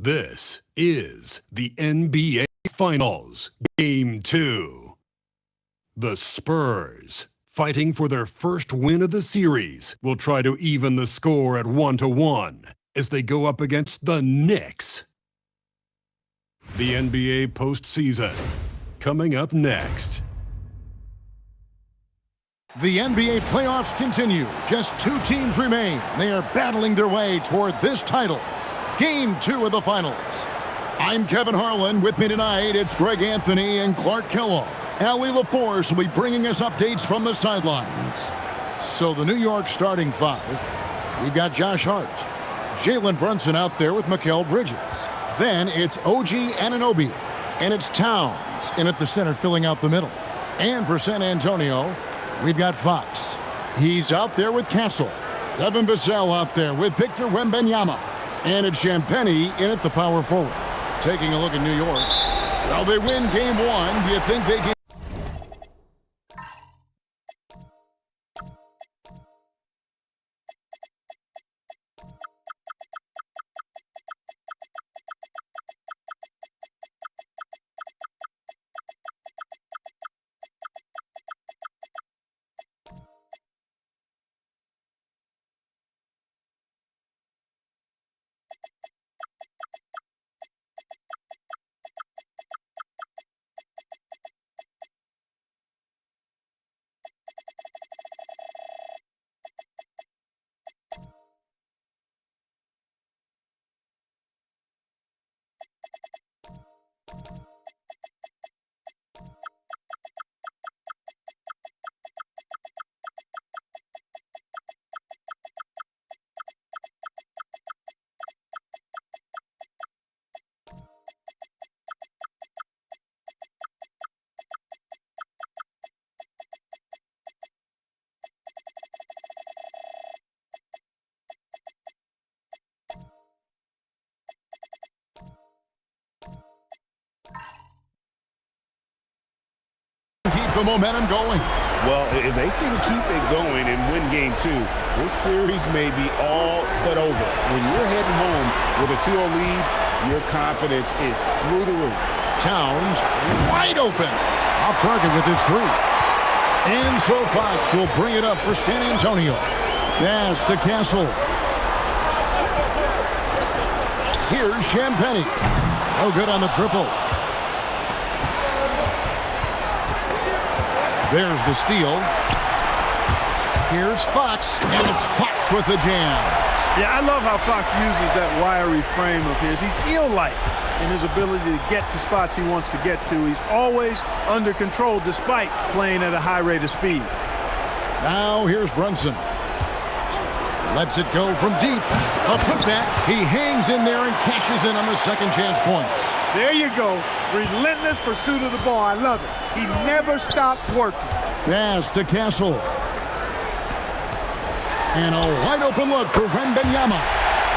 This is the NBA Finals, Game 2. The Spurs, fighting for their first win of the series, will try to even the score at 1-1 as they go up against the Knicks. The NBA postseason, coming up next. The NBA playoffs continue. Just two teams remain. They are battling their way toward this title. Game 2 of the finals. I'm Kevin Harlan. With me tonight, it's Greg Anthony and Clark Kellogg. Allie LaForce will be bringing us updates from the sidelines. So the New York starting five. We've got Josh Hart. Jalen Brunson out there with Mikal Bridges. Then it's OG Anunoby. And it's Towns in at the center filling out the middle. And for San Antonio, we've got Fox. He's out there with Castle. Devin Vassell out there with Victor Wembanyama. And it's Champagnie in at the power forward. Taking a look at New York. Well, they win game 1. Do you think they can? Keep the momentum going. Well, if they can keep it going and win game 2, this series may be all but over. When you're heading home with a 2-0 lead, your confidence is through the roof. Towns wide open. Off target with his three. And so Fox will bring it up for San Antonio. Pass to Castle. Here's Champagnie. No good on the triple. There's the steal. Here's Fox, and it's Fox with the jam. Yeah, I love how Fox uses that wiry frame of his. He's eel-like in his ability to get to spots he wants to get to. He's always under control despite playing at a high rate of speed. Now here's Brunson. Lets it go from deep. A putback. He hangs in there and cashes in on the second chance points. There you go. Relentless pursuit of the ball. I love it. He never stopped working. Pass to Castle. And a wide open look for Wembanyama.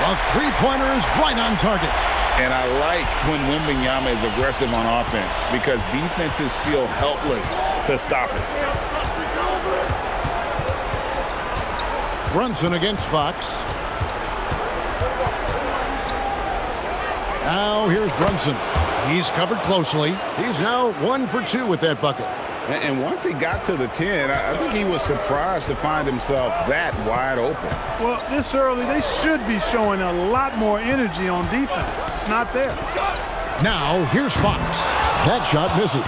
The three-pointer is right on target. And I like when Wembanyama is aggressive on offense because defenses feel helpless to stop it. Brunson against Fox. Now here's Brunson. He's covered closely. He's now 1 for 2 with that bucket. And once he got to the 10, I think he was surprised to find himself that wide open. Well, this early, they should be showing a lot more energy on defense. It's not there. Now here's Fox. That shot misses.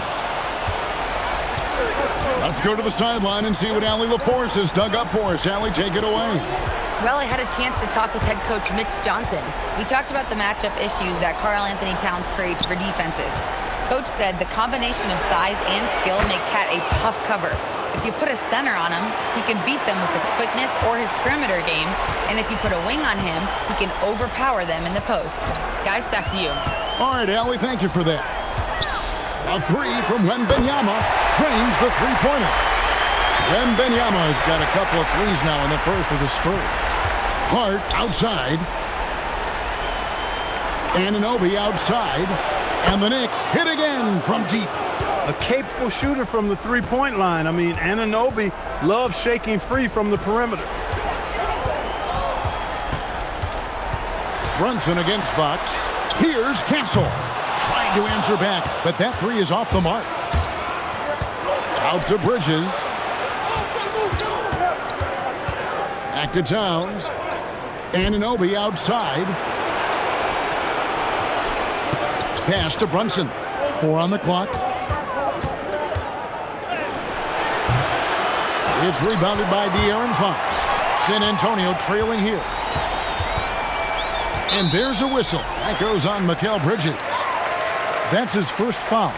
Let's go to the sideline and see what Allie LaForce has dug up for us. Allie, take it away. Well, I had a chance to talk with head coach Mitch Johnson. We talked about the matchup issues that Karl-Anthony Towns creates for defenses. Coach said the combination of size and skill make Cat a tough cover. If you put a center on him, he can beat them with his quickness or his perimeter game. And if you put a wing on him, he can overpower them in the post. Guys, back to you. All right, Allie, thank you for that. A three from Wembanyama trains the three-pointer. Wembanyama has got a couple of threes now in the first of the Spurs. Hart outside. Anunoby outside. And the Knicks hit again from deep. A capable shooter from the three-point line. I mean, Anunoby loves shaking free from the perimeter. Brunson against Fox. Here's Castle. Trying to answer back, but that three is off the mark. Out to Bridges. Back to Towns. Anunoby outside. Pass to Brunson. 4 on the clock. It's rebounded by De'Aaron Fox. San Antonio trailing here. And there's a whistle. That goes on Mikal Bridges. That's his first foul.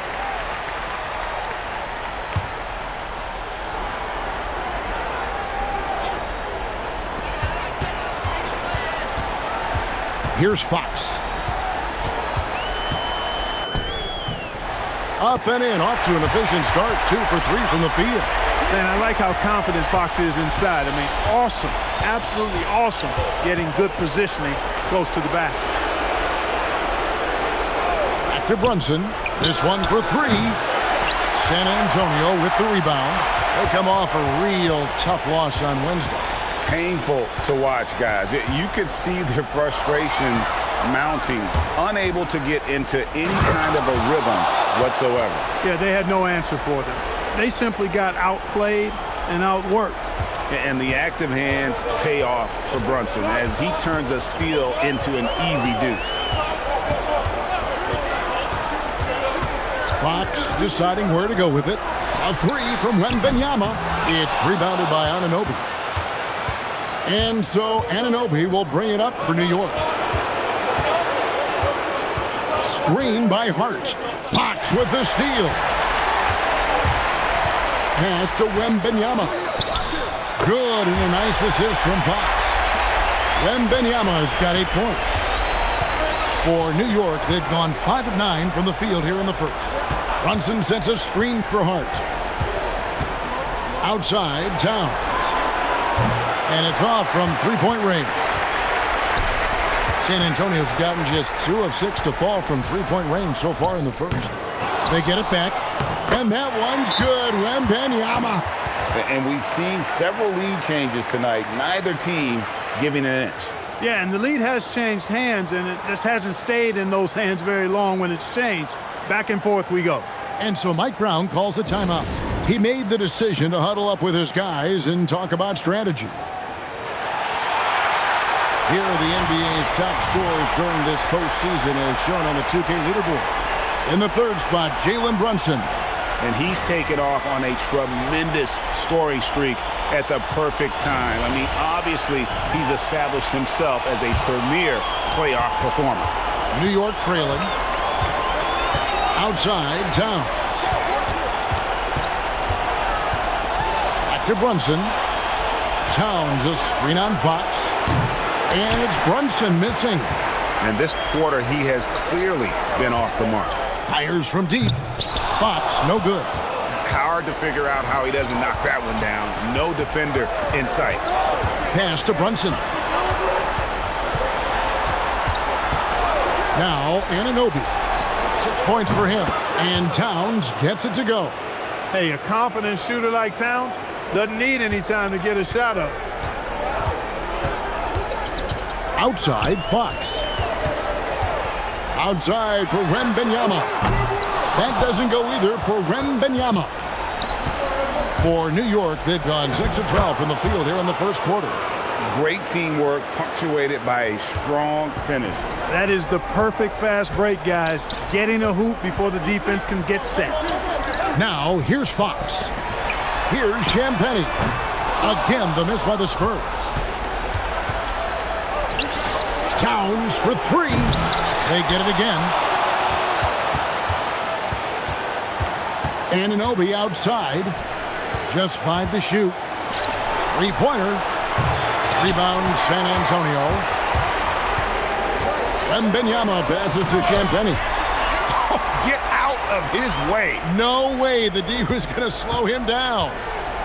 Here's Fox. Up and in, off to an efficient start. 2 for 3 from the field. Man, I like how confident Fox is inside. I mean, awesome, absolutely awesome, getting good positioning close to the basket. Back to Brunson. This one for 3. San Antonio with the rebound. They come off a real tough loss on Wednesday. Painful to watch, guys. You could see their frustrations mounting, unable to get into any kind of a rhythm whatsoever. Yeah, they had no answer for them. They simply got outplayed and outworked. And the active hands pay off for Brunson as he turns a steal into an easy deuce. Fox deciding where to go with it. A 3 from Wembanyama. It's rebounded by Anunoby. And so Anunoby will bring it up for New York. Screen by Hart. Fox with the steal. Pass to Wembanyama. Good, and a nice assist from Fox. Wembanyama's got 8 points. For New York, they've gone 5 of 9 from the field here in the first. Brunson sets a screen for Hart. Outside, Towns. And it's off from three-point range. San Antonio's gotten just 2 of 6 to fall from three-point range so far in the first. They get it back. And that one's good. Wembanyama. And we've seen several lead changes tonight. Neither team giving an inch. Yeah, and the lead has changed hands, and it just hasn't stayed in those hands very long when it's changed. Back and forth we go. And so Mike Brown calls a timeout. He made the decision to huddle up with his guys and talk about strategy. Here are the NBA's top scorers during this postseason as shown on the 2K leaderboard. In the third spot, Jalen Brunson. And he's taken off on a tremendous scoring streak at the perfect time. I mean, obviously, he's established himself as a premier playoff performer. New York trailing. Outside, Towns. Back to Brunson. Towns, a screen on Fox. And it's Brunson missing. And this quarter, he has clearly been off the mark. Fires from deep. Fox, no good. Hard to figure out how he doesn't knock that one down. No defender in sight. Pass to Brunson. Now, Anunoby. 6 points for him. And Towns gets it to go. Hey, a confident shooter like Towns doesn't need any time to get a shot up. Outside, Fox. Outside for Wembanyama. That doesn't go either for Wembanyama. For New York, they've gone 6 of 12 from the field here in the first quarter. Great teamwork punctuated by a strong finish. That is the perfect fast break, guys. Getting a hoop before the defense can get set. Now, here's Fox. Here's Champagnie. Again, the miss by the Spurs. Towns for 3. They get it again. Anunoby outside. Just 5 to shoot. 3-pointer. Rebound, San Antonio. Wembanyama passes to Champagnie. Get out of his way. No way the D was going to slow him down.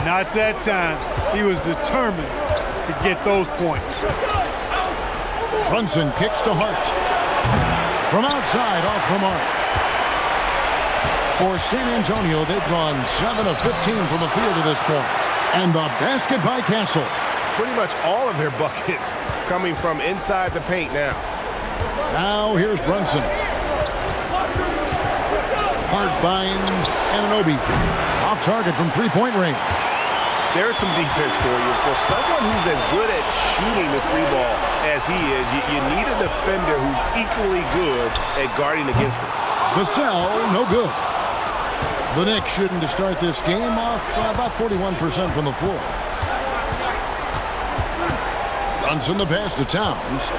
Not that time. He was determined to get those points. Brunson kicks to Hart. From outside, off the mark. For San Antonio, they've gone 7 of 15 from the field to this point. And the basket by Castle. Pretty much all of their buckets coming from inside the paint now. Now here's Brunson. Hart finds Anunoby. Off target from three-point range. There's some defense for you. For someone who's as good at shooting the three ball as he is, you need a defender who's equally good at guarding against him. Vassell, no good. The Knicks shooting to start this game off about 41% from the floor. Brunson the pass to Towns.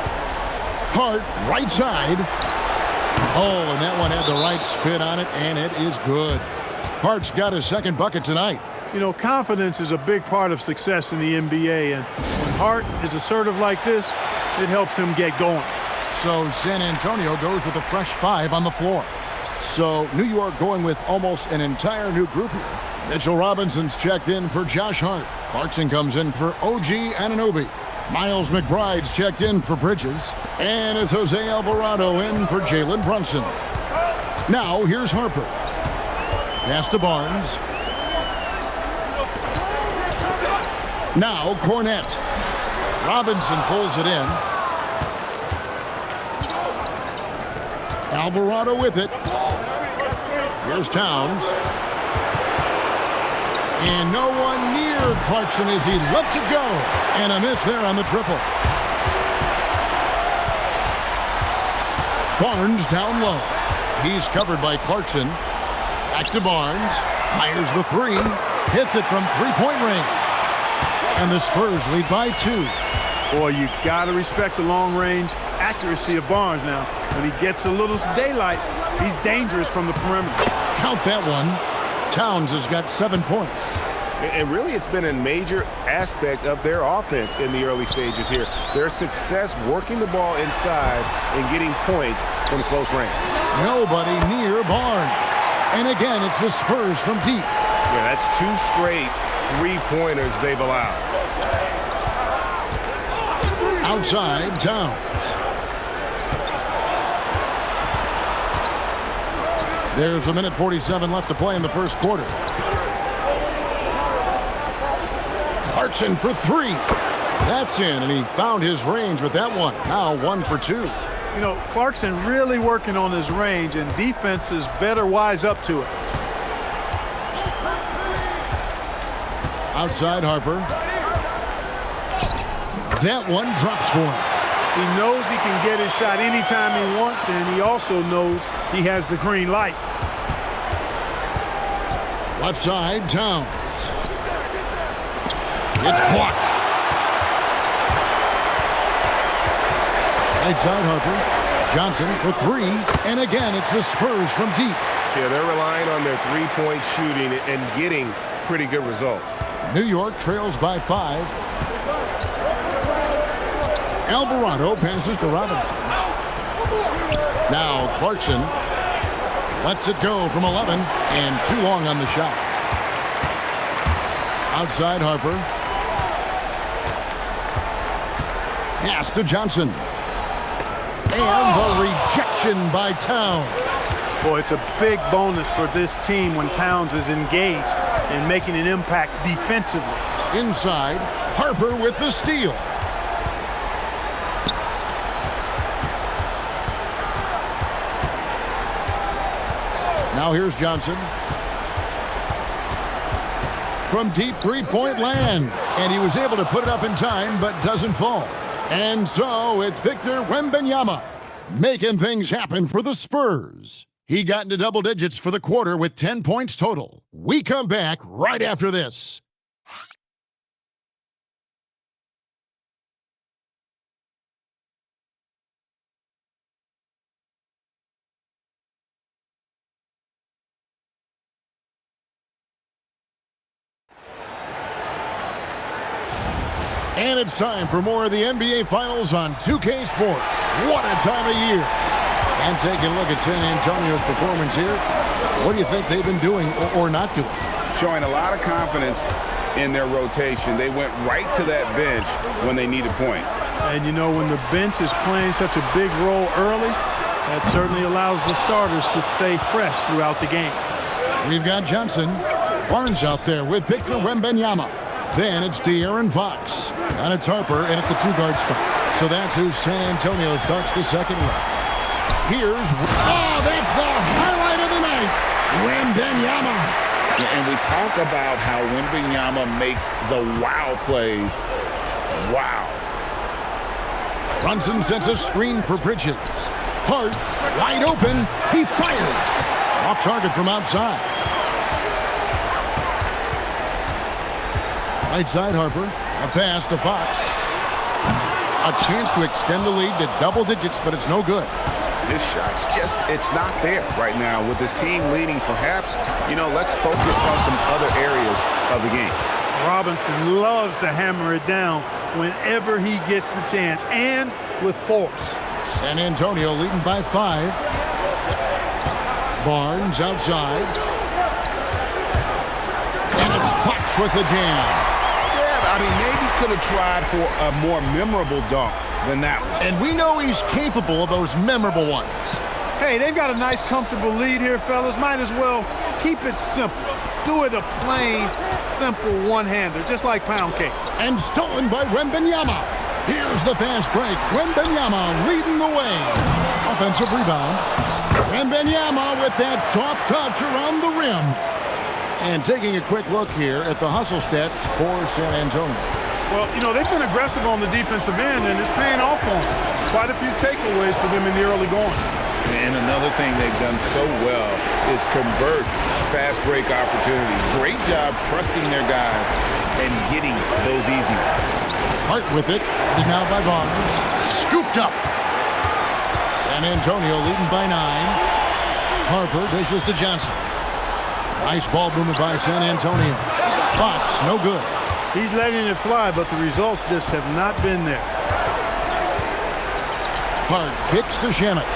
Hart, right side. Oh, and that one had the right spin on it, and it is good. Hart's got his second bucket tonight. You know, confidence is a big part of success in the NBA, and when Hart is assertive like this, it helps him get going. So San Antonio goes with a fresh 5 on the floor. So New York going with almost an entire new group here. Mitchell Robinson's checked in for Josh Hart. Clarkson comes in for OG Anunoby. Miles McBride's checked in for Bridges. And it's Jose Alvarado in for Jalen Brunson. Now here's Harper. Pass to Barnes. Now Cornette. Robinson pulls it in. Alvarado with it. Here's Towns. And no one near Clarkson as he lets it go. And a miss there on the triple. Barnes down low. He's covered by Clarkson. Back to Barnes. Fires the three. Hits it from three-point range. And the Spurs lead by 2. Boy, you got to respect the long-range accuracy of Barnes now. When he gets a little daylight, he's dangerous from the perimeter. Count that one. Towns has got 7 points. And really, it's been a major aspect of their offense in the early stages here. Their success working the ball inside and getting points from close range. Nobody near Barnes. And again, it's the Spurs from deep. Yeah, that's 2 straight three-pointers they've allowed. Outside, Towns. There's 1:47 left to play in the first quarter. Clarkson for 3. That's in, and he found his range with that one. Now 1 for 2. You know, Clarkson really working on his range, and defenses better wise up to it. Outside Harper. That one drops for him. He knows he can get his shot anytime he wants, and he also knows he has the green light. Left side, Towns. It's blocked. Right side, Harper. Johnson for 3. And again, it's the Spurs from deep. Yeah, they're relying on their three-point shooting and getting pretty good results. New York trails by 5. Alvarado passes to Robinson. Now Clarkson lets it go from 11 and too long on the shot. Outside Harper. Pass to Johnson. And the rejection by Towns. Boy, it's a big bonus for this team when Towns is engaged and making an impact defensively. Inside, Harper with the steal. Now here's Johnson. From deep three-point land. And he was able to put it up in time, but doesn't fall. And so it's Victor Wembanyama making things happen for the Spurs. He got into double digits for the quarter with 10 points total. We come back right after this. And it's time for more of the NBA Finals on 2K Sports. What a time of year. And taking a look at San Antonio's performance here, what do you think they've been doing or not doing? Showing a lot of confidence in their rotation. They went right to that bench when they needed points. And you know, when the bench is playing such a big role early, that certainly allows the starters to stay fresh throughout the game. We've got Johnson. Barnes out there with Victor Wembanyama. Then it's De'Aaron Fox. And it's Harper in at the 2-guard spot. So that's who San Antonio starts the second round. Here's, that's the highlight of the night. Wembanyama. And we talk about how Wembanyama makes the wow plays. Wow. Brunson sets a screen for Bridges. Hart, wide open. He fires. Off target from outside. Right side, Harper. A pass to Fox. A chance to extend the lead to double digits, but it's no good. His shot's just, it's not there right now. With his team leading, perhaps, let's focus on some other areas of the game. Robinson loves to hammer it down whenever he gets the chance, and with force. San Antonio leading by 5. Barnes outside. And it's Fox with the jam. Maybe could have tried for a more memorable dunk than that one. And we know he's capable of those memorable ones. Hey, they've got a nice, comfortable lead here, fellas. Might as well keep it simple. Do it a plain, simple one-hander, just like pound cake. And stolen by Wembanyama. Here's the fast break. Wembanyama leading the way. Offensive rebound. Wembanyama with that soft touch around the rim. And taking a quick look here at the hustle stats for San Antonio. Well, they've been aggressive on the defensive end, and it's paying off on them. Quite a few takeaways for them in the early going. And another thing they've done so well is convert fast break opportunities. Great job trusting their guys and getting those easy ones. Hart with it. Headed now by Barnes. Scooped up. San Antonio leading by 9. Harper dishes to Johnson. Nice ball movement by San Antonio. Fox, no good. He's letting it fly, but the results just have not been there. Hart kicks to Shamet.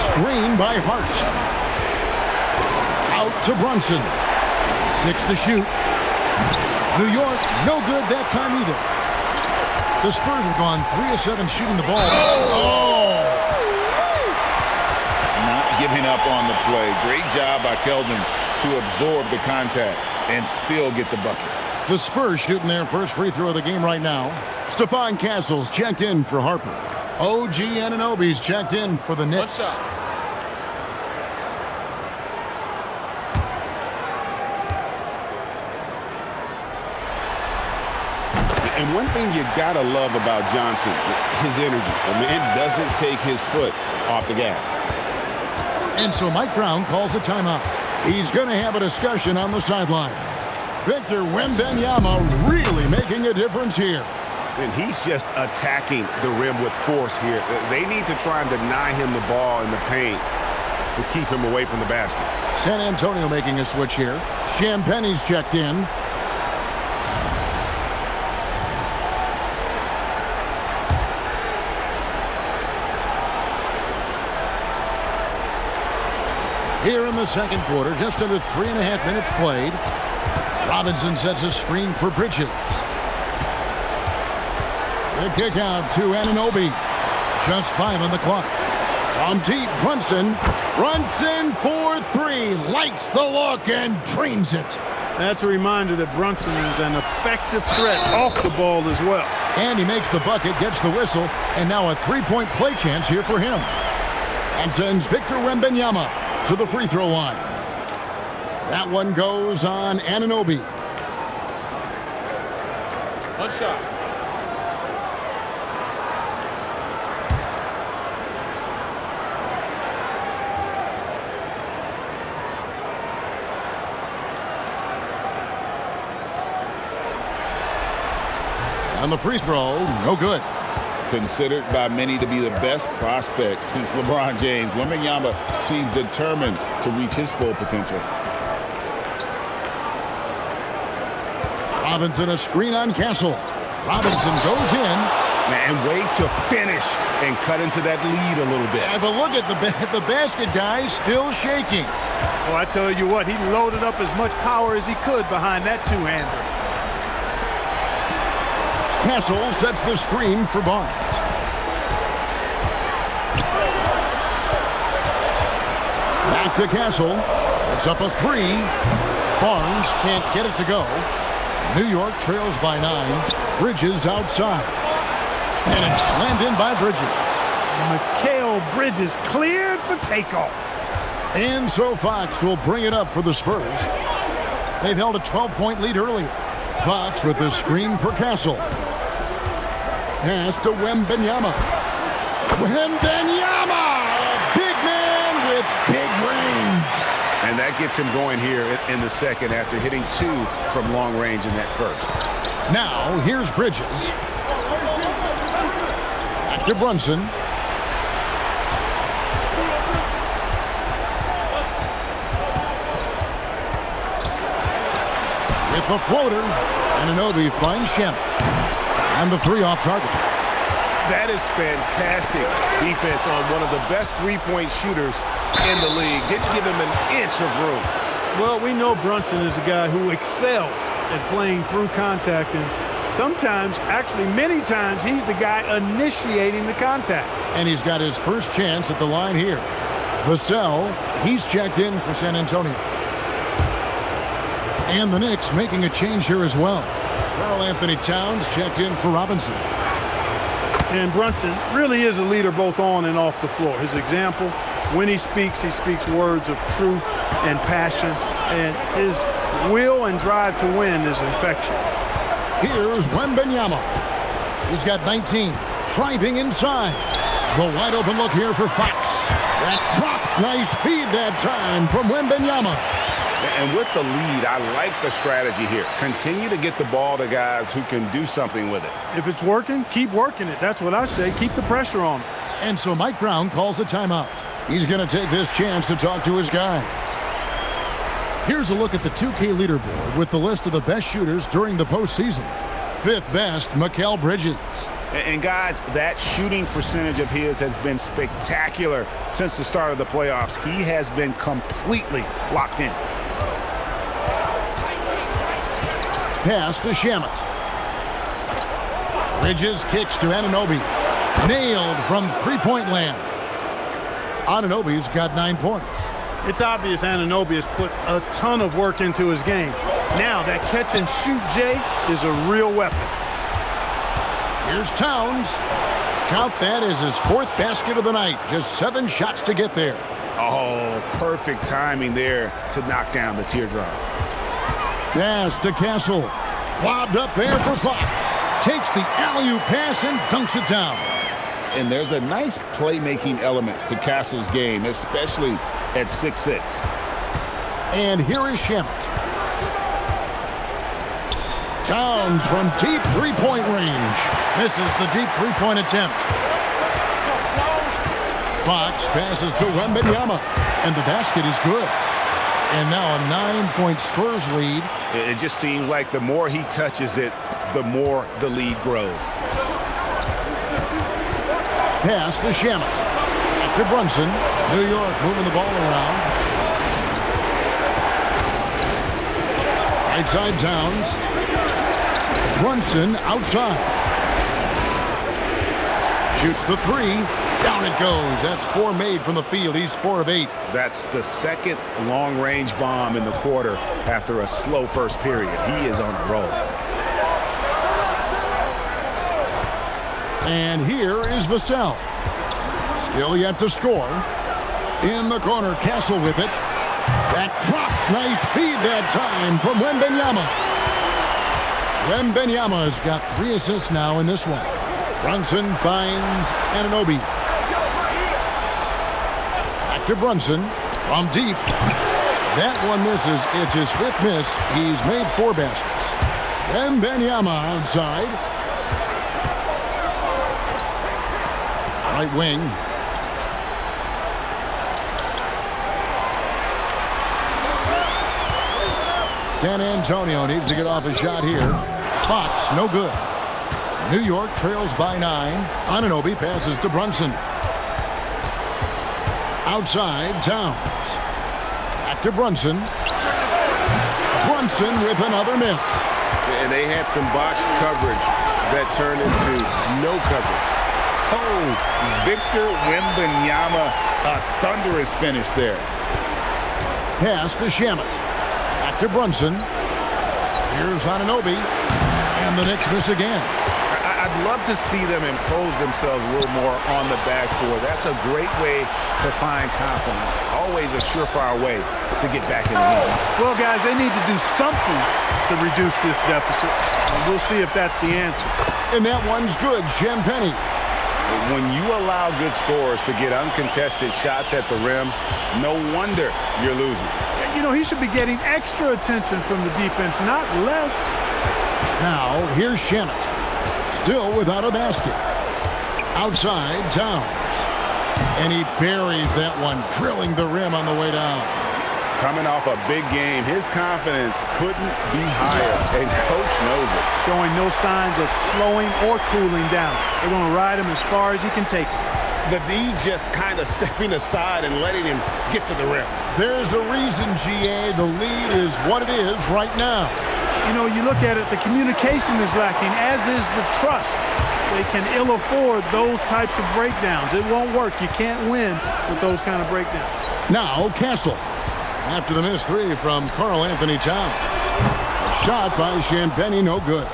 Screen by Hart. Out to Brunson. 6 to shoot. New York, no good that time either. The Spurs have gone 3 of 7 shooting the ball. Giving up on the play. Great job by Keldon to absorb the contact and still get the bucket. The Spurs shooting their first free throw of the game right now. Stephon Castle's checked in for Harper. OG Anunoby's checked in for the Knicks. What's up? And one thing you gotta love about Johnson, his energy. The man doesn't take his foot off the gas. And so Mike Brown calls a timeout. He's going to have a discussion on the sideline. Victor Wembanyama really making a difference here. And he's just attacking the rim with force here. They need to try and deny him the ball in the paint to keep him away from the basket. San Antonio making a switch here. Champagne's checked in. Here in the second quarter, just under 3.5 minutes played. Robinson sets a screen for Bridges. The kick out to Anunoby. Just 5 on the clock. From deep, Brunson. Brunson for 3. Likes the look and drains it. That's a reminder that Brunson is an effective threat off the ball as well. And he makes the bucket, gets the whistle, and now a 3-point play chance here for him. And sends Victor Wembanyama to the free throw line. That one goes on Anunoby. One shot. On the free throw, no good. Considered by many to be the best prospect since LeBron James, Wembanyama seems determined to reach his full potential. Robinson a screen on Castle. Robinson goes in. And wait to finish and cut into that lead a little bit. Yeah, but look at the basket guy still shaking. Well, I tell you what, he loaded up as much power as he could behind that two-hander. Castle sets the screen for Barnes. Back to Castle. It's up a 3. Barnes can't get it to go. New York trails by 9. Bridges outside. And it's slammed in by Bridges. Mikal Bridges cleared for takeoff. And so Fox will bring it up for the Spurs. They've held a 12-point lead earlier. Fox with the screen for Castle. Pass to Wembanyama. Wembanyama! A big man with big range. And that gets him going here in the second after hitting 2 from long range in that first. Now, here's Bridges. Back to Brunson. With the floater, Anunoby finds Shamet. And the 3 off target. That is fantastic defense on one of the best three-point shooters in the league. Didn't give him an inch of room. Well, we know Brunson is a guy who excels at playing through contact, and sometimes, actually many times, he's the guy initiating the contact. And he's got his first chance at the line here. Vassell, he's checked in for San Antonio. And the Knicks making a change here as well. Karl Anthony Towns checked in for Robinson. And Brunson really is a leader both on and off the floor. His example, when he speaks words of truth and passion. And his will and drive to win is infectious. Here's Wembanyama. He's got 19. Driving inside. The wide open look here for Fox. That drops. Nice feed that time from Wembanyama. And with the lead, I like the strategy here. Continue to get the ball to guys who can do something with it. If it's working, keep working it. That's what I say. Keep the pressure on. And so Mike Brown calls a timeout. He's going to take this chance to talk to his guys. Here's a look at the 2K leaderboard with the list of the best shooters during the postseason. 5th best, Mikal Bridges. And guys, that shooting percentage of his has been spectacular since the start of the playoffs. He has been completely locked in. Pass to Shamet. Bridges kicks to Anunoby. Nailed from three-point land. Anunoby's got 9 points. It's obvious Anunoby has put a ton of work into his game. Now that catch and shoot Jay is a real weapon. Here's Towns. Count that as his 4th basket of the night. Just 7 shots to get there. Oh, perfect timing there to knock down the teardrop. Pass to Castle. Lobbed up there for Fox. Takes the alley-oop pass and dunks it down. And there's a nice playmaking element to Castle's game, especially at 6'6". And here is Shamet. Towns from deep three-point range. Misses the deep three-point attempt. Fox passes to Wembanyama. And the basket is good. And now a 9-point Spurs lead. It just seems like the more he touches it, the more the lead grows. Pass to Shamet. Back to Brunson. New York moving the ball around. Right side Towns. Brunson outside. Shoots the 3. Down it goes. That's 4 made from the field. He's 4 of 8. That's the second long-range bomb in the quarter after a slow first period. He is on a roll. And here is Vassell. Still yet to score. In the corner, Castle with it. That drops. Nice feed that time from Wembanyama. Wembanyama's got 3 assists now in this one. Brunson finds Anunoby. Back to Brunson from deep. That one misses. It's his 5th miss. He's made 4 baskets. Wembanyama outside. Right wing. San Antonio needs to get off a shot here. Fox, no good. New York trails by 9. Anunoby passes to Brunson. Outside, Towns. Back to Brunson. Brunson with another miss. And they had some botched coverage that turned into no coverage. Oh, Victor Wembanyama, a thunderous finish there. Pass to Shamet. Back to Brunson. Here's Anunoby. And the Knicks miss again. I'd love to see them impose themselves a little more on the backboard. That's a great way to find confidence. Always a surefire way to get back in the game. Well, guys, they need to do something to reduce this deficit. And we'll see if that's the answer. And that one's good, Champagny. When you allow good scorers to get uncontested shots at the rim, no wonder you're losing. You know, he should be getting extra attention from the defense, not less. Now, here's Shamet. Still without a basket. Outside, Towns. And he buries that one, drilling the rim on the way down. Coming off a big game, his confidence couldn't be higher, and Coach knows it. Showing no signs of slowing or cooling down. They're going to ride him as far as he can take him. The D just kind of stepping aside and letting him get to the rim. There's a reason, GA. The lead is what it is right now. You know, you look at it, the communication is lacking, as is the trust. They can ill afford those types of breakdowns. It won't work. You can't win with those kind of breakdowns. Now, Castle. After the missed three from Karl Anthony Towns. A shot by Champagny, no good.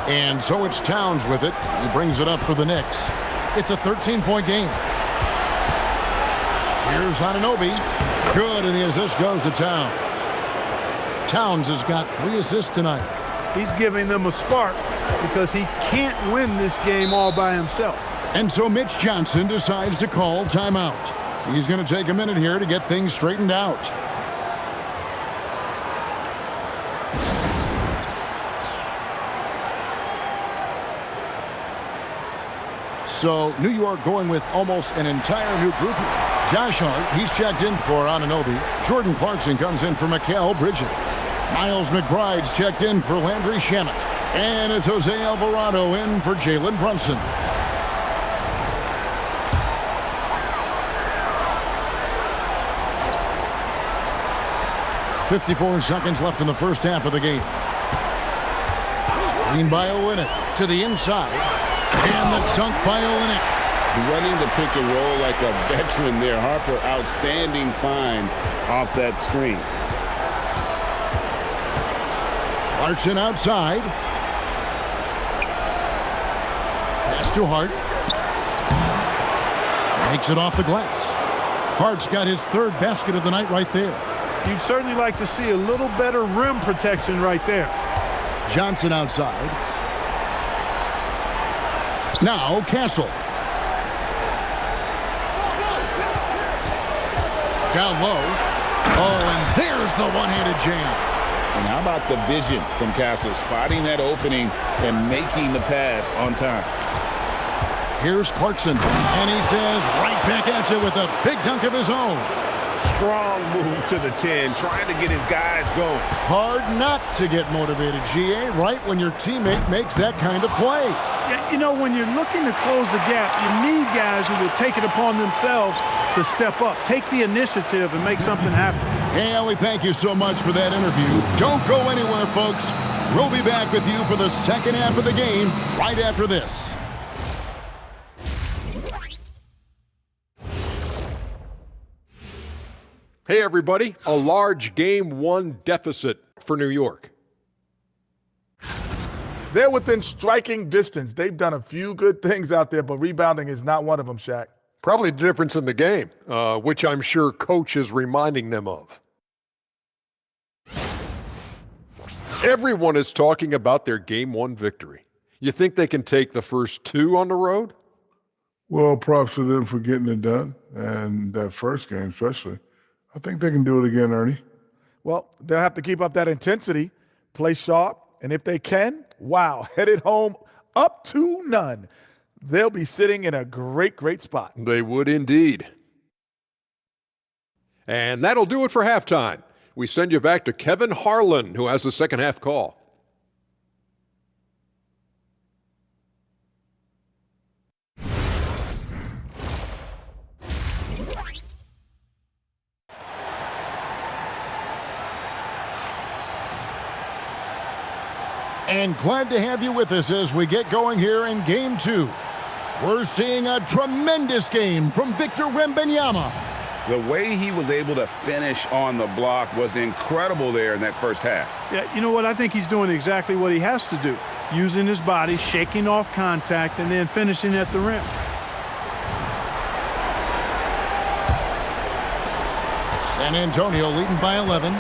And so it's Towns with it. He brings it up for the Knicks. It's a 13-point game. Here's Anunoby. Good, and the assist goes to Towns. Towns has got 3 assists tonight. He's giving them a spark because he can't win this game all by himself. And so Mitch Johnson decides to call timeout. He's going to take a minute here to get things straightened out. So New York going with almost an entire new group here. Josh Hart, he's checked in for Anunoby. Jordan Clarkson comes in for Mikal Bridges. Miles McBride's checked in for Landry Shamet. And it's Jose Alvarado in for Jalen Brunson. .54 seconds left in the first half of the game. Screen by Olynyk to the inside. And the dunk by Olynyk. Running the pick and roll like a veteran there. Harper, outstanding find off that screen. Clarkson outside. Pass to Hart. Makes it off the glass. Hart's got his 3rd basket of the night right there. You'd certainly like to see a little better rim protection right there. Johnson outside. Now Castle. Down low. Oh, and there's the one-handed jam. And how about the vision from Castle, spotting that opening and making the pass on time. Here's Clarkson, and he says right back at you with a big dunk of his own. Strong move to the 10, trying to get his guys going. Hard not to get motivated, GA, right when your teammate makes that kind of play. Yeah, you know, when you're looking to close the gap, you need guys who will take it upon themselves to step up, take the initiative, and make something happen. Hey, Ellie, thank you so much for that interview. Don't go anywhere, folks. We'll be back with you for the second half of the game right after this. Hey, everybody. A large Game 1 deficit for New York. They're within striking distance. They've done a few good things out there, but rebounding is not one of them, Shaq. Probably the difference in the game, which I'm sure Coach is reminding them of. Everyone is talking about their Game 1 victory. You think they can take the first 2 on the road? Well, props to them for getting it done, and that first game especially. I think they can do it again, Ernie. Well, they'll have to keep up that intensity, play sharp, and if they can, wow, headed home up to none. They'll be sitting in a great, great spot. They would indeed. And that'll do it for halftime. We send you back to Kevin Harlan, who has the second half call. And glad to have you with us as we get going here in Game 2. We're seeing a tremendous game from Victor Wembanyama. The way he was able to finish on the block was incredible there in that first half. Yeah, you know what? I think he's doing exactly what he has to do. using his body, shaking off contact, and then finishing at the rim. San Antonio leading by 11.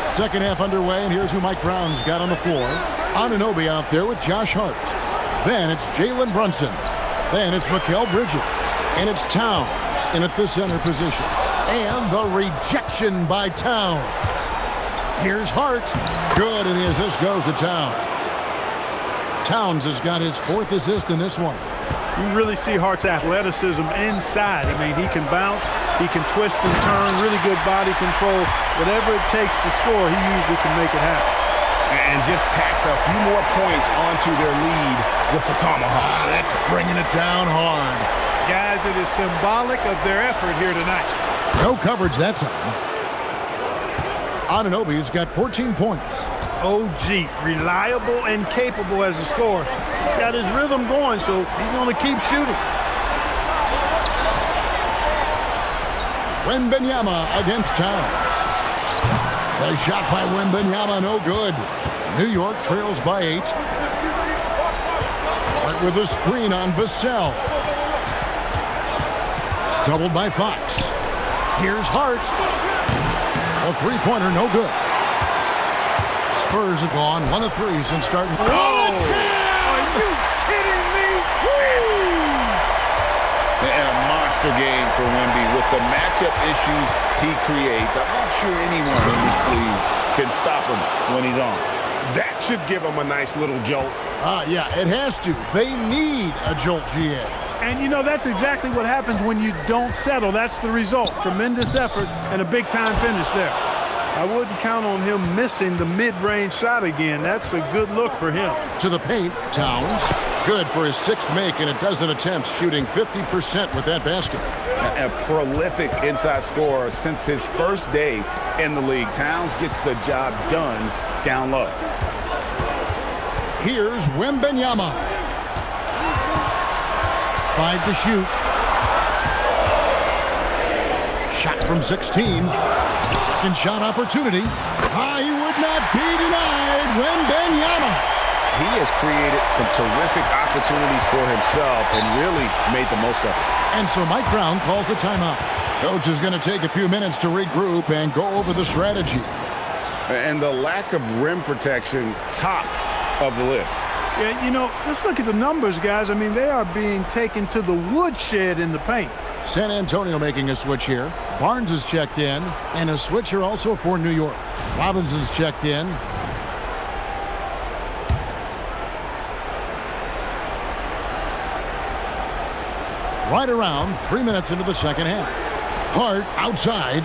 Second half underway, and here's who Mike Brown's got on the floor. Anunoby out there with Josh Hart. Then it's Jalen Brunson. Then it's Mikal Bridges. And it's Towns in at the center position. And the rejection by Towns. Here's Hart. Good, and the assist goes to Towns. Towns has got his 4th assist in this one. You really see Hart's athleticism inside. I mean, he can bounce, he can twist and turn, really good body control. Whatever it takes to score, he usually can make it happen. And just tacks a few more points onto their lead with the tomahawk. That's bringing it down hard. Guys, it is symbolic of their effort here tonight. No coverage that time. Anunoby's got 14 points. OG, reliable and capable as a scorer. He's got his rhythm going, so he's going to keep shooting. Wembanyama against Towns. The shot by Wembanyama, no good. New York trails by 8. Right with a screen on Vassell. Doubled by Fox. Here's Hart. A three-pointer, no good. Spurs have gone 1 of 3 since starting. Oh! Are you kidding me? And a monster game for Wemby with the matchup issues he creates. I'm not sure anyone in this league can stop him when he's on. That should give him a nice little jolt. Yeah, it has to. They need a jolt, GA. And, you know, that's exactly what happens when you don't settle. That's the result. Tremendous effort and a big-time finish there. I wouldn't count on him missing the mid-range shot again. That's a good look for him. To the paint, Towns. Good for his 6th make in a dozen attempts, shooting 50% with that basket. A prolific inside scorer since his first day in the league. Towns gets the job done down low. Here's Wembanyama. 5 to shoot. Shot from 16. Second shot opportunity. He would not be denied. Wembanyama. He has created some terrific opportunities for himself and really made the most of it. And so Mike Brown calls a timeout. Coach is going to take a few minutes to regroup and go over the strategy. And the lack of rim protection, top of the list. Yeah, you know, just look at the numbers, guys. I mean, they are being taken to the woodshed in the paint. San Antonio making a switch here. Barnes is checked in, and a switch here also for New York. Robinson's checked in. Right around 3 minutes into the second half. Hart outside.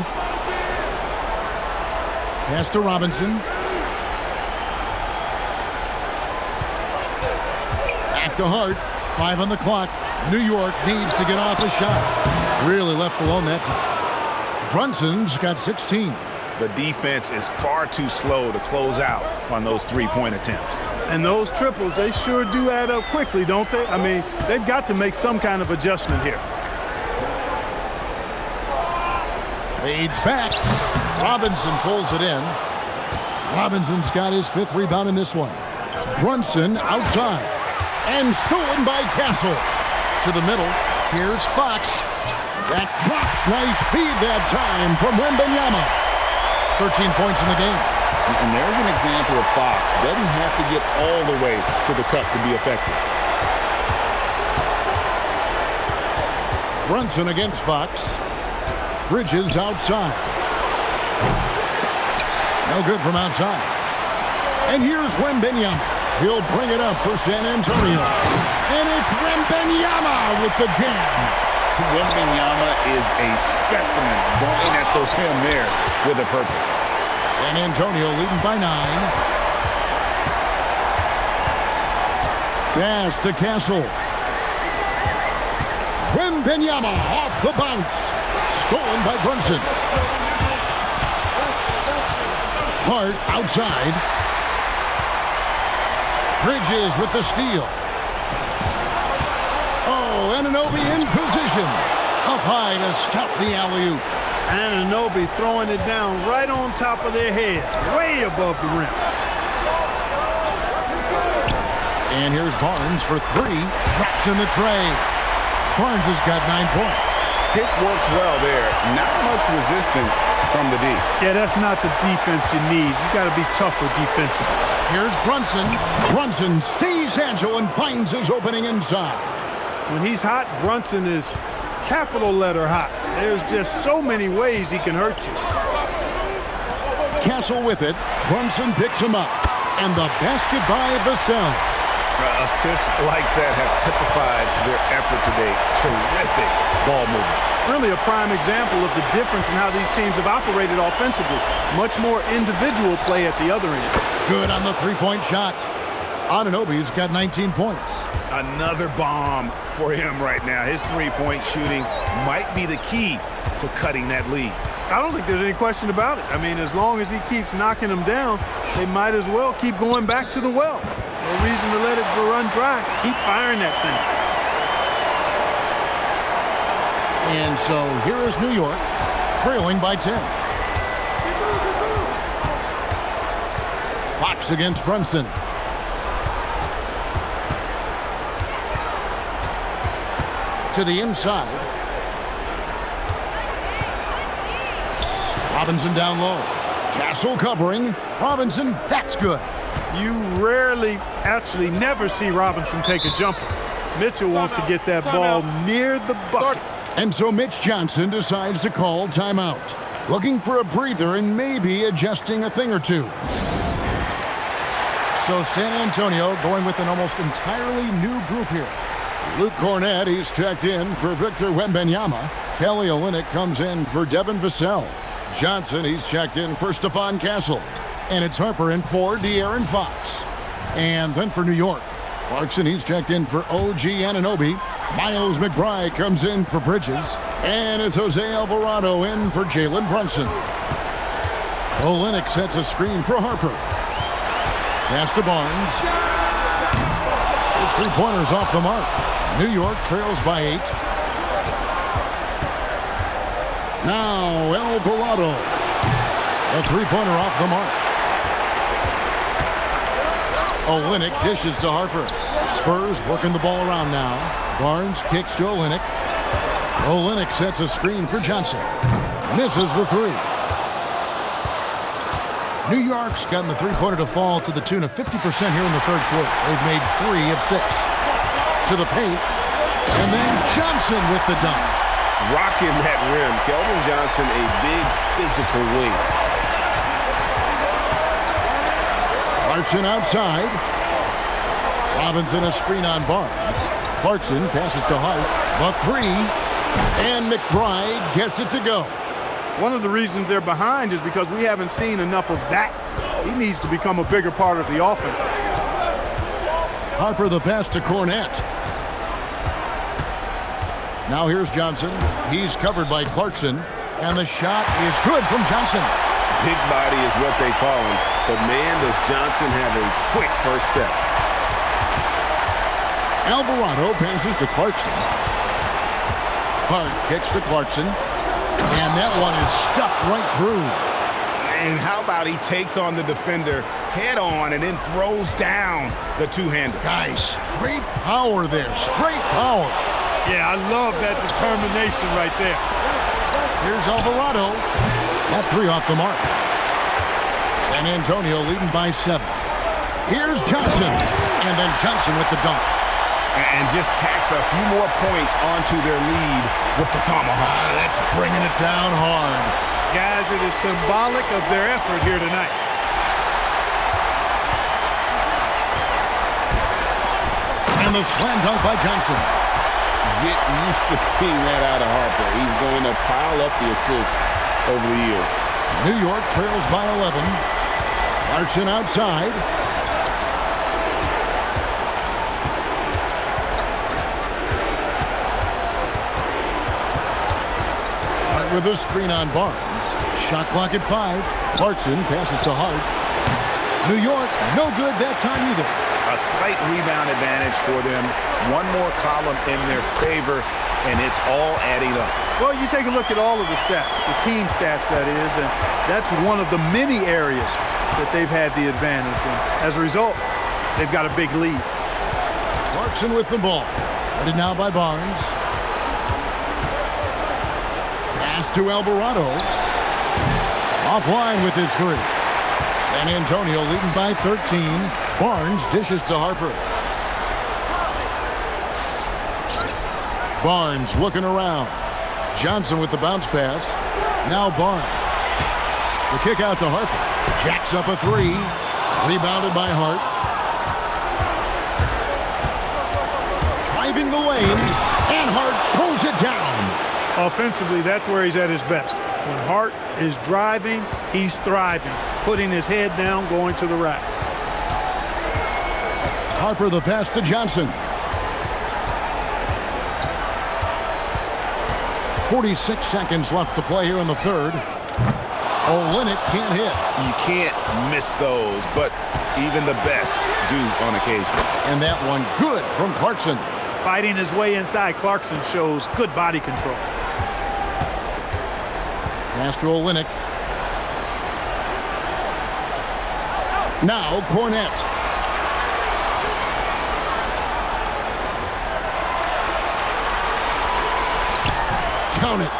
Pass to Robinson. Back to Hart. 5 on the clock. New York needs to get off a shot. Really left alone that time. Brunson's got 16. The defense is far too slow to close out on those three-point attempts. And those triples, they sure do add up quickly, don't they? I mean, they've got to make some kind of adjustment here. Fades back. Robinson pulls it in. Robinson's got his 5th rebound in this one. Brunson outside. And stolen by Castle. To the middle. Here's Fox. That drops. Nice feed that time from Wembanyama. 13 points in the game. And there's an example of Fox. Doesn't have to get all the way to the cup to be effective. Brunson against Fox. Bridges outside. No good from outside. And here's Wembanyama. He'll bring it up for San Antonio. And it's Wembanyama with the jam. Wembanyama is a specimen going at the rim there with a purpose. San Antonio leading by 9. Pass to Castle. Wembanyama off the bounce. Stolen by Brunson. Hart outside. Bridges with the steal. Oh, Anunoby in position. Up high to stuff the alley-oop. Anunoby throwing it down right on top of their heads, way above the rim. And here's Barnes for three. Drops in the tray. Barnes has got 9 points. Pick works well there. Not much resistance from the D. Yeah, that's not the defense you need. You got to be tougher defensively. Here's Brunson. Brunson stays agile and finds his opening inside. When he's hot, Brunson is capital letter hot. There's just so many ways he can hurt you. Castle with it. Brunson picks him up. And the basket by Vassell. Assists like that have typified their effort today. Terrific ball movement. Really a prime example of the difference in how these teams have operated offensively. Much more individual play at the other end. Good on the three-point shot. Anunoby's got 19 points. Another bomb for him right now. His three-point shooting might be the key to cutting that lead. I don't think there's any question about it. I mean, as long as he keeps knocking them down, they might as well keep going back to the well. No reason to let it run dry. Keep firing that thing. And so here is New York, trailing by 10. Fox against Brunson. To the inside. Robinson down low. Castle covering. Robinson, that's good. You rarely, actually never see Robinson take a jumper. Mitchell wants to get that ball near the bucket. And so Mitch Johnson decides to call timeout. Looking for a breather and maybe adjusting a thing or two. So San Antonio going with an almost entirely new group here. Luke Cornett, he's checked in for Victor Wembanyama. Kelly Olynyk comes in for Devin Vassell. Johnson, he's checked in for Stephon Castle. And it's Harper in for De'Aaron Fox. And then for New York, Clarkson, he's checked in for OG Anunoby. Miles McBride comes in for Bridges. And it's Jose Alvarado in for Jalen Brunson. Olynyk sets a screen for Harper. Pass to Barnes. His three-pointers off the mark. New York trails by 8. Now Alvarado. A three-pointer off the mark. Olynyk dishes to Harper. Spurs working the ball around now. Barnes kicks to Olynyk. Olynyk sets a screen for Johnson. Misses the three. New York's gotten the three-pointer to fall to the tune of 50% here in the third quarter. They've made 3 of 6. To the paint. And then Johnson with the dunk. Rocking that rim. Keldon Johnson, a big physical wing. Clarkson outside. Robinson a screen on Barnes. Clarkson passes to Hart. The three. And McBride gets it to go. One of the reasons they're behind is because we haven't seen enough of that. He needs to become a bigger part of the offense. Harper the pass to Cornett. Now here's Johnson. He's covered by Clarkson. And the shot is good from Johnson. Big body is what they call him. But man, does Johnson have a quick first step. Alvarado passes to Clarkson. Hart kicks to Clarkson. And that one is stuffed right through. And how about he takes on the defender head on and then throws down the two-hander. Guys, straight power there. Straight power. Yeah, I love that determination right there. Here's Alvarado. That three off the mark. San Antonio leading by 7. Here's Johnson. And then Johnson with the dunk. And just tacks a few more points onto their lead with the tomahawk. That's bringing it down hard. Guys, it is symbolic of their effort here tonight. And the slam dunk by Johnson. Get used to seeing that out of Harper. He's going to pile up the assists over the years. New York trails by 11. Clarkson outside. Hart with a screen on Barnes. Shot clock at 5. Clarkson passes to Hart. New York, no good that time either. A slight rebound advantage for them. One more column in their favor, and it's all adding up. Well, you take a look at all of the stats, the team stats that is, and that's one of the many areas that they've had the advantage. And as a result, they've got a big lead. Clarkson with the ball. Guarded now by Barnes. Pass to Alvarado. Offline with his three. San Antonio leading by 13. Barnes dishes to Harper. Barnes looking around. Johnson with the bounce pass. Now Barnes. The kick out to Harper. Jacks up a three. Rebounded by Hart. Driving the lane. And Hart throws it down. Offensively, that's where he's at his best. When Hart is driving, he's thriving. Putting his head down, going to the rack. Harper the pass to Johnson. 46 seconds left to play here in the third. Olynyk can't hit. You can't miss those, but even the best do on occasion. And that one good from Clarkson. Fighting his way inside, Clarkson shows good body control. Pass to Olynyk. Now Cornette. Count it.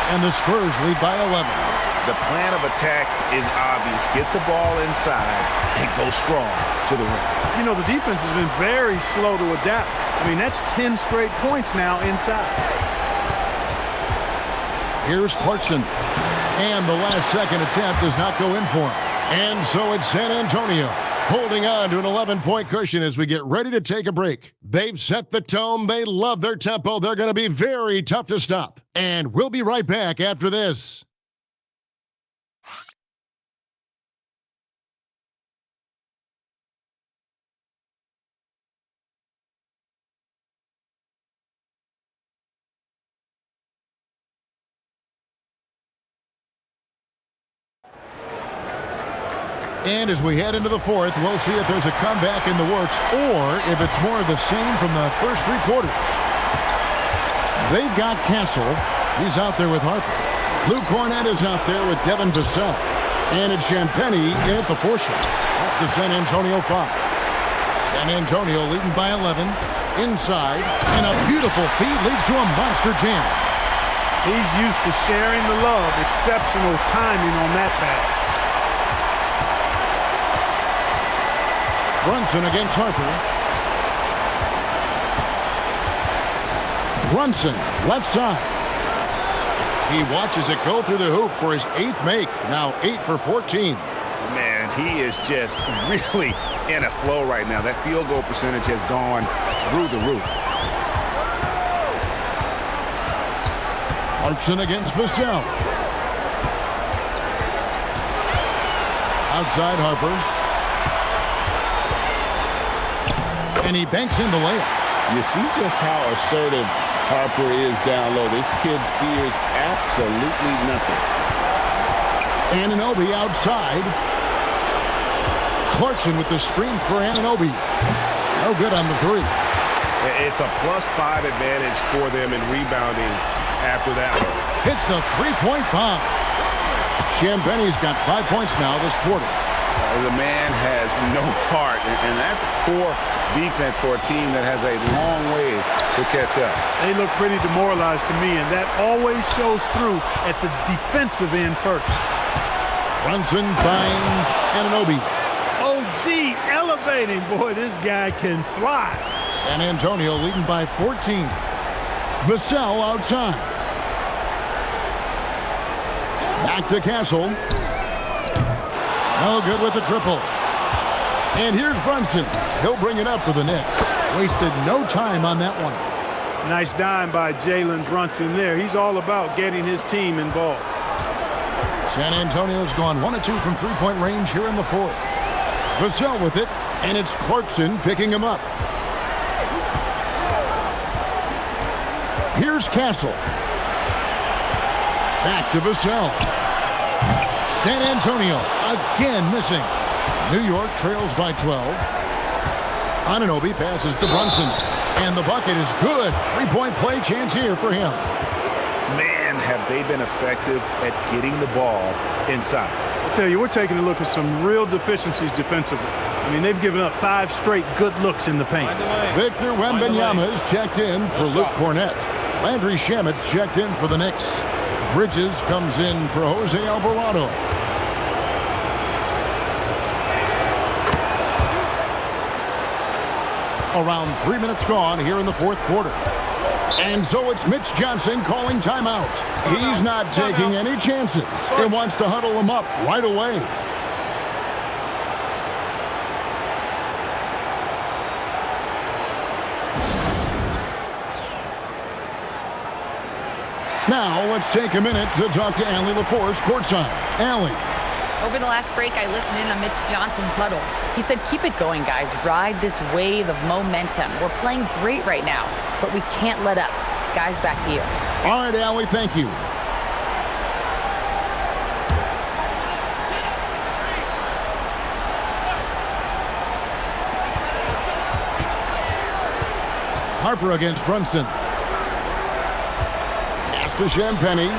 And the Spurs lead by 11. The plan of attack is obvious. Get the ball inside and go strong to the rim. You know, the defense has been very slow to adapt. I mean, that's 10 straight points now inside. Here's Clarkson. And the last second attempt does not go in for him. And so it's San Antonio holding on to an 11-point cushion as we get ready to take a break. They've set the tone. They love their tempo. They're going to be very tough to stop. And we'll be right back after this. And as we head into the fourth, we'll see if there's a comeback in the works or if it's more of the same from the first three quarters. They've got Castle. He's out there with Harper. Luke Cornette is out there with Devin Vassell. And it's Champagnie in at the four-shot. That's the San Antonio 5. San Antonio leading by 11. Inside. And a beautiful feed leads to a monster jam. He's used to sharing the love. Exceptional timing on that pass. Brunson against Harper. Brunson, left side. He watches it go through the hoop for his 8th make. Now 8 for 14. Man, he is just really in a flow right now. That field goal percentage has gone through the roof. Clarkson against Vassell. Outside Harper. And he banks in the layup. You see just how assertive Harper is down low. This kid fears absolutely nothing. Anunoby outside. Clarkson with the screen for Anunoby. No good on the three. It's a +5 advantage for them in rebounding after that one. Hits the three-point bomb. Champagnie's got 5 points now this quarter. The man has no heart, and that's poor defense for a team that has a long way to catch up. They look pretty demoralized to me, and that always shows through at the defensive end first. Brunson finds Anunoby. OG elevating. Boy, this guy can fly. San Antonio leading by 14. Vassell outside. Back to Castle. No good with the triple. And here's Brunson. He'll bring it up for the Knicks. Wasted no time on that one. Nice dime by Jalen Brunson there. He's all about getting his team involved. San Antonio's gone 1 of 2 from three-point range here in the fourth. Vassell with it, and it's Clarkson picking him up. Here's Castle. Back to Vassell. San Antonio again missing. New York trails by 12. Anunoby passes to Brunson. And the bucket is good. Three-point play chance here for him. Man, have they been effective at getting the ball inside. I tell you, we're taking a look at some real deficiencies defensively. I mean, they've given up 5 straight good looks in the paint. Victor Wembanyama is checked in for Luke Cornett. Landry Shamet's checked in for the Knicks. Bridges comes in for Jose Alvarado. Around 3 minutes gone here in the fourth quarter. And so it's Mitch Johnson calling timeout. He's not taking any chances and wants to huddle them up right away. Now let's take a minute to talk to Allie LaForce courtside. Allie. Over the last break, I listened in on Mitch Johnson's huddle. He said, keep it going, guys. Ride this wave of momentum. We're playing great right now, but we can't let up. Guys, back to you. All right, Allie, thank you. Harper against Brunson. Pass to Champagnie.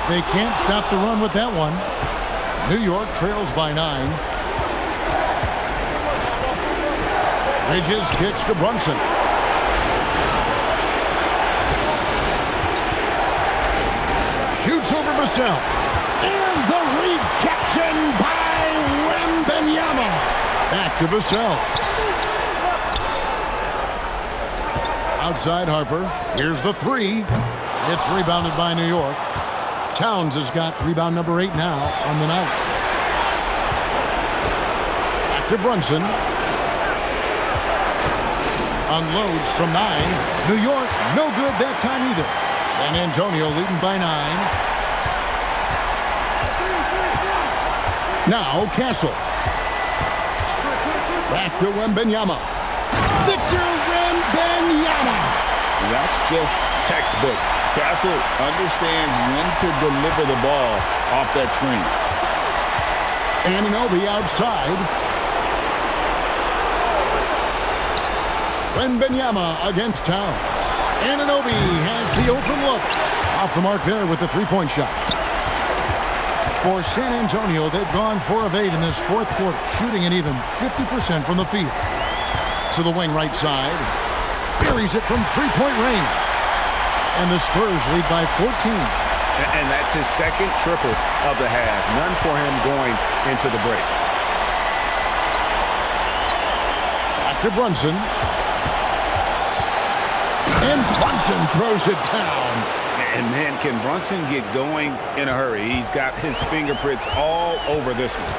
They can't stop the run with that one. New York trails by 9. Bridges kicks to Brunson. Shoots over Vassell. And the rejection by Wembanyama. Back to Vassell. Outside Harper. Here's the 3. It's rebounded by New York. Towns has got rebound number 8 now on the night. Back to Brunson. Unloads from 9. New York, no good that time either. San Antonio leading by 9. Now Castle. Back to Wembanyama. Victor Wembanyama. That's just textbook. Castle understands when to deliver the ball off that screen. Anunoby outside. Wembanyama against Towns. Anunoby has the open look. Off the mark there with the three-point shot. For San Antonio, they've gone 4 of 8 in this fourth quarter, shooting an even 50% from the field. To the wing right side. Buries it from three-point range. And the Spurs lead by 14. And that's his second triple of the half. None for him going into the break. Back to Brunson. And Brunson throws it down. And man, can Brunson get going in a hurry? He's got his fingerprints all over this one.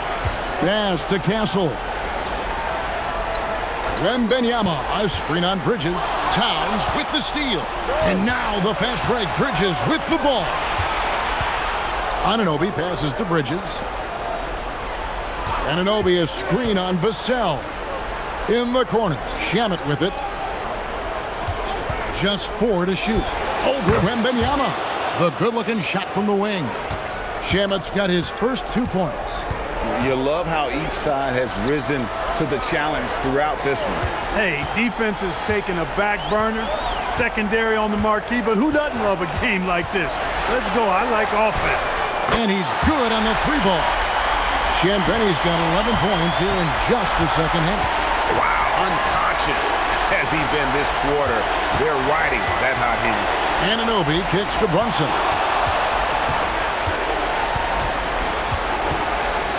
Pass to Castle. Wembanyama, a screen on Bridges. Towns with the steal. And now the fast break. Bridges with the ball. Anunoby passes to Bridges. Anunoby, a screen on Vassell. In the corner. Shamet with it. Just 4 to shoot. Over Wembanyama. The good-looking shot from the wing. Shamet's got his first 2 points. You love how each side has risen to the challenge throughout this one. Hey, defense is taking a back burner, secondary on the marquee, but who doesn't love a game like this? Let's go. I like offense. And he's good on the 3-ball. Champagnie's got 11 points here in just the second half. Wow, unconscious has he been this quarter. They're riding that hot hand. Anunoby kicks to Brunson.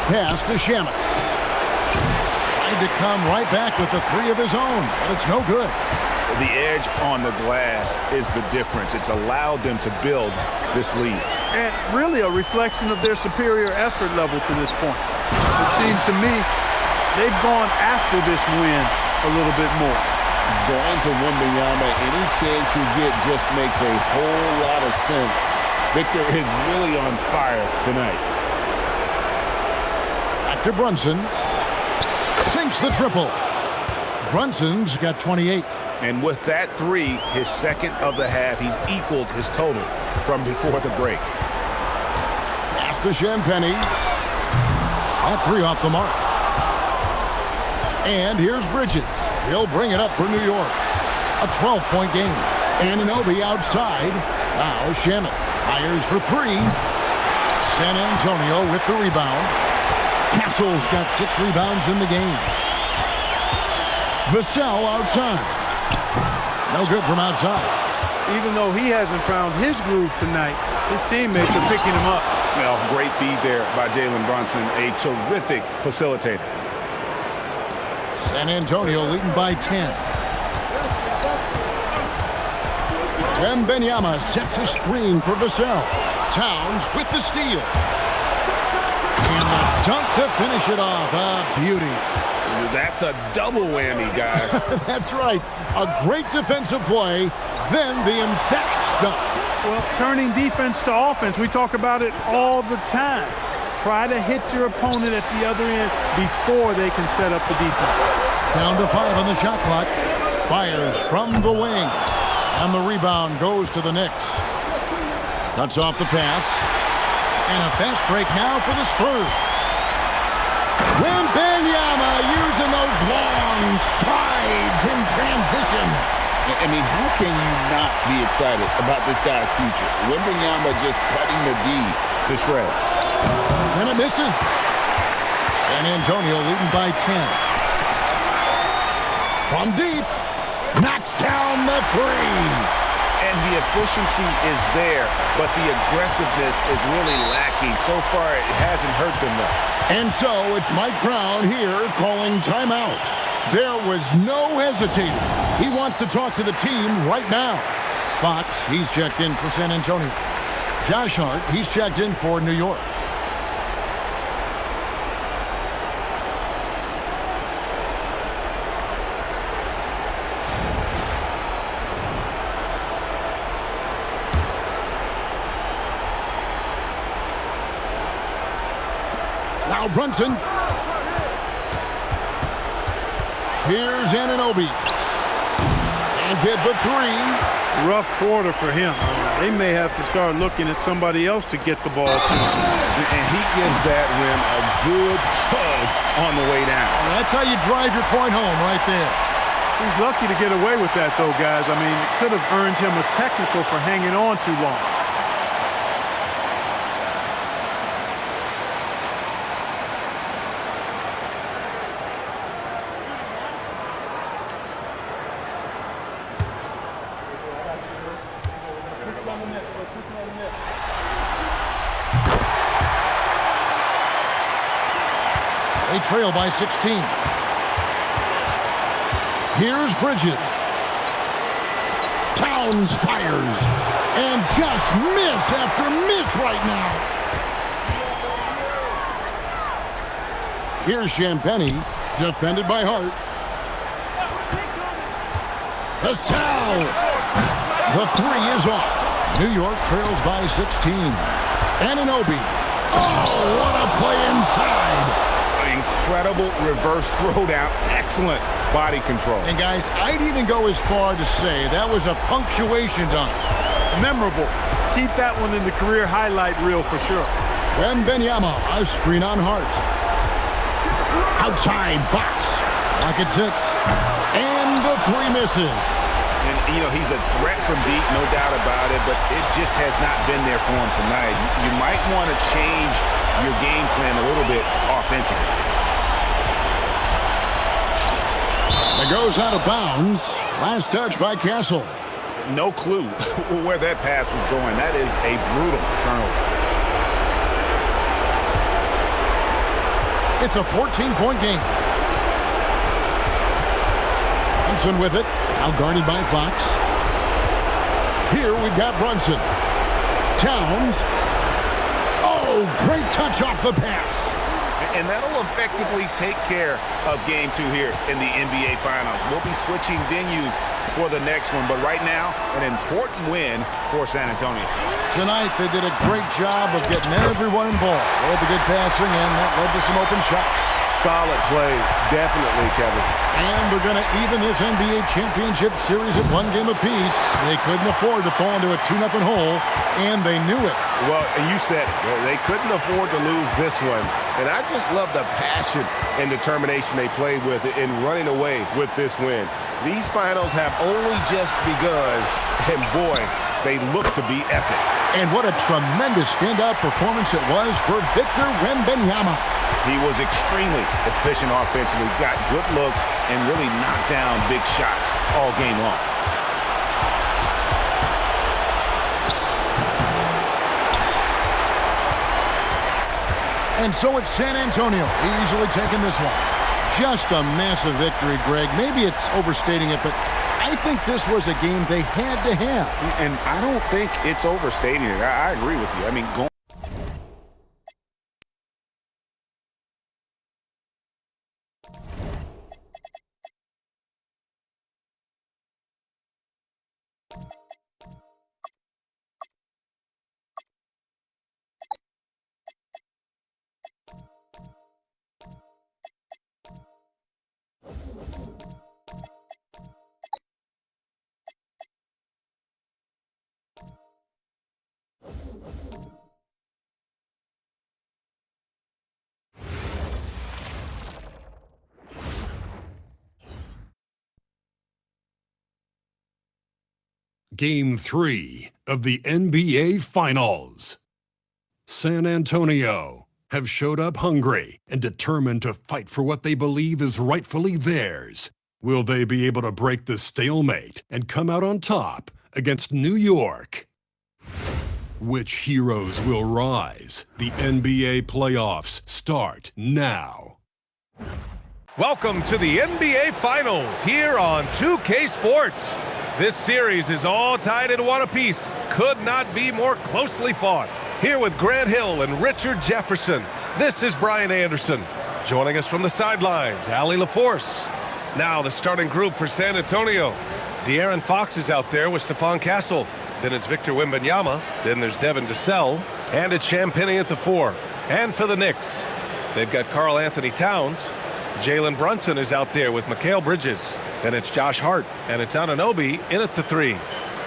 Pass to Shamet. Tried to come right back with the 3 of his own, but it's no good. The edge on the glass is the difference. It's allowed them to build this lead. And really a reflection of their superior effort level to this point. It seems to me they've gone after this win a little bit more. Going to Wembanyama, any chance you get just makes a whole lot of sense. Victor is really on fire tonight. Back to Brunson. Sinks the triple. Brunson's got 28. And with that 3, his second of the half, he's equaled his total from before the break. Pass to Champagnie. That 3 off the mark. And here's Bridges. He'll bring it up for New York. A 12-point game. Anunoby outside. Now Shamet fires for 3. San Antonio with the rebound. Castle's got 6 rebounds in the game. Vassell outside. No good from outside. Even though he hasn't found his groove tonight, his teammates are picking him up. Well, great feed there by Jalen Brunson, a terrific facilitator. San Antonio leading by 10. Wembanyama sets a screen for Vassell. Towns with the steal. And the dunk to finish it off. A beauty. That's a double whammy, guys. That's right. A great defensive play, then the emphatic stuff. Well, turning defense to offense, we talk about it all the time. Try to hit your opponent at the other end before they can set up the defense. Down to 5 on the shot clock. Fires from the wing. And the rebound goes to the Knicks. Cuts off the pass. And a fast break now for the Spurs. Wembanyama using those long strides in transition. I mean, how can you not be excited about this guy's future? Wembanyama just cutting the D to shreds. And it misses. San Antonio leading by 10. From deep. Knocks down the 3. And the efficiency is there, but the aggressiveness is really lacking. So far, it hasn't hurt them, though. And so it's Mike Brown here calling timeout. There was no hesitating. He wants to talk to the team right now. Fox, he's checked in for San Antonio. Josh Hart, he's checked in for New York. Now Brunson. Here's Anunoby. And get the 3. Rough quarter for him. They may have to start looking at somebody else to get the ball to. And he gives that rim a good tug on the way down. That's how you drive your point home right there. He's lucky to get away with that, though, guys. I mean, it could have earned him a technical for hanging on too long. They trail by 16. Here's Bridges. Towns fires. And just miss after miss right now. Here's Champagny. Defended by Hart. Vassell. The 3 is off. New York trails by 16. Anunoby. Oh, what a play inside. Incredible reverse throwdown. Excellent body control. And guys, I'd even go as far to say that was a punctuation dunk. Memorable. Keep that one in the career highlight reel for sure. Wembanyama, a screen on Hart. Outside, Fox. Back at 6. And the 3 misses. And, you know, he's a threat from deep, no doubt about it, but it just has not been there for him tonight. You might want to change your game plan a little bit offensively. It goes out of bounds. Last touch by Castle. No clue where that pass was going. That is a brutal turnover. It's a 14-point game. Brunson with it. Now guarded by Fox. Here we've got Brunson. Towns. Oh, great touch off the pass. And that'll effectively take care of Game 2 here in the NBA Finals. We'll be switching venues for the next one, but right now, an important win for San Antonio. Tonight, they did a great job of getting everyone involved. They had the good passing, and that led to some open shots. Solid play, definitely, Kevin. And they're going to even this NBA Championship Series at 1 game apiece. They couldn't afford to fall into a 2-0 hole, and they knew it. Well, and you said it. They couldn't afford to lose this one. And I just love the passion and determination they played with in running away with this win. These finals have only just begun, and boy, they look to be epic. And what a tremendous standout performance it was for Victor Wembanyama. He was extremely efficient offensively, got good looks, and really knocked down big shots all game long. And so it's San Antonio easily taking this one. Just a massive victory, Greg. Maybe it's overstating it, but I think this was a game they had to have. And I don't think it's overstating it. I agree with you. I mean, going Game 3 of the NBA Finals. San Antonio have showed up hungry and determined to fight for what they believe is rightfully theirs. Will they be able to break the stalemate and come out on top against New York? Which heroes will rise? The NBA playoffs start now. Welcome to the NBA Finals here on 2K Sports. This series is all tied in one apiece. Could not be more closely fought. Here with Grant Hill and Richard Jefferson, this is Brian Anderson. Joining us from the sidelines, Allie LaForce. Now the starting group for San Antonio. De'Aaron Fox is out there with Stephon Castle. Then it's Victor Wembanyama. Then there's Devin Vassell. And it's Champagnie at the 4. And for the Knicks, they've got Karl Anthony Towns. Jalen Brunson is out there with Mikal Bridges. Then it's Josh Hart, and it's Anunoby in at the 3.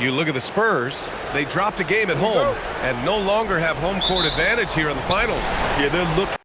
You look at the Spurs, they dropped a game at home and no longer have home court advantage here in the finals. Yeah, they're looking.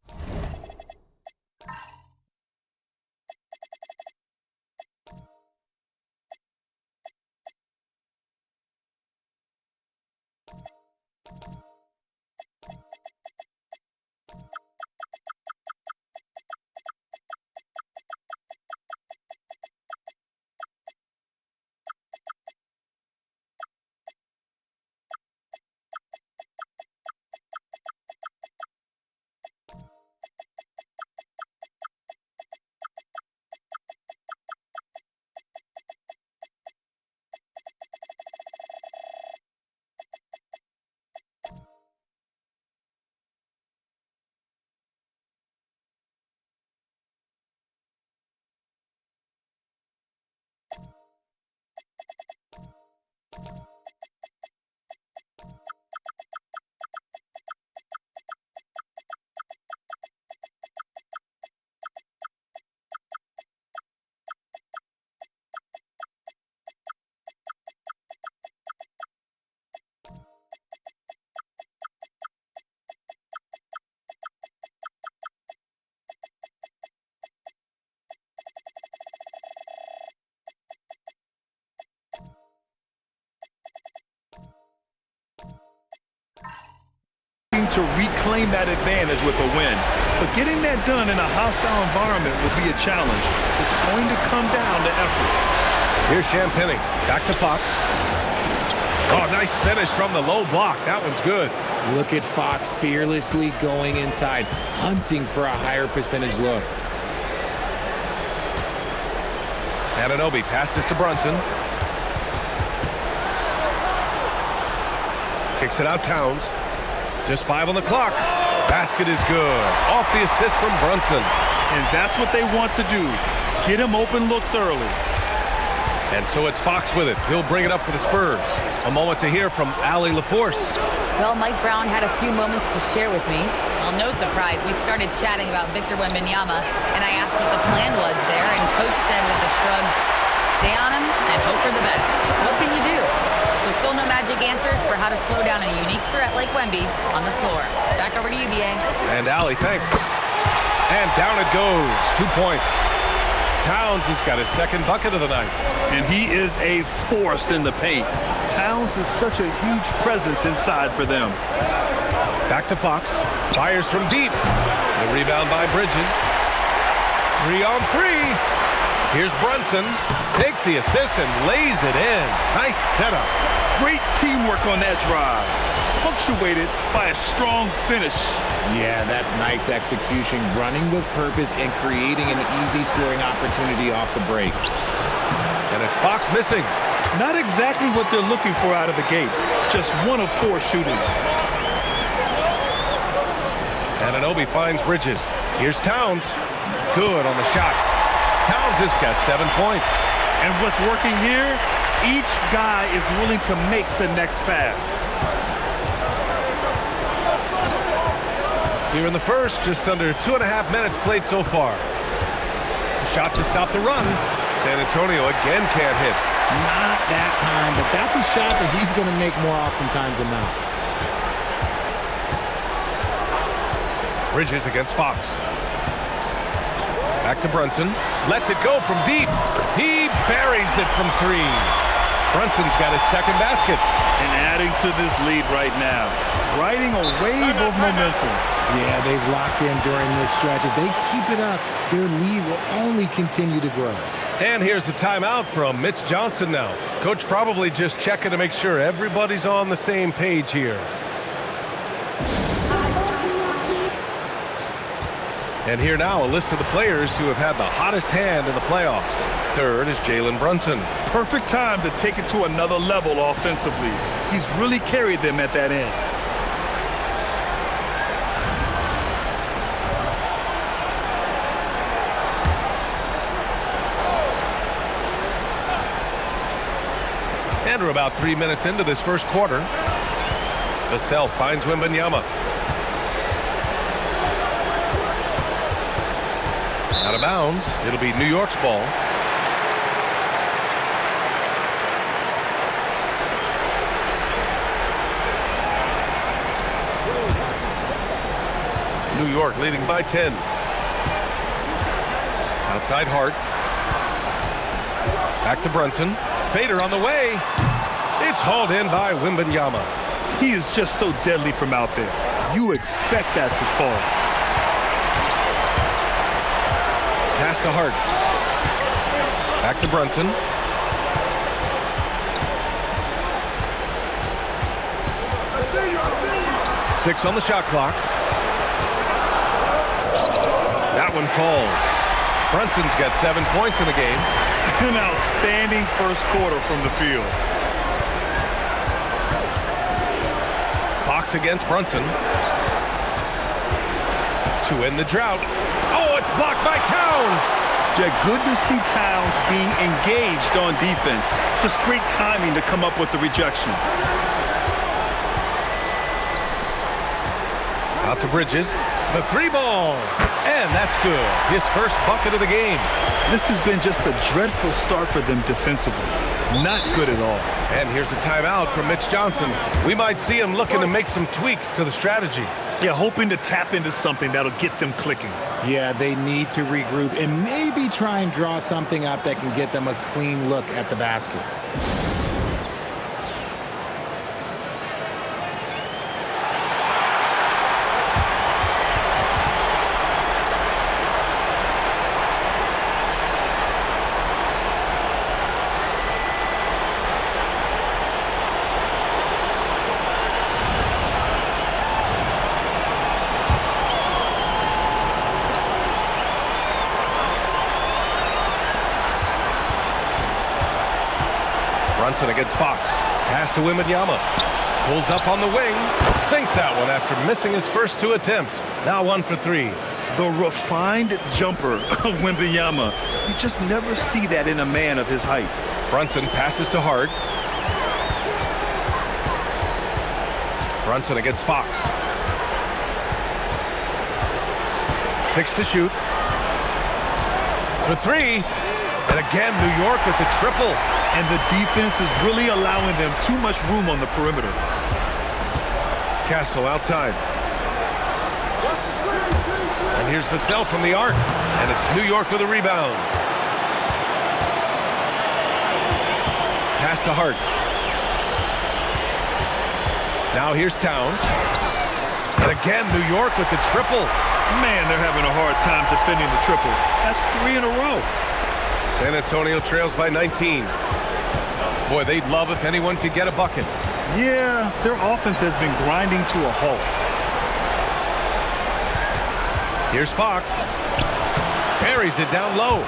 To reclaim that advantage with a win. But getting that done in a hostile environment will be a challenge. It's going to come down to effort. Here's Champagnie, back to Fox. Oh, nice finish from the low block. That one's good. Look at Fox fearlessly going inside, hunting for a higher percentage look. Anunoby passes to Brunson. Kicks it out Towns. Just 5 on the clock. Basket is good. Off the assist from Brunson. And that's what they want to do. Get him open looks early. And so it's Fox with it. He'll bring it up for the Spurs. A moment to hear from Allie LaForce. Well, Mike Brown had a few moments to share with me. Well, no surprise, we started chatting about Victor Wembanyama, and I asked what the plan was there, and Coach said with a shrug, stay on him and hope for the best. What can you do? So still no magic answers for how to slow down a unique threat like Wemby on the floor. Back over to you, BA. And Allie, thanks. And down it goes. 2 points. Towns has got his second bucket of the night. And he is a force in the paint. Towns is such a huge presence inside for them. Back to Fox. Fires from deep. The rebound. Rebound by Bridges. 3 on 3. Here's Brunson. Takes the assist and lays it in. Nice setup. Great teamwork on that drive. Punctuated by a strong finish. Yeah, that's nice execution, running with purpose and creating an easy scoring opportunity off the break. And it's Fox missing. Not exactly what they're looking for out of the gates. Just 1 of 4 shooting. Anunoby finds Bridges. Here's Towns. Good on the shot. Towns has got 7 points. And what's working here? Each guy is willing to make the next pass. Here in the first, just under 2.5 minutes played so far. Shot to stop the run. San Antonio again can't hit. Not that time, but that's a shot that he's going to make more oftentimes than not. Bridges against Fox. Back to Brunson. Lets it go from deep. He buries it from 3. Brunson's got his second basket. And adding to this lead right now. Riding a wave of momentum. Yeah, they've locked in during this stretch. If they keep it up, their lead will only continue to grow. And here's the timeout from Mitch Johnson now. Coach probably just checking to make sure everybody's on the same page here. And here now, a list of the players who have had the hottest hand in the playoffs. Third is Jalen Brunson. Perfect time to take it to another level offensively. He's really carried them at that end. And we're about 3 minutes into this first quarter. Vassell finds Wembanyama. Out of bounds. It'll be New York's ball. New York leading by 10. Outside Hart. Back to Brunson. Fader on the way. It's hauled in by Wembanyama. He is just so deadly from out there. You expect that to fall. Pass to Hart. Back to Brunson. Six on the shot clock. That one falls. Brunson's got 7 points in the game. An outstanding first quarter from the field. Fox against Brunson. To end the drought. Oh, it's blocked by Towns. Yeah, good to see Towns being engaged on defense. Just great timing to come up with the rejection. Out to Bridges. The 3-ball. And that's good. His first bucket of the game. This has been just a dreadful start for them defensively. Not good at all. And here's a timeout from Mitch Johnson. We might see him looking to make some tweaks to the strategy. Yeah, hoping to tap into something that'll get them clicking. Yeah, they need to regroup and maybe try and draw something up that can get them a clean look at the basket. Brunson against Fox. Pass to Wembanyama. Pulls up on the wing. Sinks that one after missing his first 2 attempts. Now 1 for 3. The refined jumper of Wembanyama. You just never see that in a man of his height. Brunson passes to Hart. Brunson against Fox. 6 to shoot. For 3. And again, New York with the triple. And the defense is really allowing them too much room on the perimeter. Castle outside. And here's Vassell from the arc. And it's New York with a rebound. Pass to Hart. Now here's Towns. And Again, New York with the triple. Man, they're having a hard time defending the triple. That's 3 in a row. San Antonio trails by 19. Boy, they'd love if anyone could get a bucket. Yeah, their offense has been grinding to a halt. Here's Fox. Parries it down low.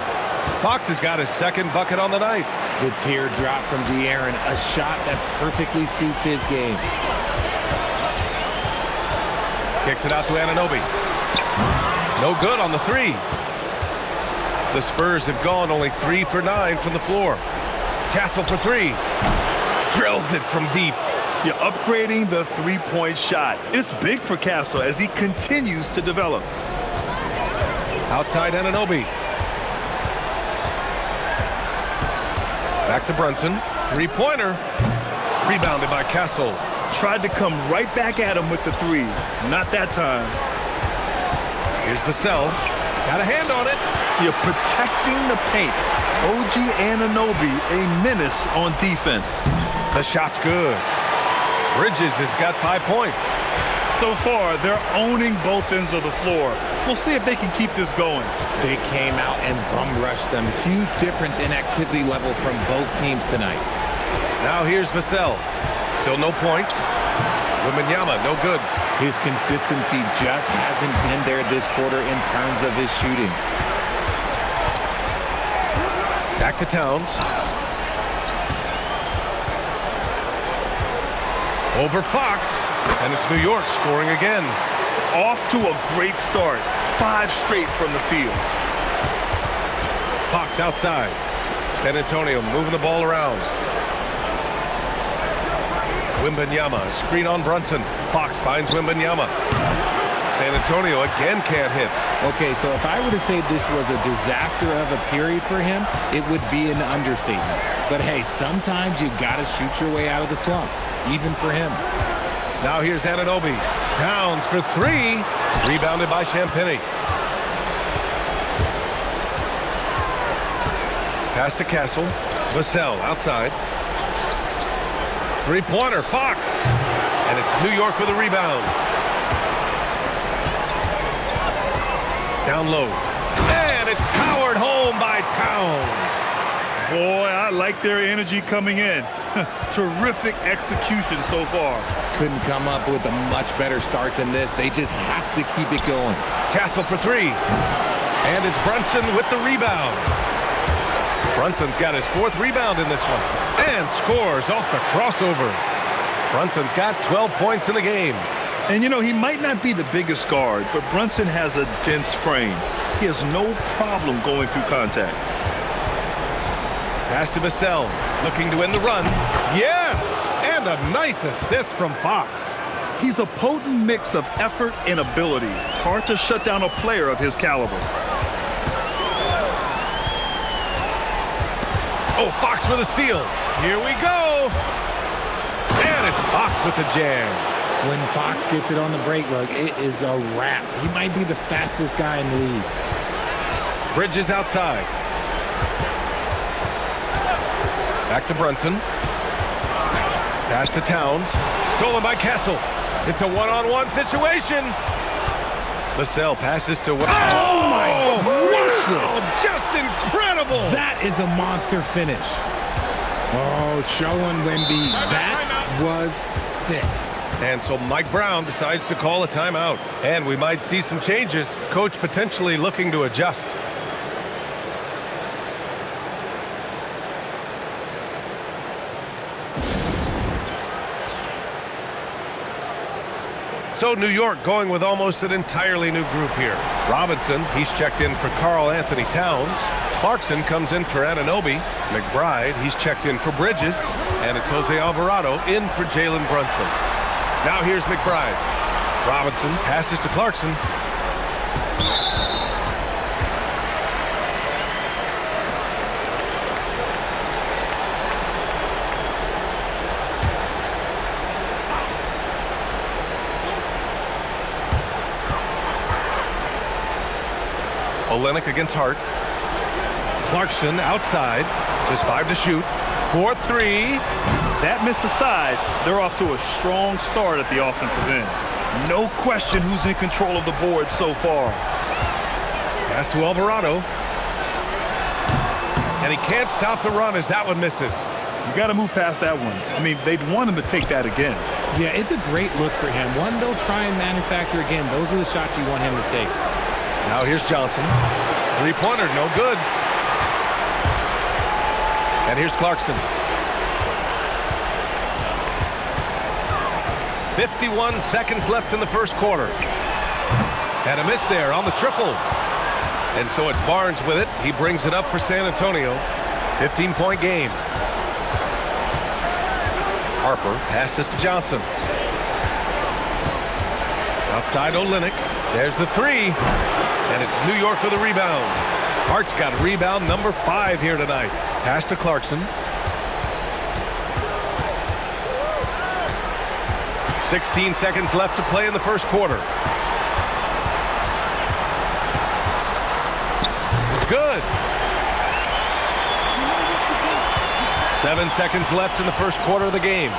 Fox has got his second bucket on the night. The teardrop from De'Aaron, a shot that perfectly suits his game. Kicks it out to Anunoby. No good on the three. The Spurs have gone only 3 for 9 from the floor. Castle for 3. Drills it from deep. You're upgrading the three-point shot. It's big for Castle as he continues to develop. Outside Anunoby. Back to Brunson. Three-pointer. Rebounded by Castle. Tried to come right back at him with the three. Not that time. Here's Vassell. Got a hand on it. You're protecting the paint. OG Anunoby, a menace on defense. The shot's good. Bridges has got 5 points. So far, they're owning both ends of the floor. We'll see if they can keep this going. They came out and bum rushed them. Huge difference in activity level from both teams tonight. Now here's Vassell. Still no points. Wembanyama, no good. His consistency just hasn't been there this quarter in terms of his shooting. Back to Towns. Over Fox. And it's New York scoring again. Off to a great start. 5 straight from the field. Fox outside. San Antonio moving the ball around. Wembanyama, screen on Brunson. Fox finds Wembanyama. San Antonio again can't hit. Okay, so if I were to say this was a disaster of a period for him, it would be an understatement. But hey, sometimes you gotta shoot your way out of the slump, even for him. Now here's Anunoby. Towns for 3. Rebounded by Champagnie. Pass to Castle. Vassell outside. Three-pointer, Fox. And it's New York with a rebound. Down low. And it's powered home by Towns. Boy, I like their energy coming in. Terrific execution so far. Couldn't come up with a much better start than this. They just have to keep it going. Castle for 3. And it's Brunson with the rebound. Brunson's got his 4th rebound in this one. And scores off the crossover. Brunson's got 12 points in the game. And you know, he might not be the biggest guard, but Brunson has a dense frame. He has no problem going through contact. Pass to Vassell, looking to end the run. Yes! And a nice assist from Fox. He's a potent mix of effort and ability. Hard to shut down a player of his caliber. Oh, Fox with a steal. Here we go. And it's Fox with the jam. When Fox gets it on the break, look, it is a wrap. He might be the fastest guy in the league. Bridges outside. Back to Brunson. Pass to Towns. Stolen by Castle. It's a one-on-one situation. Vassell passes to... Oh my gracious! Oh, just incredible! That is a monster finish. Oh, showing Wemby. That was sick. And so Mike Brown decides to call a timeout. And we might see some changes. Coach potentially looking to adjust. So New York going with almost an entirely new group here. Robinson, he's checked in for Karl Anthony Towns. Clarkson comes in for Anunoby. McBride, he's checked in for Bridges. And it's Jose Alvarado in for Jalen Brunson. Now here's McBride. Robinson passes to Clarkson. Olenek against Hart. Clarkson outside. Just 5 to shoot. 4-3. That missed aside. They're off to a strong start at the offensive end. No question who's in control of the board so far. Pass to Alvarado. And he can't stop the run as that one misses. You got to move past that one. I mean, they'd want him to take that again. Yeah, it's a great look for him. One they'll try and manufacture again. Those are the shots you want him to take. Now here's Johnson. Three-pointer, no good. And here's Clarkson. 51 seconds left in the first quarter. And a miss there on the triple. And so it's Barnes with it. He brings it up for San Antonio. 15-point game. Harper passes to Johnson. Outside Olynyk. There's the three. And it's New York with a rebound. Hart's got rebound number 5 here tonight. Pass to Clarkson. 16 seconds left to play in the first quarter. It's good. 7 seconds left in the first quarter of the game.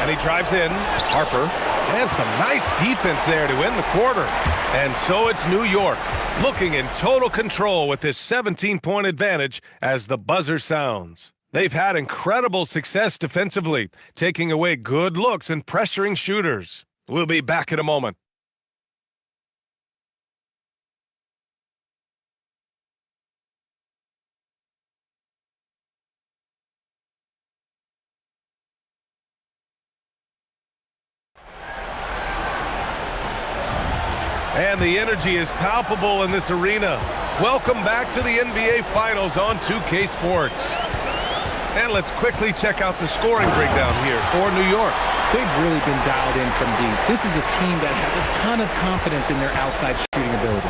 And he drives in. Harper. And some nice defense there to end the quarter. And so it's New York looking in total control with this 17-point advantage as the buzzer sounds. They've had incredible success defensively, taking away good looks and pressuring shooters. We'll be back in a moment. And the energy is palpable in this arena. Welcome back to the NBA Finals on 2K Sports. And let's quickly check out the scoring breakdown here for New York. They've really been dialed in from deep. This is a team that has a ton of confidence in their outside shooting ability.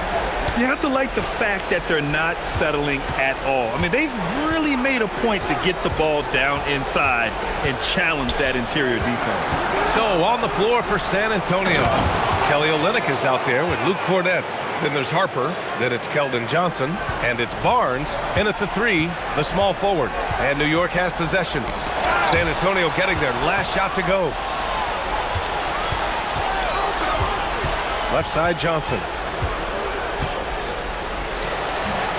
You have to like the fact that they're not settling at all. I mean, they've really made a point to get the ball down inside and challenge that interior defense. So on the floor for San Antonio, Kelly Olynyk is out there with Luke Cornett. Then there's Harper, then it's Keldon Johnson, and it's Barnes, and at the 3, the small forward. And New York has possession. San Antonio getting their last shot to go. Left side Johnson.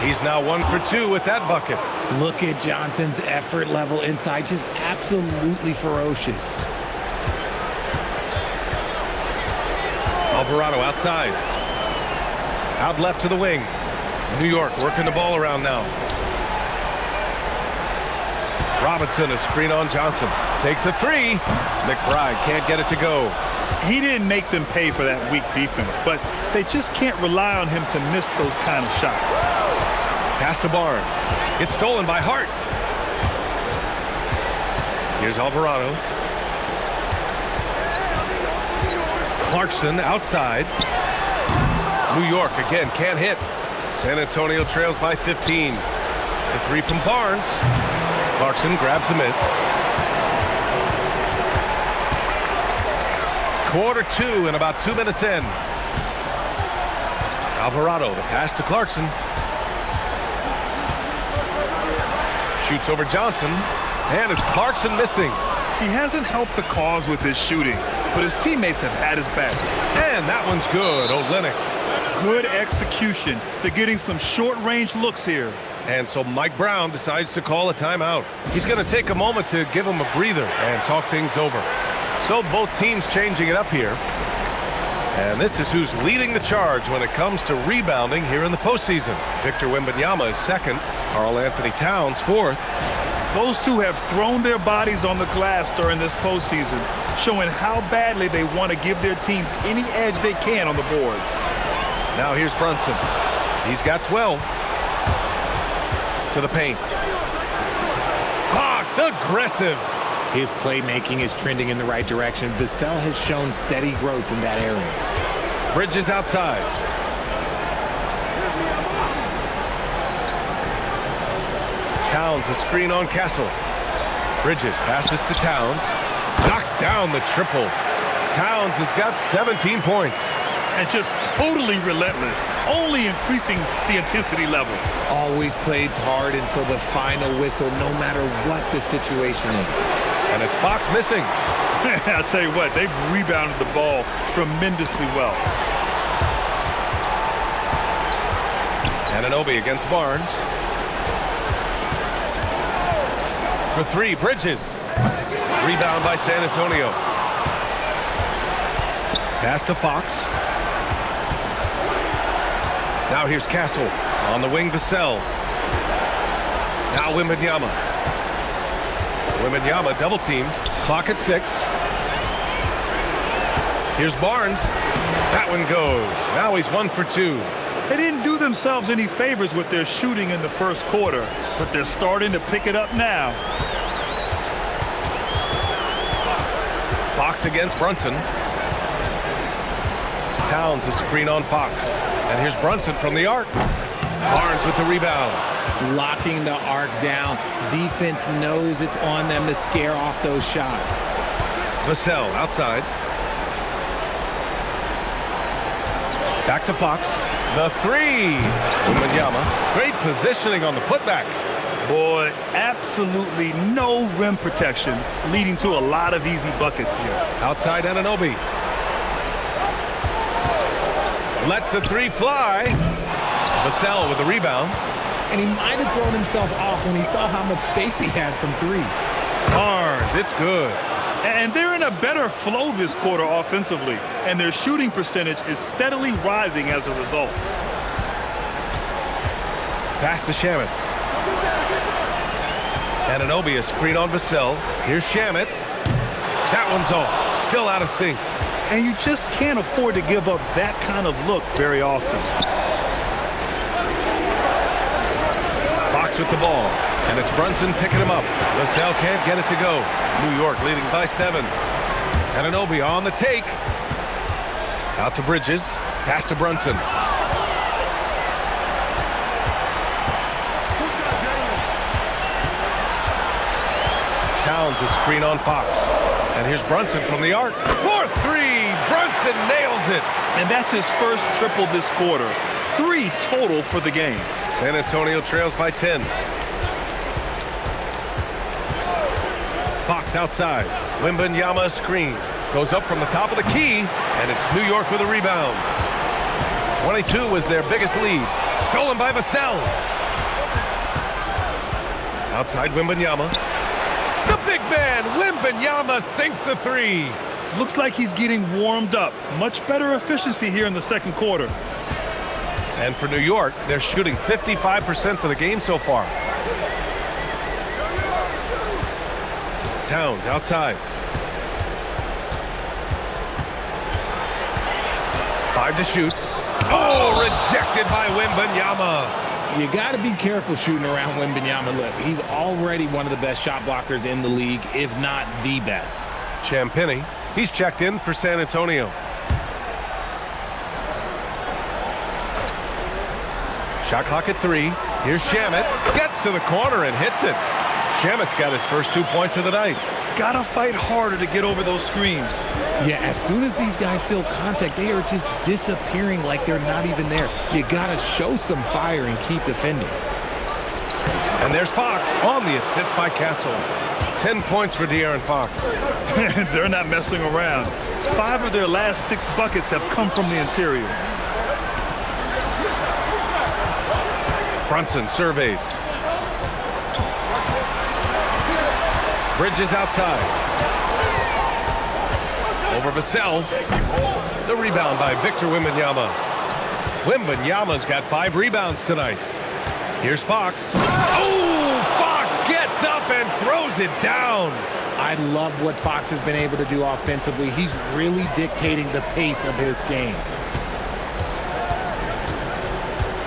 He's now 1 for 2 with that bucket. Look at Johnson's effort level inside, just absolutely ferocious. Alvarado outside. Out left to the wing. New York working the ball around now. Robinson, a screen on Johnson. Takes a 3. McBride can't get it to go. He didn't make them pay for that weak defense, but they just can't rely on him to miss those kind of shots. Pass to Barnes. It's stolen by Hart. Here's Alvarado. Clarkson outside. New York again can't hit. San Antonio trails by 15. The 3 from Barnes. Clarkson grabs a miss. Quarter 2 and about 2 minutes in. Alvarado, the pass to Clarkson. Shoots over Johnson. And it's Clarkson missing. He hasn't helped the cause with his shooting, but his teammates have had his back. And that one's good. Olynyk. Good execution. They're getting some short-range looks here. And so Mike Brown decides to call a timeout. He's going to take a moment to give him a breather and talk things over. So both teams changing it up here. And this is who's leading the charge when it comes to rebounding here in the postseason. Victor Wembanyama is second. Karl Anthony Towns fourth. Those two have thrown their bodies on the glass during this postseason, showing how badly they want to give their teams any edge they can on the boards. Now here's Brunson. He's got 12. To the paint. Fox aggressive. His playmaking is trending in the right direction. Vassell has shown steady growth in that area. Bridges outside. Towns a screen on Castle. Bridges passes to Towns. Knocks down the triple. Towns has got 17 points. And just totally relentless, only increasing the intensity level. Always plays hard until the final whistle, no matter what the situation is. And it's Fox missing. I'll tell you what, they've rebounded the ball tremendously well. Anunoby against Barnes. For three, Bridges. Rebound by San Antonio. Pass to Fox. Now here's Castle. On the wing, Vassell. Now Wembanyama. Wembanyama double teamed. Clock at 6. Here's Barnes. That one goes. Now he's 1 for 2. They didn't do themselves any favors with their shooting in the first quarter, but they're starting to pick it up now. Fox against Brunson. Towns a screen on Fox. And here's Brunson from the arc. Barnes with the rebound. Locking the arc down. Defense knows it's on them to scare off those shots. Vassell outside. Back to Fox. The three. Wembanyama. Great positioning on the putback. Boy, absolutely no rim protection, leading to a lot of easy buckets here. Outside Anunoby. Lets the three fly. Vassell with the rebound. And he might have thrown himself off when he saw how much space he had from 3. Barnes, it's good. And they're in a better flow this quarter offensively, and their shooting percentage is steadily rising as a result. Pass to Shamet. Anunoby a screen on Vassell. Here's Shamet. That one's off. Still out of sync. And you just can't afford to give up that kind of look very often. Fox with the ball. And it's Brunson picking him up. Vassell can't get it to go. New York leading by 7. Anunoby on the take. Out to Bridges. Pass to Brunson. Towns a screen on Fox. And here's Brunson from the arc. 4-3. Brunson nails it. And that's his first triple this quarter. 3 total for the game. San Antonio trails by 10. Fox outside. Wembanyama screen. Goes up from the top of the key. And it's New York with a rebound. 22 was their biggest lead. Stolen by Vassell. Outside Wembanyama. The big man, Wembanyama, sinks the 3. Looks like he's getting warmed up. Much better efficiency here in the second quarter. And for New York, they're shooting 55% for the game so far. Towns outside. 5 to shoot. Oh, rejected by Wembanyama. You got to be careful shooting around Wembanyama. Look, he's already one of the best shot blockers in the league, if not the best. Champagnie, he's checked in for San Antonio. Shot clock at 3. Here's Shamet. Gets to the corner and hits it. Shamet's got his first 2 points of the night. Gotta fight harder to get over those screens. Yeah, as soon as these guys feel contact, they are just disappearing like they're not even there. You gotta show some fire and keep defending. And there's Fox on the assist by Castle. 10 points for De'Aaron Fox. They're not messing around. 5 of their last 6 buckets have come from the interior. Brunson surveys. Bridges outside. Over Vassell. The rebound by Victor Wembanyama. Wembanyama's got 5 rebounds tonight. Here's Fox. Oh, Fox gets up and throws it down. I love what Fox has been able to do offensively. He's really dictating the pace of his game.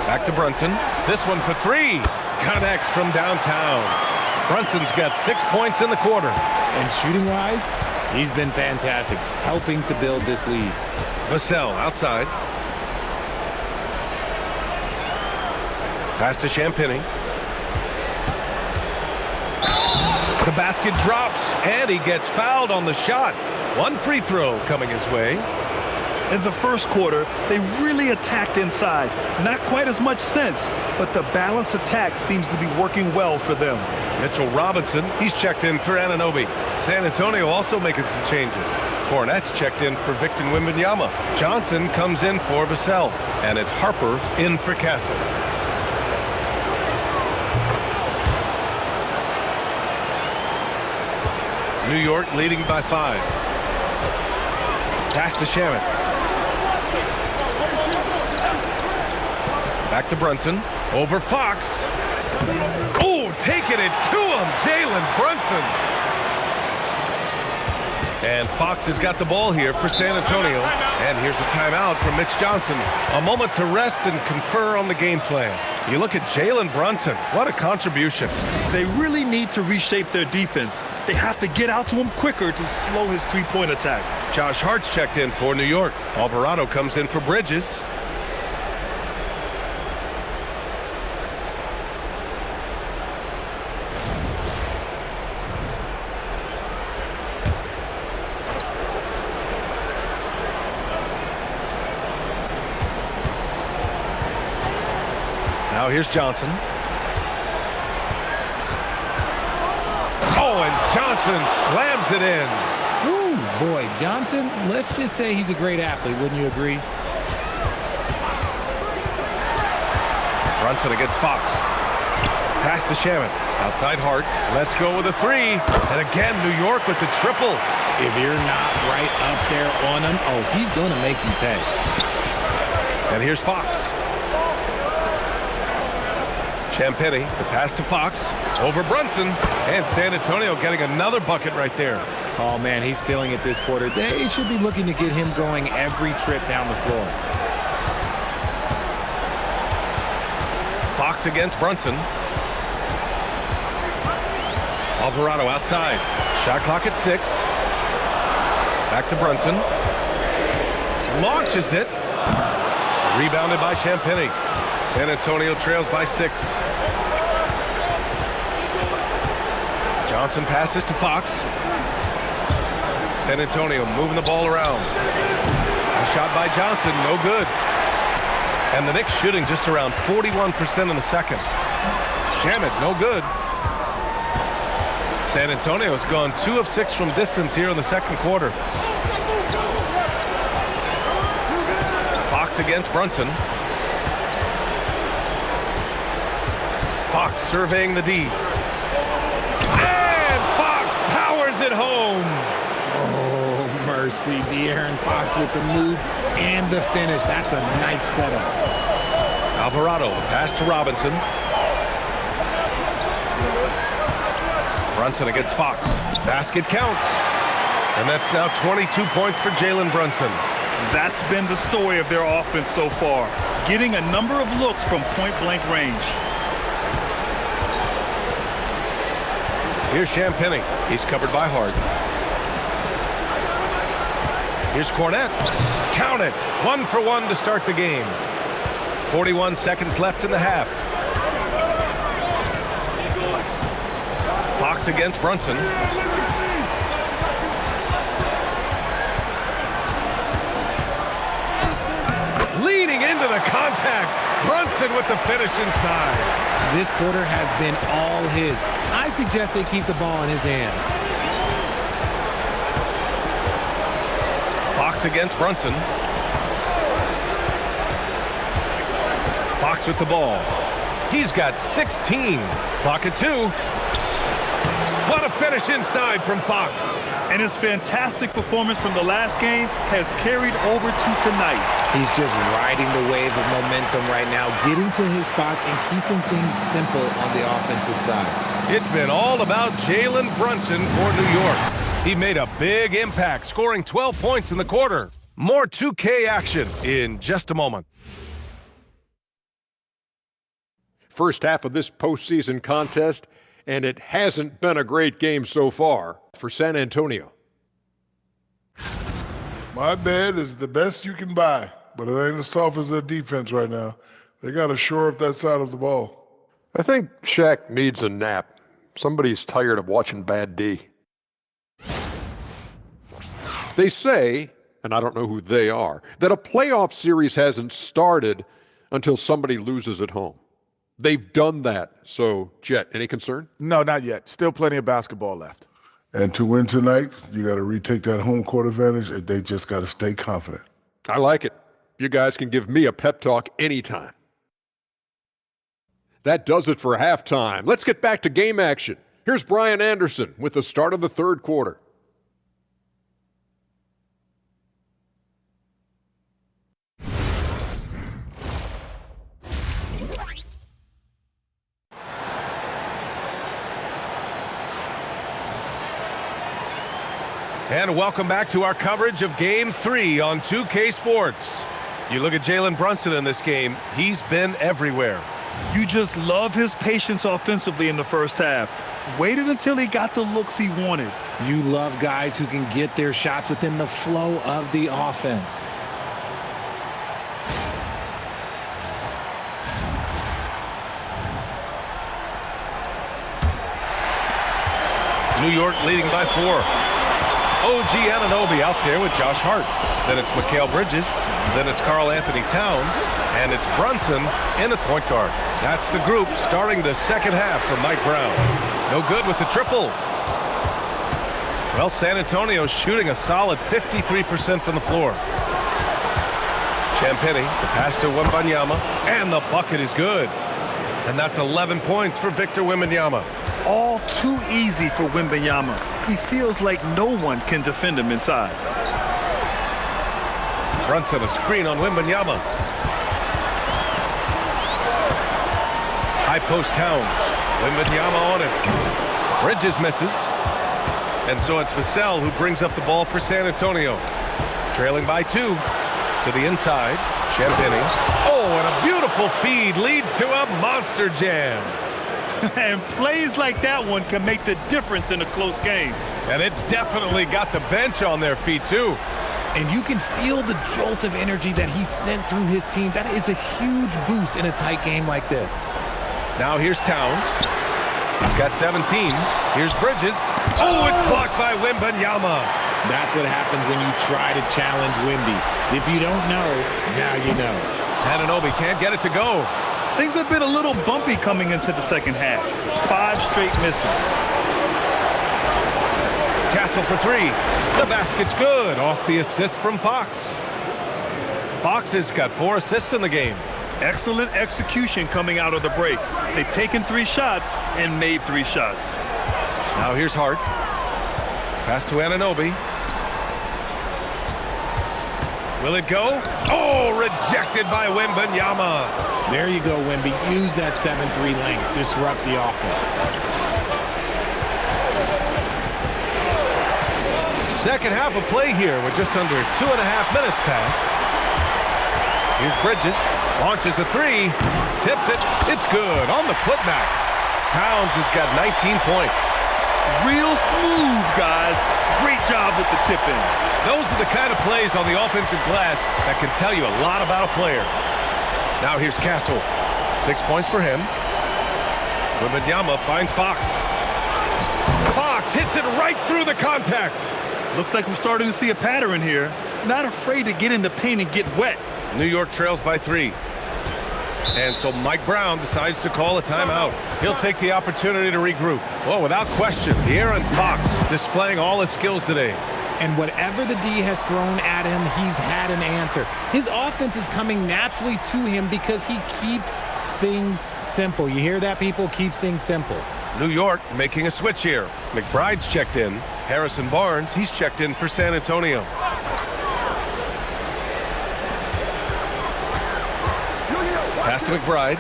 Back to Brunson. This one for 3. Connects from downtown. Brunson's got 6 points in the quarter. And shooting-wise, he's been fantastic, helping to build this lead. Vassell outside. Pass to Champagnie. The basket drops, and he gets fouled on the shot. 1 free throw coming his way. In the first quarter, they really attacked inside. Not quite as much sense, but the balanced attack seems to be working well for them. Mitchell Robinson, he's checked in for Anunoby. San Antonio also making some changes. Cornette's checked in for Victor Wembanyama. Johnson comes in for Vassell. And it's Harper in for Castle. New York leading by 5. Pass to Shamet. Back to Brunson. Over Fox. Oh, taking it to him, Jalen Brunson. And Fox has got the ball here for San Antonio. And here's a timeout from Mitch Johnson. A moment to rest and confer on the game plan. You look at Jalen Brunson. What a contribution. They really need to reshape their defense. They have to get out to him quicker to slow his three-point attack. Josh Hart's checked in for New York. Alvarado comes in for Bridges. Now here's Johnson. Oh, and Johnson slams it in. Ooh, boy, Johnson, let's just say he's a great athlete, wouldn't you agree? Brunson against Fox. Pass to Shamet. Outside Hart. Let's go with a 3. And again, New York with the triple. If you're not right up there on him, oh, he's going to make you pay. And here's Fox. Champagny, the pass to Fox, over Brunson, and San Antonio getting another bucket right there. Oh, man, he's feeling it this quarter. They should be looking to get him going every trip down the floor. Fox against Brunson. Alvarado outside. Shot clock at 6. Back to Brunson. Launches it. Rebounded by Champagny. San Antonio trails by 6. Johnson passes to Fox. San Antonio moving the ball around. A shot by Johnson, no good. And the Knicks shooting just around 41% in the second. Shamet, no good. San Antonio's gone 2 of 6 from distance here in the second quarter. Fox against Brunson. Fox surveying the D. And Fox powers it home. Oh, mercy. De'Aaron Fox with the move and the finish. That's a nice setup. Alvarado, the pass to Robinson. Brunson against Fox. Basket counts. And that's now 22 points for Jalen Brunson. That's been the story of their offense so far. Getting a number of looks from point-blank range. Here's Champagny. He's covered by Hart. Here's Cornette. Count it. 1 for 1 to start the game. 41 seconds left in the half. Fox against Brunson. Leaning into the contact. Brunson with the finish inside. This quarter has been all his. I suggest they keep the ball in his hands. Fox against Brunson. Fox with the ball. He's got 16. Clock at 2. What a finish inside from Fox. And his fantastic performance from the last game has carried over to tonight. He's just riding the wave of momentum right now, getting to his spots and keeping things simple on the offensive side. It's been all about Jalen Brunson for New York. He made a big impact, scoring 12 points in the quarter. More 2K action in just a moment. First half of this postseason contest, and it hasn't been a great game so far for San Antonio. My bed is the best you can buy, but it ain't as soft as their defense right now. They got to shore up that side of the ball. I think Shaq needs a nap. Somebody's tired of watching Bad D. They say and I don't know who they are, that a playoff series hasn't started until somebody loses at home. They've done that. So, Jet, any concern? No, not yet. Still plenty of basketball left. And to win tonight, you got to retake that home court advantage, and they just got to stay confident. I like it. You guys can give me a pep talk anytime. That does it for halftime. Let's get back to game action. Here's Brian Anderson with the start of the third quarter. And welcome back to our coverage of Game 3 on 2K Sports. You look at Jalen Brunson in this game, he's been everywhere. You just love his patience offensively in the first half. Waited until he got the looks he wanted. You love guys who can get their shots within the flow of the offense. New York leading by 4. OG Anunoby out there with Josh Hart. Then it's Mikal Bridges. Then it's Karl Anthony Towns. And it's Brunson in at point guard. That's the group starting the second half for Mike Brown. No good with the triple. Well, San Antonio's shooting a solid 53% from the floor. Champagnie, the pass to Wembanyama, and the bucket is good. And that's 11 points for Victor Wembanyama. All too easy for Wembanyama. He feels like no one can defend him inside. Brunson, a screen on Wembanyama. High post Towns. Wembanyama on it. Bridges misses. And so it's Vassell who brings up the ball for San Antonio. Trailing by 2 to the inside. Champagnie. Oh, and a beautiful feed leads to a monster jam. And plays like that one can make the difference in a close game. And it definitely got the bench on their feet, too. And you can feel the jolt of energy that he sent through his team. That is a huge boost in a tight game like this. Now here's Towns. He's got 17. Here's Bridges. Oh, it's blocked by Wembanyama. That's what happens when you try to challenge Wemby. If you don't know, now you know. Anunoby can't get it to go. Things have been a little bumpy coming into the second half. 5 straight misses. Castle for 3. The basket's good off the assist from Fox. Fox has got 4 assists in the game. Excellent execution coming out of the break. They've taken 3 shots and made 3 shots. Now here's Hart. Pass to Anunoby. Will it go? Oh, rejected by Wembanyama. There you go, Wemby. Use that 7-3 length. Disrupt the offense. Second half of play here with just under 2.5 minutes passed. Here's Bridges. Launches a 3. Tips it. It's good on the putback. Towns has got 19 points. Real smooth, guys. Great job with the tip-in. Those are the kind of plays on the offensive glass that can tell you a lot about a player. Now here's Castle. 6 points for him. Wembanyama finds Fox. Fox hits it right through the contact. Looks like we're starting to see a pattern here. Not afraid to get in the paint and get wet. New York trails by 3. And so Mike Brown decides to call a timeout. He'll take the opportunity to regroup. Well, without question, De'Aaron Fox displaying all his skills today. And whatever the D has thrown at him, he's had an answer. His offense is coming naturally to him because he keeps things simple. You hear that, people? Keeps things simple. New York making a switch here. McBride's checked in. Harrison Barnes, he's checked in for San Antonio. Pass to McBride.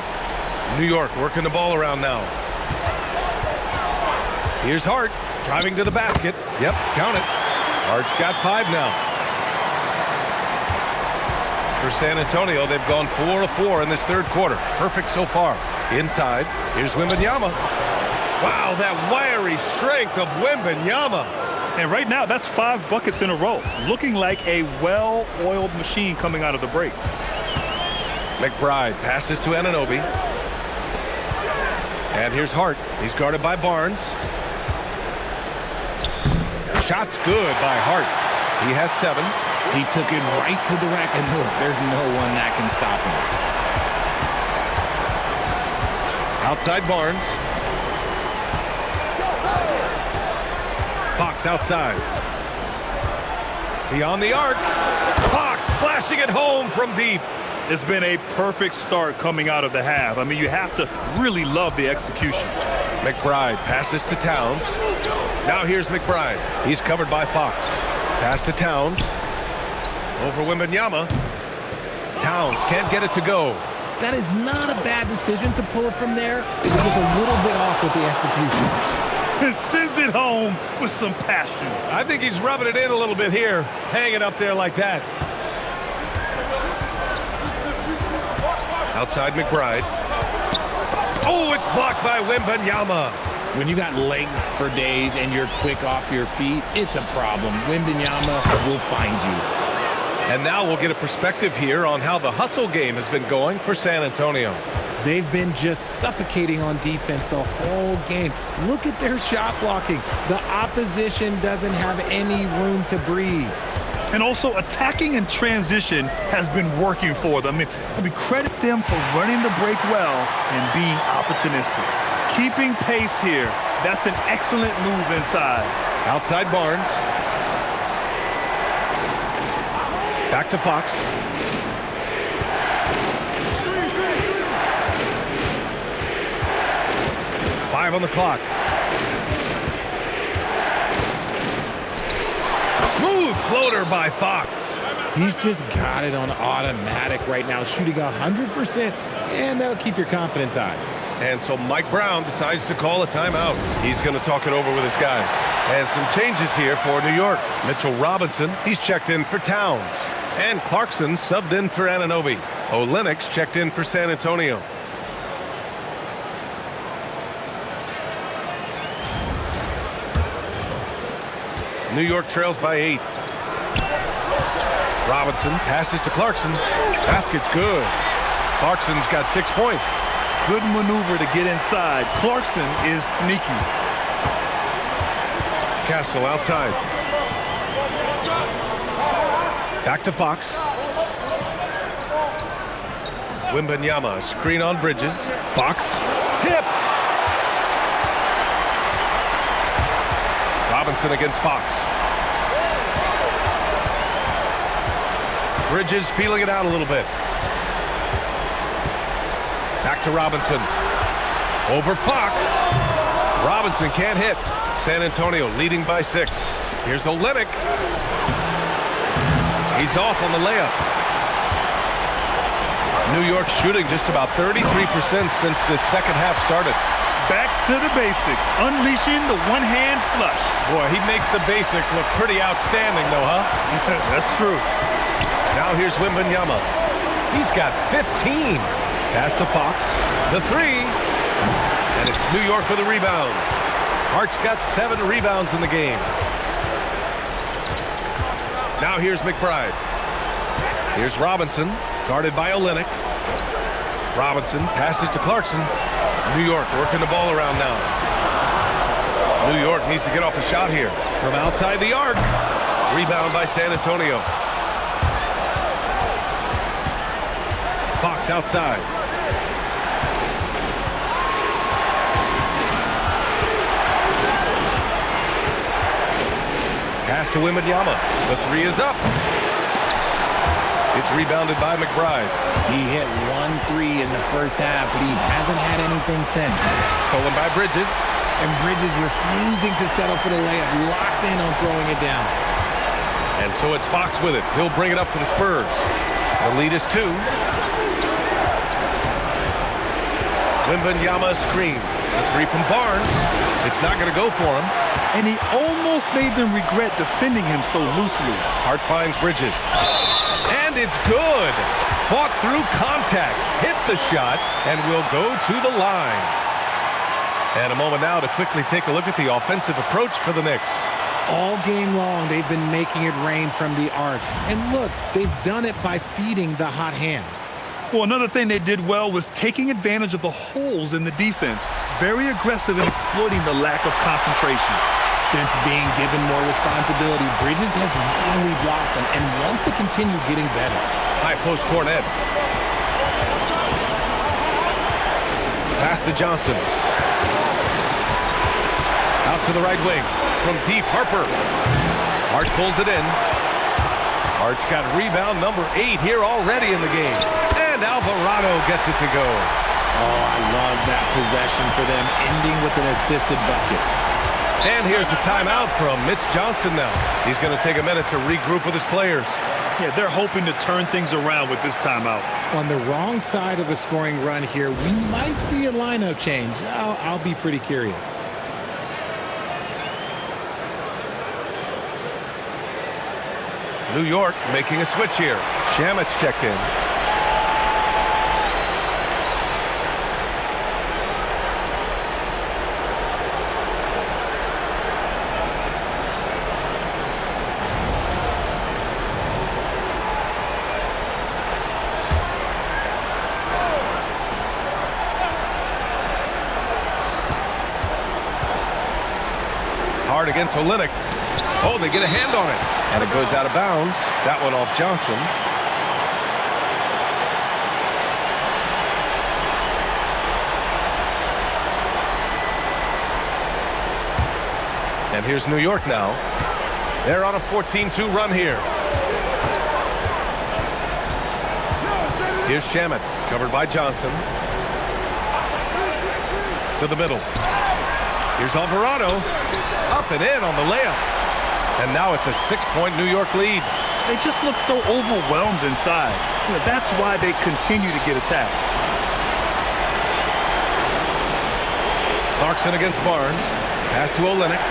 New York working the ball around now. Here's Hart driving to the basket. Yep, count it. Hart's got 5 now. For San Antonio, they've gone 4 of 4 in this third quarter. Perfect so far. Inside, here's Wembanyama. Wow, that wiry strength of Wembanyama. And right now, that's 5 buckets in a row. Looking like a well-oiled machine coming out of the break. McBride passes to Anunoby. And here's Hart. He's guarded by Barnes. Shot's good by Hart. He has 7. He took it right to the rack, and look, there's no one that can stop him. Outside Barnes. Fox outside. Beyond the arc. Fox splashing it home from deep. It's been a perfect start coming out of the half. I mean, you have to really love the execution. McBride passes to Towns. Now here's McBride. He's covered by Fox. Pass to Towns. Over Wembanyama. Towns can't get it to go. That is not a bad decision to pull it from there. He's just a little bit off with the execution. And sends it home with some passion. I think he's rubbing it in a little bit here, hanging up there like that. Outside McBride. Oh, it's blocked by Wembanyama. When you got legs for days and you're quick off your feet, it's a problem. Wembanyama will find you. And now we'll get a perspective here on how the hustle game has been going for San Antonio. They've been just suffocating on defense the whole game. Look at their shot blocking. The opposition doesn't have any room to breathe. And also attacking in transition has been working for them. I mean, credit them for running the break well and being opportunistic. Keeping pace here. That's an excellent move inside. Outside Barnes. Back to Fox. Five on the clock. Smooth floater by Fox. He's just got it on automatic right now, shooting 100%, and that'll keep your confidence high. And so Mike Brown decides to call a timeout. He's going to talk it over with his guys. And some changes here for New York. Mitchell Robinson, he's checked in for Towns. And Clarkson subbed in for Anunoby. Olenek's checked in for San Antonio. New York trails by 8. Robinson passes to Clarkson. Basket's good. Clarkson's got 6 points. Good maneuver to get inside. Clarkson is sneaky. Castle outside. Back to Fox. Wembanyama, screen on Bridges. Fox, tipped. Robinson against Fox. Bridges feeling it out a little bit. Back to Robinson. Over Fox. Robinson can't hit. San Antonio leading by 6. Here's Olenek. He's off on the layup. New York shooting just about 33% since this second half started. Back to the basics, unleashing the one-hand flush. Boy, he makes the basics look pretty outstanding, though, huh? That's true. Now here's Wembanyama. He's got 15. Pass to Fox. The 3. And it's New York with a rebound. Hart's got 7 rebounds in the game. Now here's McBride. Here's Robinson, guarded by Olenek. Robinson passes to Clarkson. New York working the ball around now. New York needs to get off a shot here. From outside the arc. Rebound by San Antonio. Fox outside. Pass to Wembanyama. The 3 is up. It's rebounded by McBride. He hit 1-3 in the first half, but he hasn't had anything since. Stolen by Bridges. And Bridges refusing to settle for the layup, locked in on throwing it down. And so it's Fox with it. He'll bring it up for the Spurs. The lead is 2. Wembanyama screen. The 3 from Barnes. It's not going to go for him. And he almost made them regret defending him so loosely. Hart finds Bridges. And it's good. Fought through contact. Hit the shot and will go to the line. And a moment now to quickly take a look at the offensive approach for the Knicks. All game long, they've been making it rain from the arc. And look, they've done it by feeding the hot hands. Well, another thing they did well was taking advantage of the holes in the defense. Very aggressive in exploiting the lack of concentration. since being given more responsibility, Bridges has really blossomed and wants to continue getting better. High post Cornet. Pass to Johnson. Out to the right wing. From deep, Harper. Hart pulls it in. Hart's got rebound number 8 here already in the game. And Alvarado gets it to go. Oh, I love that possession for them, ending with an assisted bucket. And here's the timeout from Mitch Johnson now. He's going to take a minute to regroup with his players. Yeah, they're hoping to turn things around with this timeout. On the wrong side of a scoring run here, we might see a lineup change. I'll be pretty curious. New York making a switch here. Shamit's checked in. Hard against Olynyk. Oh, they get a hand on it. And it goes out of bounds. That one off Johnson. And here's New York now. They're on a 14-2 run here. Here's Shamit, covered by Johnson. To the middle. Here's Alvarado. Up and in on the layup. And now it's a 6-point New York lead. They just look so overwhelmed inside. You know, that's why they continue to get attacked. Clarkson against Barnes. Pass to Olynyk.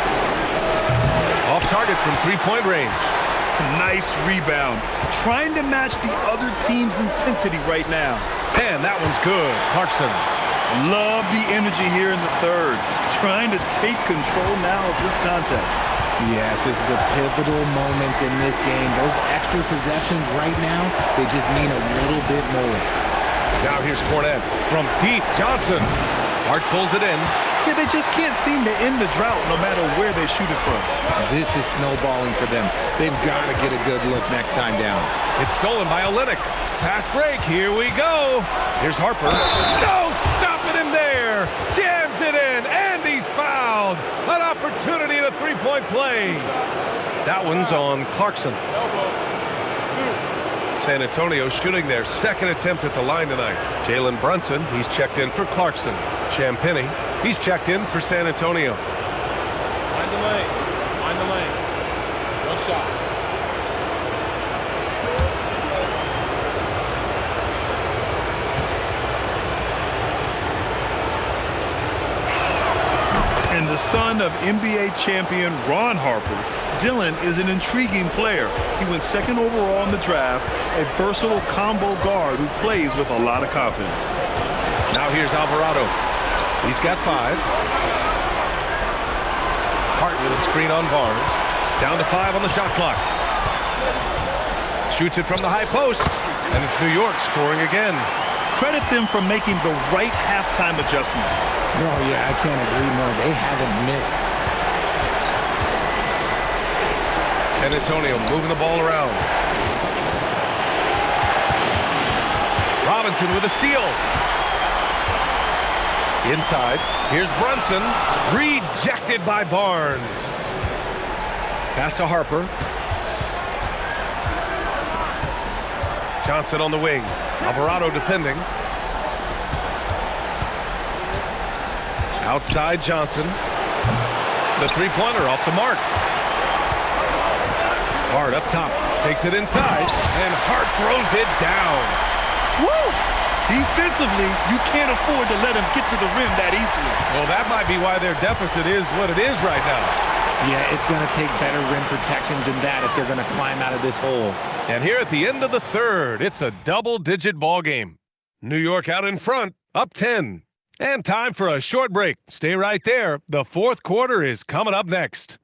Off target from three-point range. Nice rebound. Trying to match the other team's intensity right now. And that one's good. Clarkson. Love the energy here in the third. Trying to take control now of this contest. Yes, this is a pivotal moment in this game. Those extra possessions right now, they just mean a little bit more. Now here's Cornet from deep. Johnson. Hart pulls it in. Yeah, they just can't seem to end the drought no matter where they shoot it from. This is snowballing for them. They've got to get a good look next time down. It's stolen by Olynyk. Fast break. Here we go. Here's Harper. No, stopping him there. Jams it in, and he's fouled. An opportunity in a three-point play. That one's on Clarkson. San Antonio shooting their second attempt at the line tonight. Jalen Brunson, he's checked in for Clarkson. Champagnie, he's checked in for San Antonio. Find the lane. Find the lane. No shot. And the son of NBA champion Ron Harper, Dylan is an intriguing player. He went second overall in the draft, a versatile combo guard who plays with a lot of confidence. Now here's Alvarado. He's got 5. Hart with a screen on Barnes. Down to 5 on the shot clock. Shoots it from the high post. And it's New York scoring again. Credit them for making the right halftime adjustments. Oh, yeah, I can't agree more. They haven't missed. San Antonio moving the ball around. Robinson with a steal. Inside. Here's Brunson. Rejected by Barnes. Pass to Harper. Johnson on the wing. Alvarado defending. Outside Johnson. The three-pointer off the mark. Hart up top. Takes it inside. And Hart throws it down. Woo! Defensively, you can't afford to let him get to the rim that easily. Well, that might be why their deficit is what it is right now. Yeah, it's going to take better rim protection than that if they're going to climb out of this hole. And here at the end of the third, it's a double-digit ball game. New York out in front, up 10. And time for a short break. Stay right there. The fourth quarter is coming up next.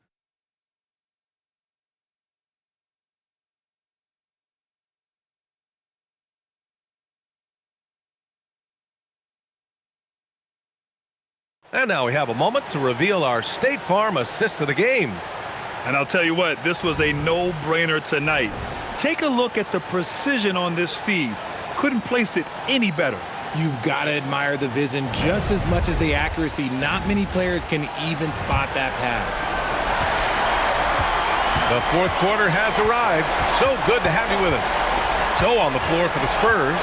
And now we have a moment to reveal our State Farm assist of the game. And I'll tell you what, this was a no-brainer tonight. Take a look at the precision on this feed. Couldn't place it any better. You've got to admire the vision just as much as the accuracy. Not many players can even spot that pass. The fourth quarter has arrived. So good to have you with us. So on the floor for the Spurs,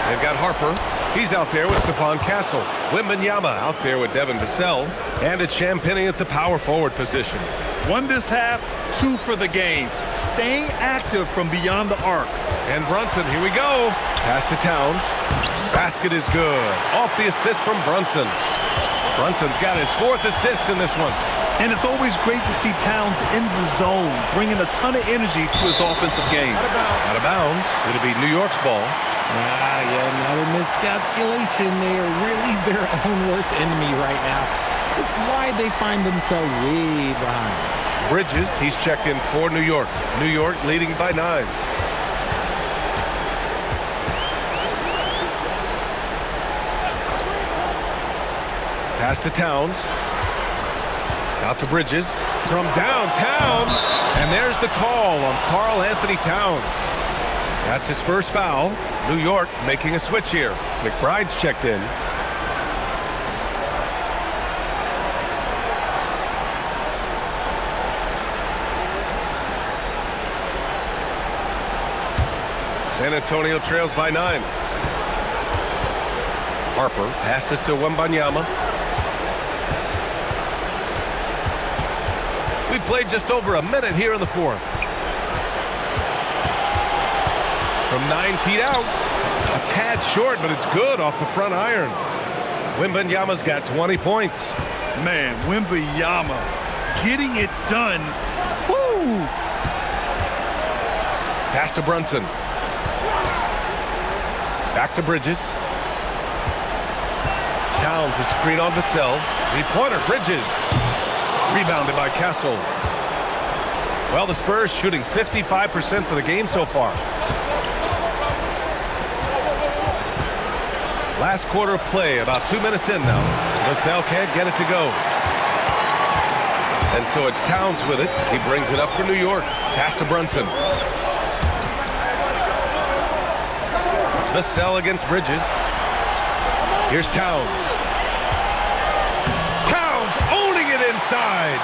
they've got Harper. He's out there with Stephon Castle. Wembanyama out there with Devin Vassell. And it's Champagnie at the power forward position. One this half, two for the game. Staying active from beyond the arc. And Brunson, here we go. Pass to Towns. Basket is good. Off the assist from Brunson. Brunson's got his fourth assist in this one. And it's always great to see Towns in the zone, bringing a ton of energy to his offensive game. Out of bounds. It'll be New York's ball. Yeah, another miscalculation. They are really their own worst enemy right now. It's why they find themselves way behind. Bridges, he's checked in for New York. New York leading by 9. Pass to Towns. Out to Bridges. From downtown. And there's the call on Karl Anthony Towns. That's his first foul. New York making a switch here. McBride's checked in. San Antonio trails by 9. Harper passes to Wembanyama. We played just over a minute here in the fourth. From 9 feet out. A tad short, but it's good off the front iron. Wembanyama's got 20 points. Man, Wembanyama getting it done. Woo! Pass to Brunson. Back to Bridges. Towns is screen on Vassell. Three-pointer, Bridges. Rebounded by Castle. Well, the Spurs shooting 55% for the game so far. Last quarter of play, about 2 minutes in now. Vassell can't get it to go. And so it's Towns with it. He brings it up for New York. Pass to Brunson. Vassell against Bridges. Here's Towns. Towns owning it inside.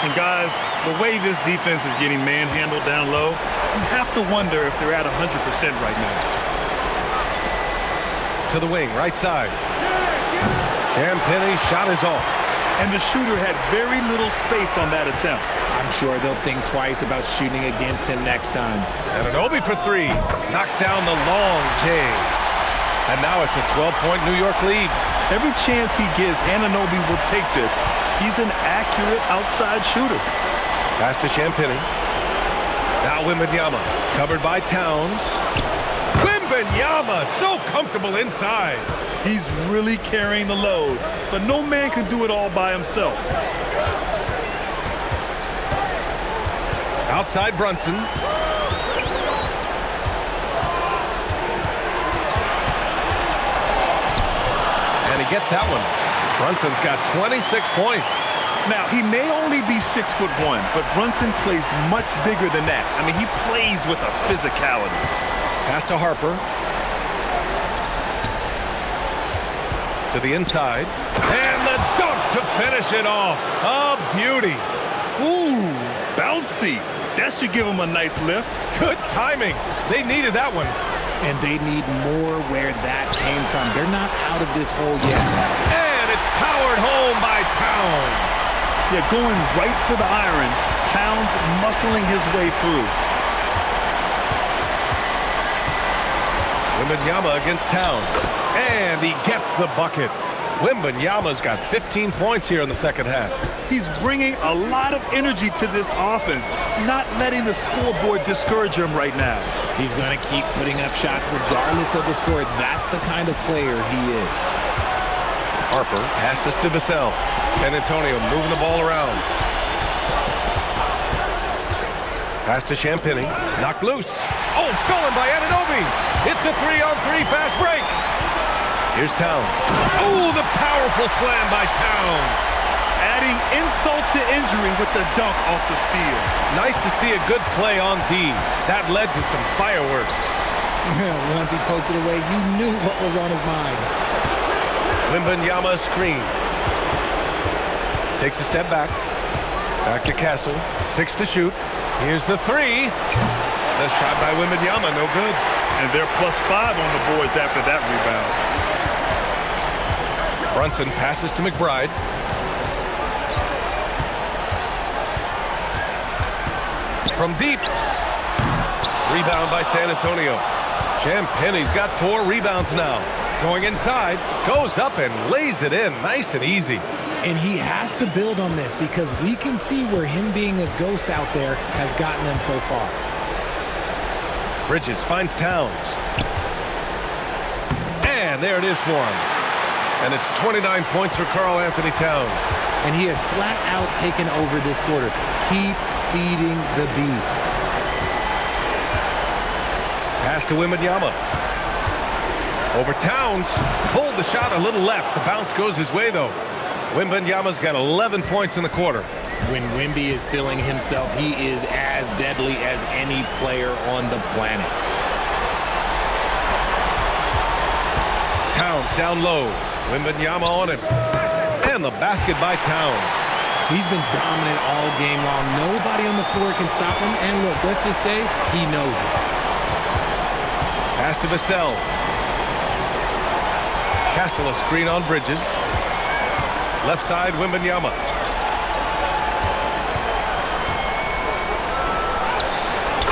And guys, the way this defense is getting manhandled down low, you have to wonder if they're at 100% right now. To the wing, right side. Champagnie shot is off. And the shooter had very little space on that attempt. I'm sure they'll think twice about shooting against him next time. And Anunoby for 3. Knocks down the long J. And now it's a 12-point New York lead. Every chance he gives, Anunoby will take this. He's an accurate outside shooter. Pass to Champagnie. Now Wembanyama. Covered by Towns. Wembanyama so comfortable inside. He's really carrying the load, but no man can do it all by himself. Outside Brunson. And he gets that one. Brunson's got 26 points. Now, he may only be 6'1", but Brunson plays much bigger than that. I mean, he plays with a physicality. Pass to Harper. To the inside. And the dunk to finish it off. A beauty. Ooh, bouncy. That should give him a nice lift. Good timing. They needed that one. And they need more where that came from. They're not out of this hole yet. And it's powered home by Towns. Yeah, going right for the iron. Towns muscling his way through. Wembanyama against Towns. And he gets the bucket. Wembanyama's got 15 points here in the second half. He's bringing a lot of energy to this offense, not letting the scoreboard discourage him right now. He's going to keep putting up shots regardless of the score. That's the kind of player he is. Harper passes to Vassell. San Antonio moving the ball around. Pass to Champagnie. Knocked loose. Oh, stolen by Anunoby. It's a 3-on-3 fast break. Here's Towns. Oh, the powerful slam by Towns. Adding insult to injury with the dunk off the steal. Nice to see a good play on D. That led to some fireworks. Once he poked it away, you knew what was on his mind. Wembanyama screen. Takes a step back. Back to Castle. 6 to shoot. Here's the 3. The shot by Wembanyama, no good. And they're +5 on the boards after that rebound. Brunson passes to McBride. From deep. Rebound by San Antonio. Champagne's got 4 rebounds now. Going inside, goes up and lays it in nice and easy. And he has to build on this because we can see where him being a ghost out there has gotten them so far. Bridges finds Towns. And there it is for him. And it's 29 points for Karl Anthony Towns. And he has flat out taken over this quarter. Keep feeding the beast. Pass to Wembanyama. Over Towns. Pulled the shot a little left. The bounce goes his way, though. Wembanyama's got 11 points in the quarter. When Wemby is feeling himself, he is as deadly as any player on the planet. Towns down low. Wembanyama on him. And the basket by Towns. He's been dominant all game long. Nobody on the floor can stop him. And look, let's just say he knows it. Pass to Vassell. Castle a screen on Bridges. Left side, Wembanyama.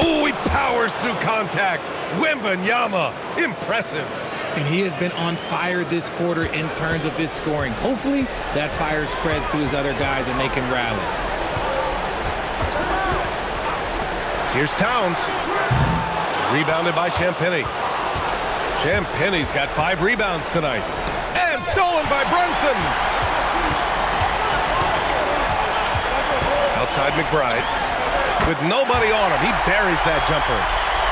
Oh, he powers through contact. Wembanyama, impressive. And he has been on fire this quarter in terms of his scoring. Hopefully, that fire spreads to his other guys and they can rally. Here's Towns. Rebounded by Champagnie. Champagnie's got 5 rebounds tonight. And stolen by Brunson. Outside McBride. With nobody on him, he buries that jumper.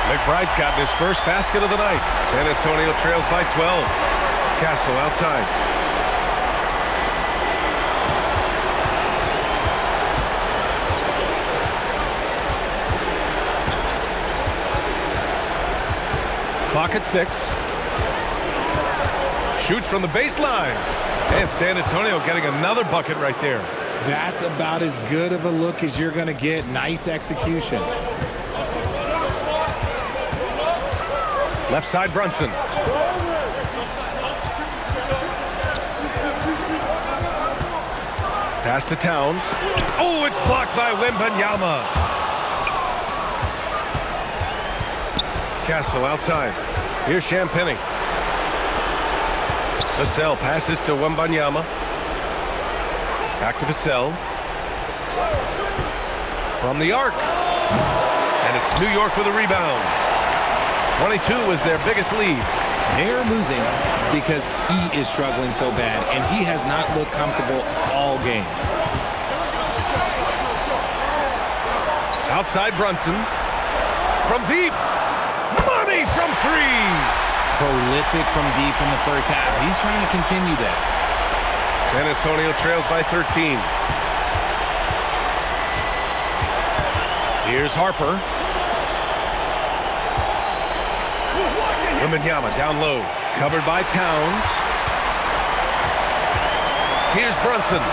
McBride's gotten his first basket of the night. San Antonio trails by 12. Castle outside. Clock at 6. Shoots from the baseline. And San Antonio getting another bucket right there. That's about as good of a look as you're going to get. Nice execution. Left side, Brunson. Pass to Towns. Oh, it's blocked by Wembanyama. Castle outside. Here's Champagnie. Vassell passes to Wembanyama. Back to Vassell. From the arc. And it's New York with a rebound. 22 was their biggest lead. They're losing because he is struggling so bad, and he has not looked comfortable all game. Outside Brunson. From deep. Money from 3. Prolific from deep in the first half. He's trying to continue that. San Antonio trails by 13. Here's Harper. Wembanyama down low. Covered by Towns. Here's Brunson.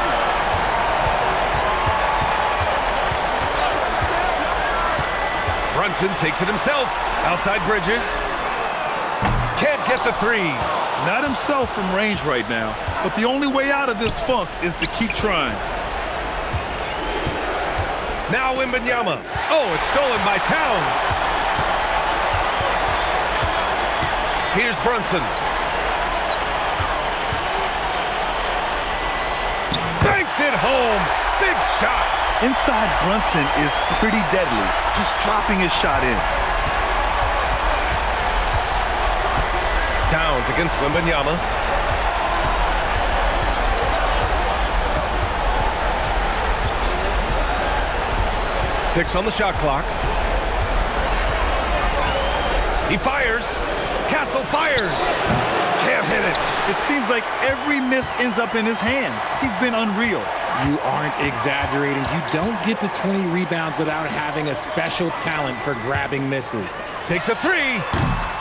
Brunson takes it himself. Outside Bridges. Can't get the 3. Not himself from range right now, but the only way out of this funk is to keep trying. Now Wembanyama. Oh, it's stolen by Towns. Here's Brunson. Banks it home. Big shot. Inside Brunson is pretty deadly, just dropping his shot in. Towns against Wembanyama. Six on the shot clock. He fires. Castle fires. Can't hit it. It seems like every miss ends up in his hands. He's been unreal. You aren't exaggerating. You don't get to 20 rebounds without having a special talent for grabbing misses. Takes a three.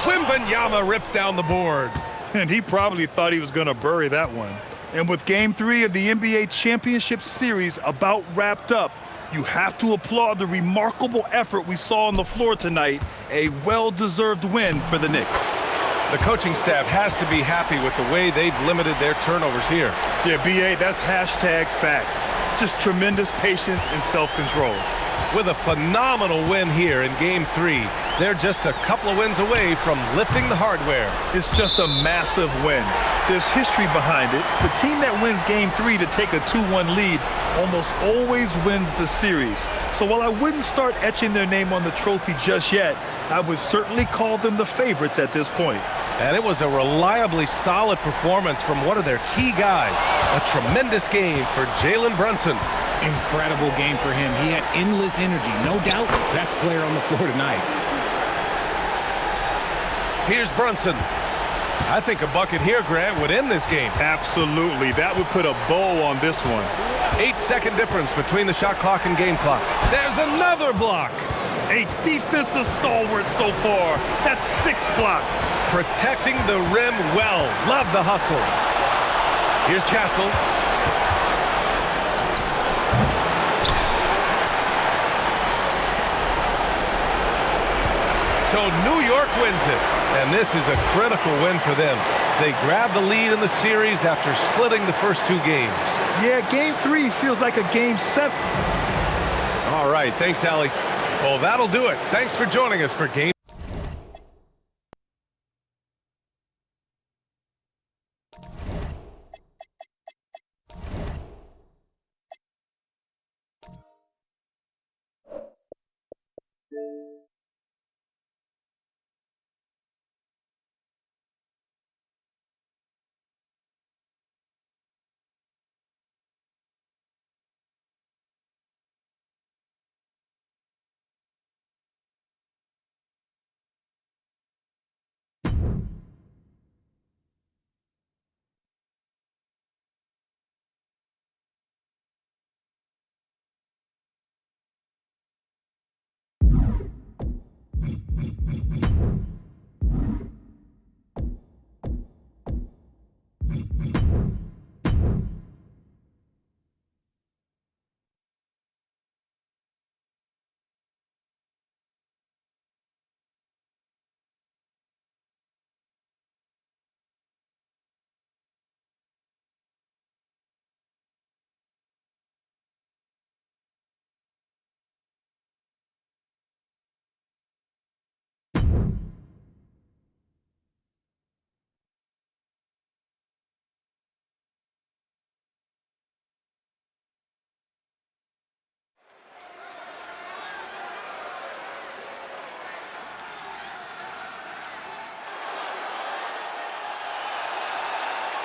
Wembanyama rips down the board. And he probably thought he was going to bury that one. And with Game 3 of the NBA Championship Series about wrapped up, you have to applaud the remarkable effort we saw on the floor tonight. A well-deserved win for the Knicks. The coaching staff has to be happy with the way they've limited their turnovers here. Yeah, BA, that's hashtag facts. Just tremendous patience and self-control. With a phenomenal win here in Game 3, they're just a couple of wins away from lifting the hardware. It's just a massive win. There's history behind it. The team that wins Game 3 to take a 2-1 lead almost always wins the series. So while I wouldn't start etching their name on the trophy just yet, I would certainly call them the favorites at this point. And it was a reliably solid performance from one of their key guys. A tremendous game for Jalen Brunson. Incredible game for him. He had endless energy. No doubt, best player on the floor tonight. Here's Brunson. I think a bucket here, Grant, would end this game. Absolutely. That would put a bow on this one. 8-second difference between the shot clock and game clock. There's another block. A defensive stalwart so far. That's 6 blocks. Protecting the rim well. Love the hustle. Here's Castle. So New York wins it, and this is a critical win for them. They grab the lead in the series after splitting the first 2 games. Yeah, Game 3 feels like a Game 7. All right, thanks, Allie. Well, that'll do it. Thanks for joining us for Game.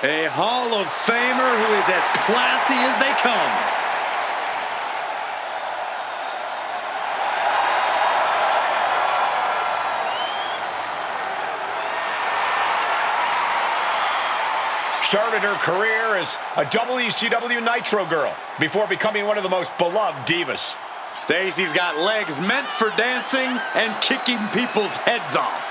A Hall of Famer who is as classy as they come. Started her career as a WCW Nitro girl before becoming one of the most beloved divas. Stacy's got legs meant for dancing and kicking people's heads off.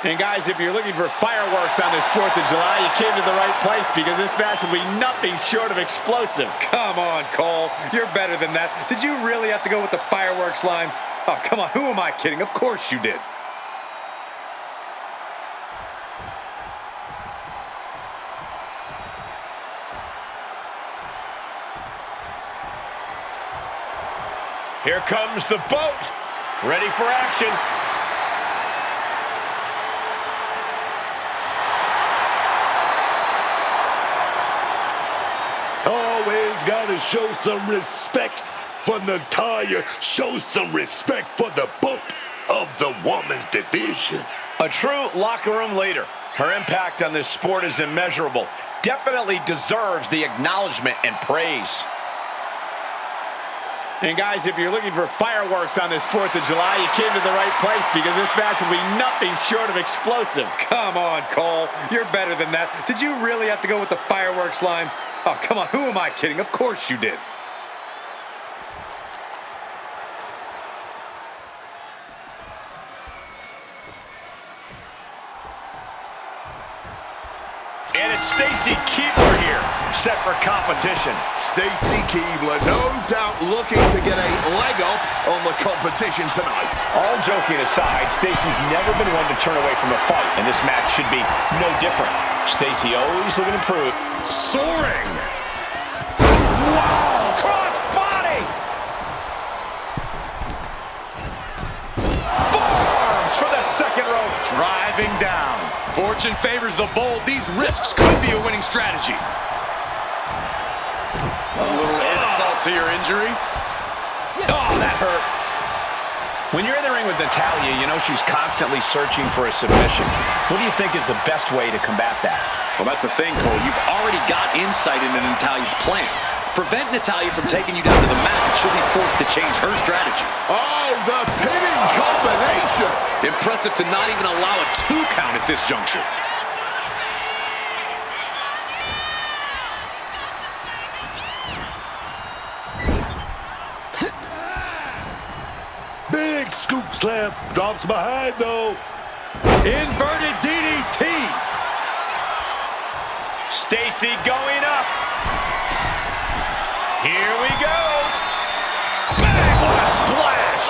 And guys, if you're looking for fireworks on this 4th of July, you came to the right place because this match will be nothing short of explosive. Come on, Cole. You're better than that. Did you really have to go with the fireworks line? Oh, come on. Who am I kidding? Of course you did. Here comes the boat. Ready for action. Always gotta show some respect for Natalya. Show some respect for the boat of the women's division. A true locker room leader. Her impact on this sport is immeasurable. Definitely deserves the acknowledgement and praise. And guys, if you're looking for fireworks on this 4th of July, you came to the right place because this match will be nothing short of explosive. Come on, Cole. You're better than that. Did you really have to go with the fireworks line? Oh, come on. Who am I kidding? Of course you did. And it's Stacy Keibler here, set for competition. Stacy Keibler, no doubt looking to get a leg up on the competition tonight. All joking aside, Stacy's never been one to turn away from a fight, and this match should be no different. Stacy always looking to improve. Soaring. Wow! Cross body! Forearms for the second rope. Driving down. Fortune favors the bold. These risks could be a winning strategy. A little insult to your injury. Oh, that hurt. When you're in the ring with Natalya, you know she's constantly searching for a submission. What do you think is the best way to combat that? Well, that's the thing, Cole. You've already got insight into Natalya's plans. Prevent Natalya from taking you down to the mat, and she'll be forced to change her strategy. Oh, the pinning combination. Impressive to not even allow a 2 count at this juncture. Big scoop slam. Drops behind, though. Inverted DDT. Stacy going up. Here we go. Bang, what a splash.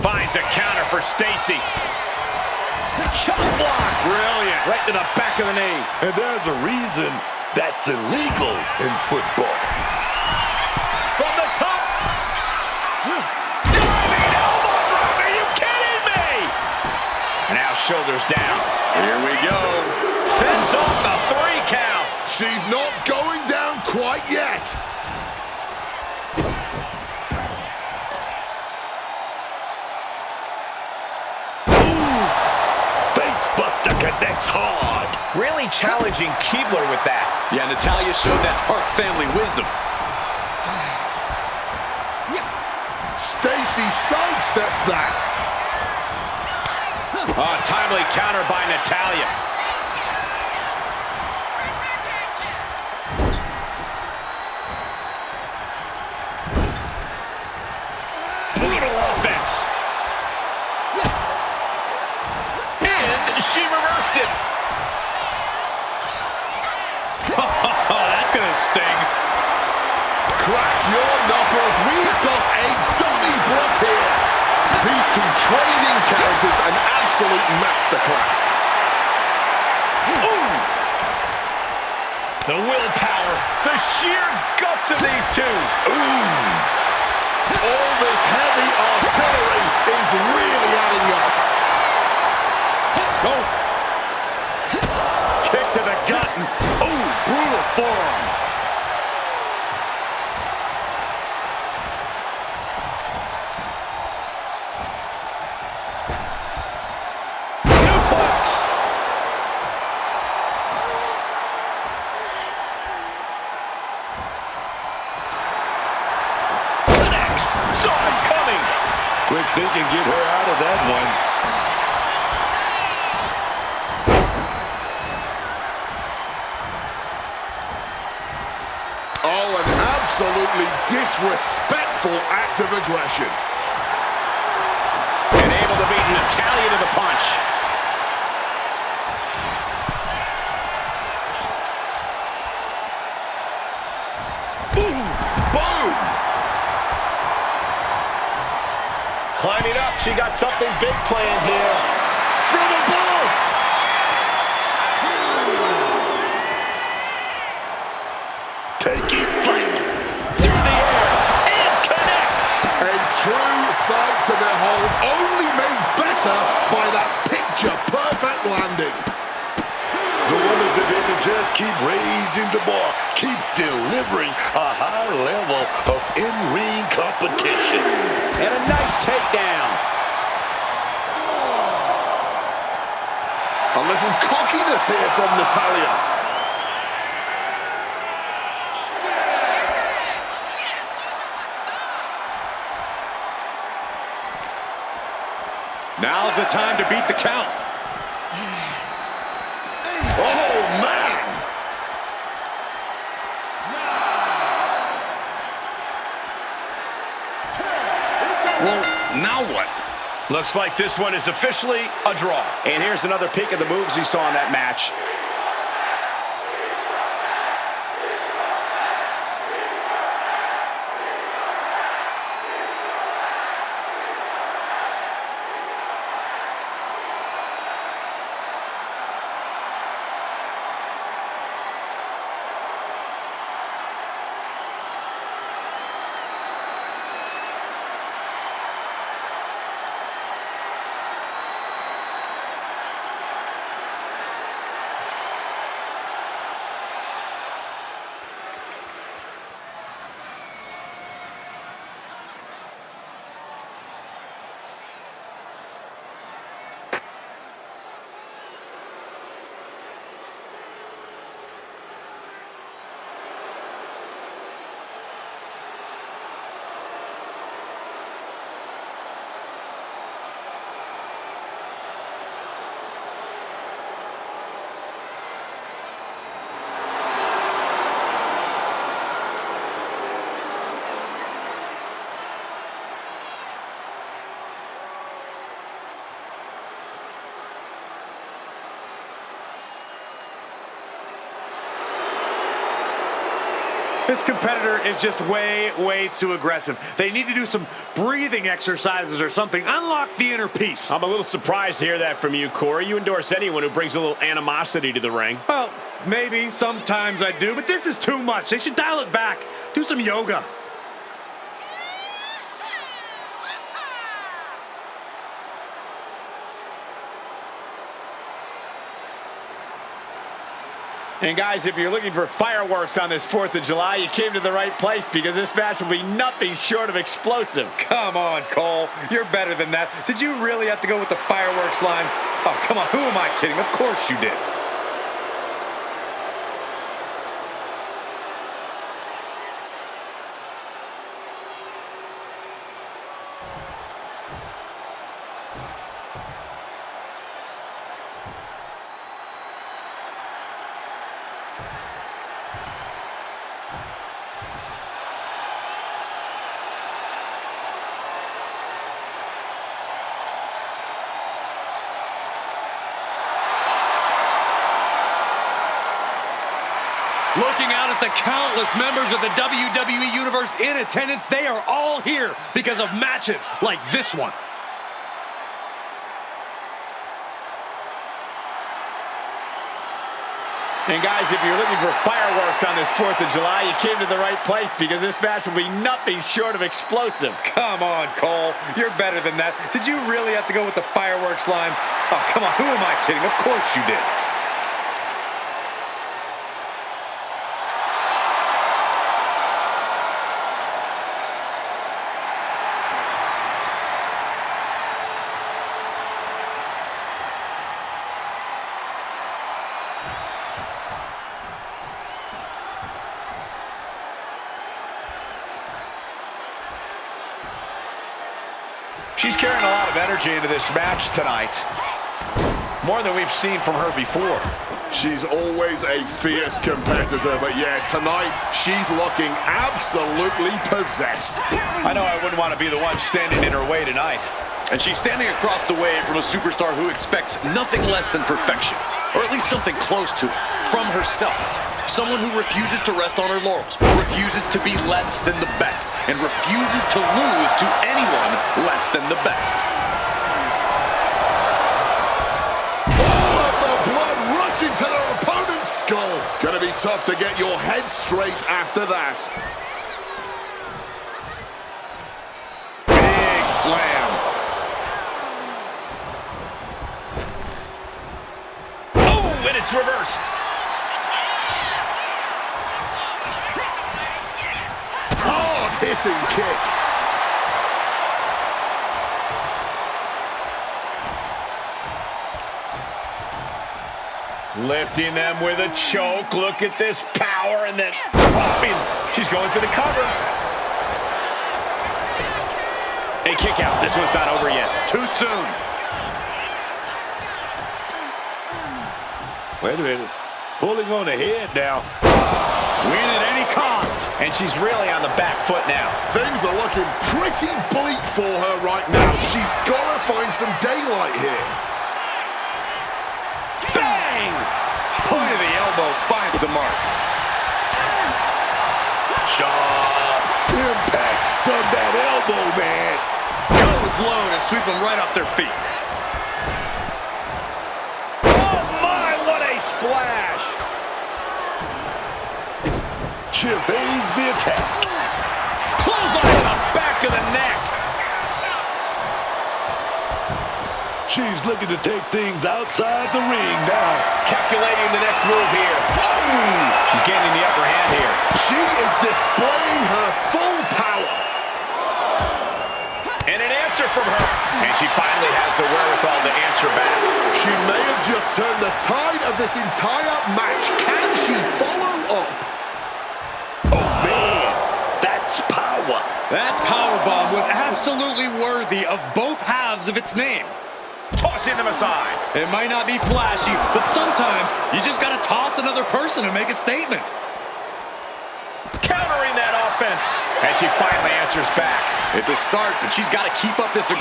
Finds a counter for Stacy. Chop block. Brilliant. Right to the back of the knee. And there's a reason that's illegal in football. From the top. Diving elbow drop. Are you kidding me? Now shoulders down. Here we go. Fends off the 3 count. She's not going down quite yet. Facebuster connects hard. Really challenging Keibler with that. Yeah, Natalya showed that Hart family wisdom. Stacy sidesteps that. Oh, timely counter by Natalya. Brutal offense. And she reversed it. Oh, that's gonna sting. Crack your knuckles. We've got a dummy block here. These two trading characters, an absolute masterclass. Ooh! The willpower, the sheer guts of these two. Ooh! All this heavy artillery is really adding up. Oh! Kick to the gut. Ooh, brutal forearm. Quick thinking, get her out of that one. Oh, an absolutely disrespectful act of aggression. And able to beat Natalya to the punch. Boom! Boom! Climbing up, she got something big planned here. From above! Taking flight. Through the air, and connects! A true sight to behold, only made better by that picture-perfect landing. The women's division just keep raising the bar, keep delivering a high level of in-ring competition. And a nice takedown. A little cockiness here from Natalya. Now's the time to beat the count. Oh, man! Well, now what? Looks like this one is officially a draw. And here's another peek at the moves he saw in that match. This competitor is just way too aggressive. They need to do some breathing exercises or something. Unlock the inner peace. I'm a little surprised to hear that from you, Corey. You endorse anyone who brings a little animosity to the ring. Well, maybe sometimes I do, but this is too much. They should dial it back. Do some yoga. And guys, if you're looking for fireworks on this 4th of July, you came to the right place because this match will be nothing short of explosive. Come on, Cole. You're better than that. Did you really have to go with the fireworks line? Oh, come on. Who am I kidding? Of course you did. Looking out at the countless members of the WWE Universe in attendance, they are all here because of matches like this one. And guys, if you're looking for fireworks on this 4th of July, you came to the right place because this match will be nothing short of explosive. Come on, Cole. You're better than that. Did you really have to go with the fireworks line? Oh, come on. Who am I kidding? Of course you did. She's carrying a lot of energy into this match tonight. More than we've seen from her before. She's always a fierce competitor, but yeah, tonight she's looking absolutely possessed. I know I wouldn't want to be the one standing in her way tonight. And she's standing across the way from a superstar who expects nothing less than perfection, or at least something close to it, from herself. Someone who refuses to rest on her laurels, refuses to be less than the best, and refuses to lose to anyone less than the best. Oh, the blood rushing to their opponent's skull. Gonna be tough to get your head straight after that. Big slam. Oh, and it's reversed. Hitting kick. Lifting them with a choke. Look at this power and then dropping. She's going for the cover. A kick out. This one's not over yet. Too soon. Wait a minute. Pulling on ahead now. Win at any cost. And she's really on the back foot now. Things are looking pretty bleak for her right now. She's got to find some daylight here. Bang! Point of the elbow finds the mark. Sharp impact from that elbow, man. Goes low to sweep them right off their feet. Oh, my, what a splash. She evades the attack. Clothesline to the back of the neck. She's looking to take things outside the ring now. Calculating the next move here. Boom! She's gaining the upper hand here. She is displaying her full power. And an answer from her. And she finally has the wherewithal to answer back. She may have just turned the tide of this entire match. Can she follow up? Oh, man, that's power. That powerbomb was absolutely worthy of both halves of its name. Tossing them aside. It might not be flashy, but sometimes you just got to toss another person and make a statement. Countering that offense. And she finally answers back. It's a start, but she's got to keep up this. A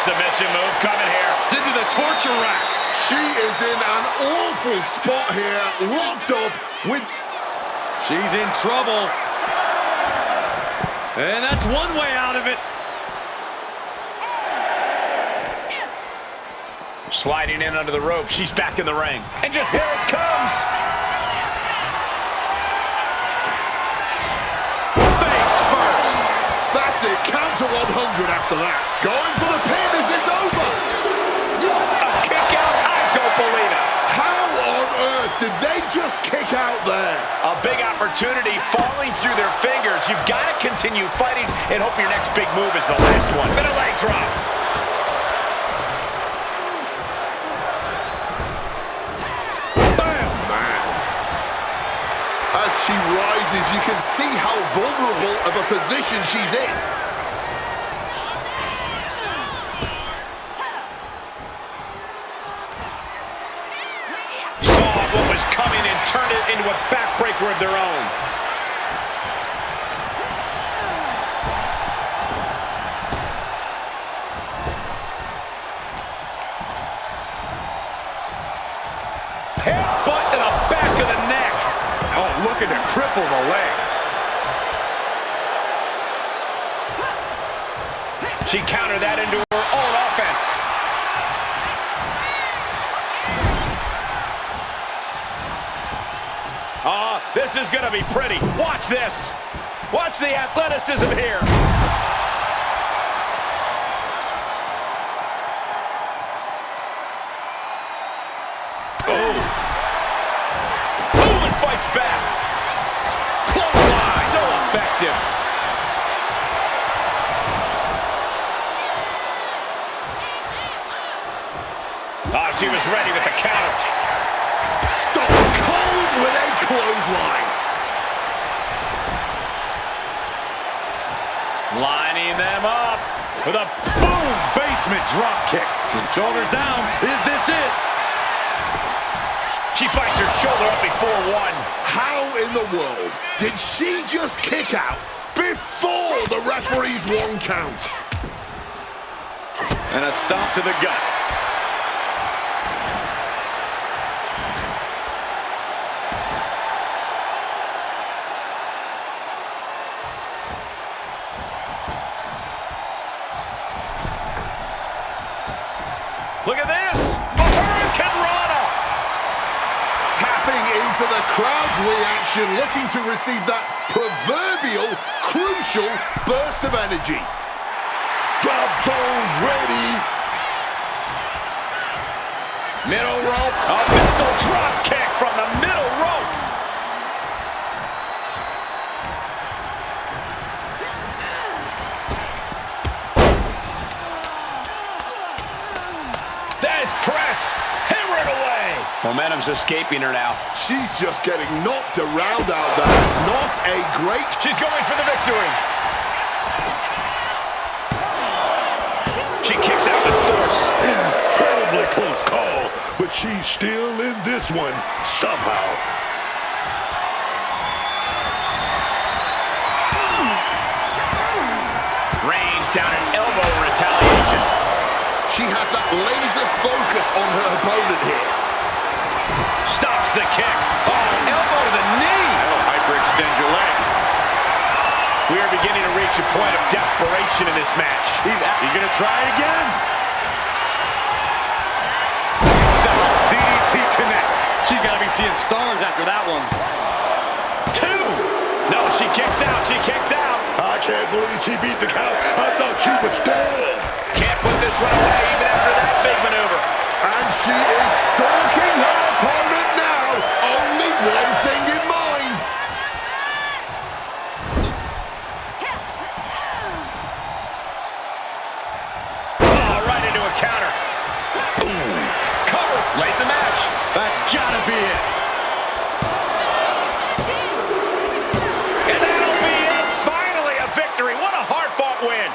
submission move coming here. Into the torture rack. She is in an awful spot here, locked up with... She's in trouble. And that's one way out of it. Sliding in under the rope. She's back in the ring. And just here it comes. Face first. That's it. Count to 100 after that. Going for the pin. Is this over? A kick out? I don't believe it. How on earth did they just kick out there? A big opportunity falling through their fingers. You've got to continue fighting and hope your next big move is the last one. Bit of leg drop. As she rises, you can see how vulnerable of a position she's in. Saw what was coming and turned it into a backbreaker of their own. Headbutt to the back of the neck. Oh, looking to cripple the leg. She countered that into her own offense. This is going to be pretty. Watch this. Watch the athleticism here. Oh, and fights back. Clothesline. So effective. She was ready with the count. Stone cold with a clothesline. Lining them up with a Boom! Basement drop kick. Shoulders down. Is this it? She fights her shoulder up before one. How in the world did she just kick out before the referee's one count? And a stomp to the gut. Look at this! A Hurricane Rana! Tapping into the crowd's reaction, looking to receive that proverbial, crucial burst of energy. Drop zones ready. Middle rope, a missile drop kick from the middle rope. That is press, hammering away. Momentum's escaping her now. She's just getting knocked around out there. Not a great... She's going for the victory. She kicks out with force. Incredibly close call, but she's somehow. Range down an elbow retaliation. She has that laser focus on her opponent here. Stops the kick. Oh, elbow to the knee. That'll hyperextend your leg. We are beginning to reach a point of desperation in this match. He's going to try it again. DDT connects. She's got to be seeing stars after that one. 2. No, she kicks out. She kicks out. I can't believe she beat the count. I thought she was dead. Can't put this one away even after that big maneuver. And she is stalking her opponent now. Only one thing in mind. Oh, right into a counter. Ooh. Cover. Late in the match. That's got to be it. And that'll be it. Finally a victory. What a hard-fought win.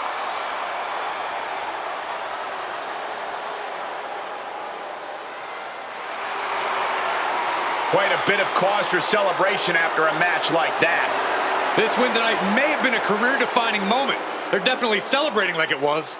Quite a bit of cause for celebration after a match like that. This win tonight may have been a career-defining moment. They're definitely celebrating like it was.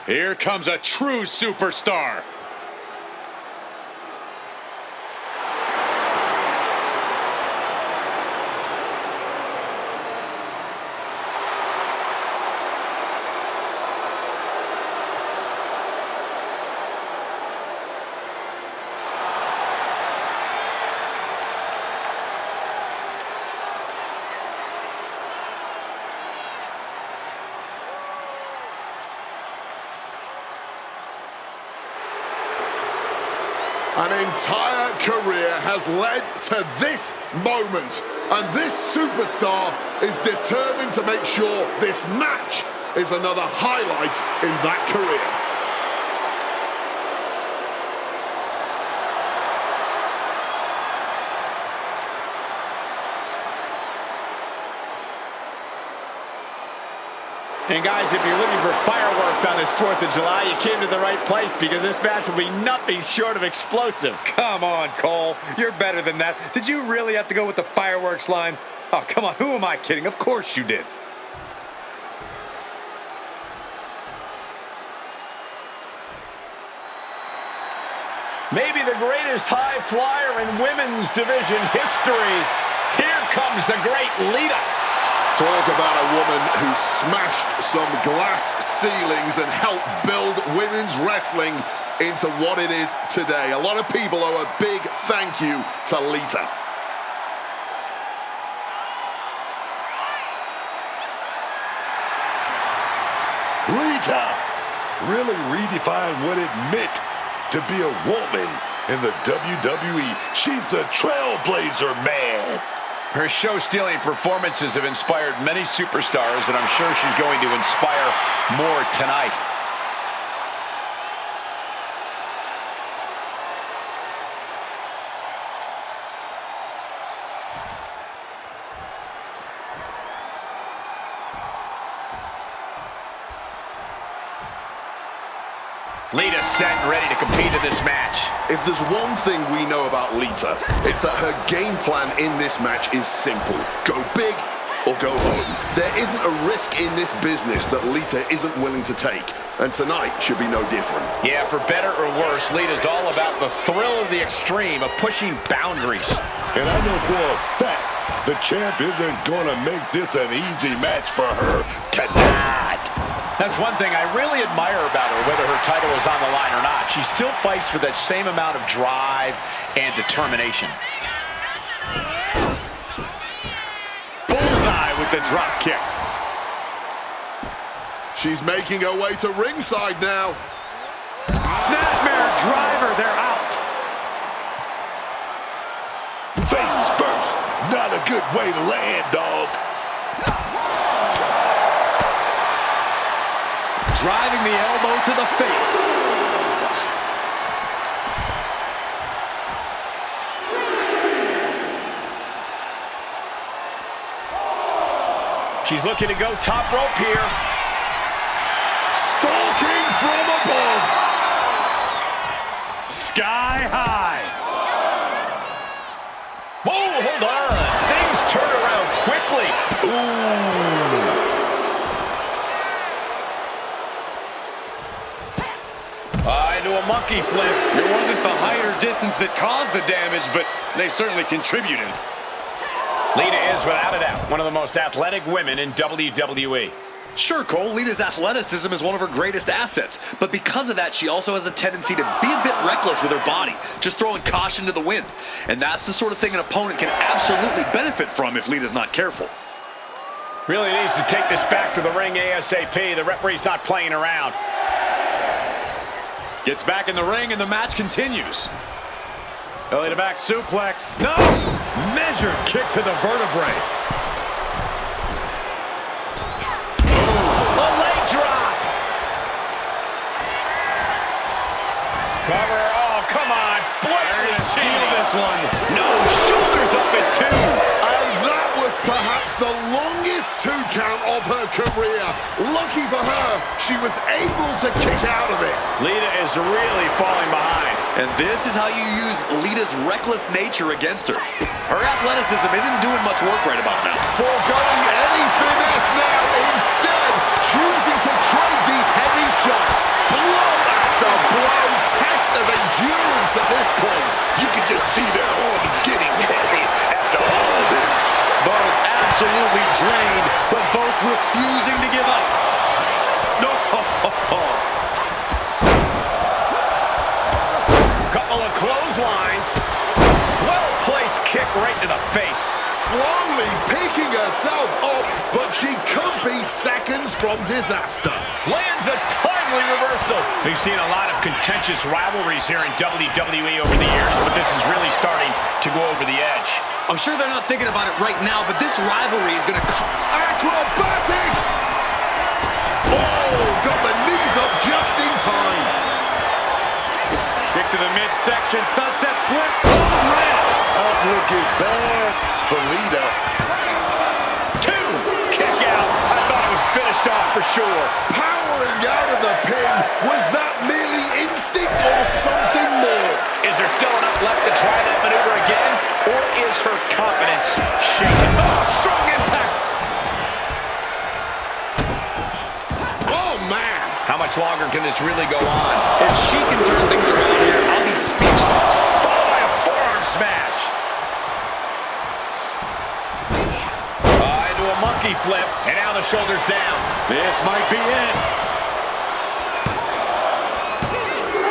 Here comes a true superstar. An entire career has led to this moment, and this superstar is determined to make sure this match is another highlight in that career. And guys, if you're looking for fireworks on this 4th of July, you came to the right place because this match will be nothing short of explosive. Come on, Cole. You're better than that. Did you really have to go with the fireworks line? Oh, come on. Who am I kidding? Of course you did. Maybe the greatest high flyer in women's division history. Here comes the great Lita. Talk about a woman who smashed some glass ceilings and helped build women's wrestling into what it is today. A lot of people owe a big thank you to Lita. Lita really redefined what it meant to be a woman in the WWE. She's a trailblazer, man. Her show-stealing performances have inspired many superstars, and I'm sure she's going to inspire more tonight. Lita set and ready to compete in this match. If there's one thing we know about Lita, it's that her game plan in this match is simple. Go big or go home. There isn't a risk in this business that Lita isn't willing to take, and tonight should be no different. Yeah, for better or worse, Lita's all about the thrill of the extreme, of pushing boundaries. And I know for a fact the champ isn't going to make this an easy match for her tonight. That's one thing I really admire about her, whether her title is on the line or not. She still fights with that same amount of drive and determination. Bullseye with the drop kick. She's making her way to ringside now. Snapmare driver, they're out. Face first, not a good way to land, dog. driving the elbow to the face. She's looking to go top rope here. Stalking from above. Sky high. Whoa, hold on. Things turn around quickly. Ooh. Into a monkey flip. It wasn't the height or distance that caused the damage, but they certainly contributed. Lita is, without a doubt, one of the most athletic women in WWE. Sure, Cole, Lita's athleticism is one of her greatest assets, but because of that, she also has a tendency to be a bit reckless with her body, just throwing caution to the wind. And that's the sort of thing an opponent can absolutely benefit from if Lita's not careful. Really needs to take this back to the ring ASAP. The referee's not playing around. Gets back in the ring and the match continues. Belly to back suplex. No! Measured kick to the vertebrae. A leg drop. Cover. Oh, come on. Blatantly steal this one. No, shoulders up at 2. And that was perhaps the longest 2 count of her career. Lucky for her, she was able to kick out of it. Lita is really falling behind. And this is how you use Lita's reckless nature against her. Her athleticism isn't doing much work right about now. Foregoing any finesse now, instead choosing to trade these heavy shots. Blow after blow, test of endurance at this point. You can just see their arms getting heavy after all this. Both absolutely drained, but both refusing to give up. No. Couple of clotheslines. Well-placed kick right to the face. Slowly picking herself up, but she could be seconds from disaster. Lands a timely reversal. We've seen a lot of contentious rivalries here in WWE over the years, but this is really starting to go over the edge. I'm sure they're not thinking about it right now, but this rivalry is going to come. Acrobatic! Oh, got the knees up just in time. Kick to the midsection, sunset flip. Oh, man. Outlook is bad for Lita. 2. Kick out. I thought it was finished off for sure. Powering out of the pin. Was that merely instinct or something more? Is there still enough left to try that maneuver again? Or is her confidence shaken? Oh, strong impact. Oh, man. How much longer can this really go on? If she can turn things around here, I'll be speechless. Followed by a forearm smash. Into a monkey flip, and now the shoulders down. This might be it.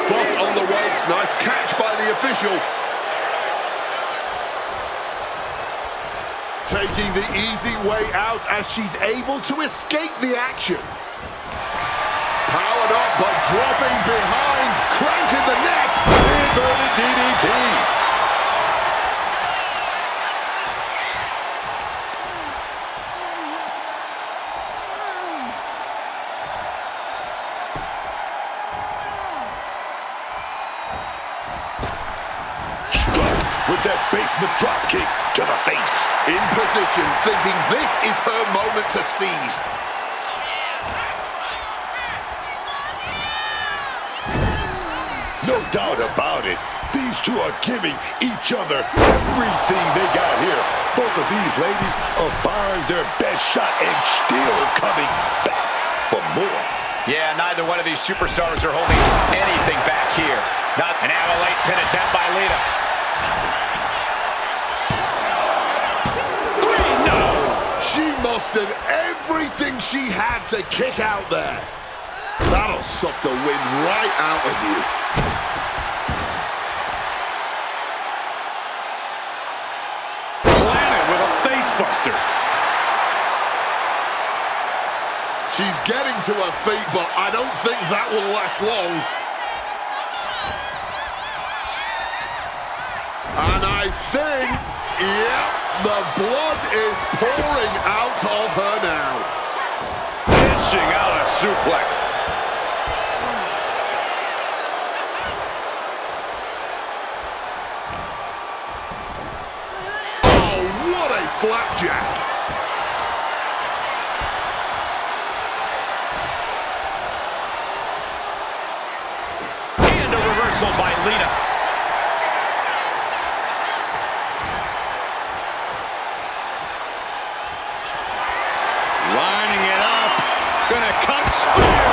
Foot on the ropes. Nice catch by the official. Taking the easy way out as she's able to escape the action. Powered up, but dropping behind. Cranking the neck. Inverted DDT. With that basement drop kick to the face. In position, thinking this is her moment to seize. No doubt about it. These two are giving each other everything they got here. Both of these ladies are firing their best shot and still coming back for more. Yeah, neither one of these superstars are holding anything back here. Not an late pin attempt by Lita. 3, no! She mustered everything she had to kick out there. That'll suck the wind right out of you. Planet with a face buster. She's getting to her feet, but I don't think that will last long. And I think, yep, the blood is pouring out of her now. Dishing out a suplex. flapjack. And a reversal by Lita. Lining it up. Gonna cut spear.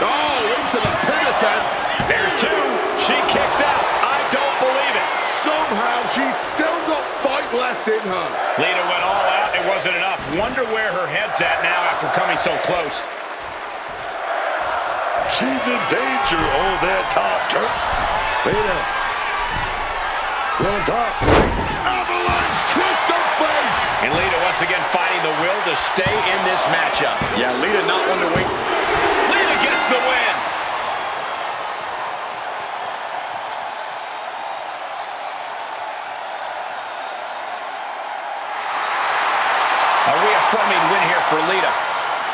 Oh, into the pin attempt. There's two. She kicks out. I don't believe it. Somehow she's still got fight left in her. Lita went all out. It wasn't enough. Wonder where her head's at now after coming so close. She's in danger on that top turn. Lita. On top. Avalanche twist of fate. And Lita once again finding the will to stay in this matchup. Yeah, Lita not one to wait. Lita gets the win. A reaffirming win here for Lita.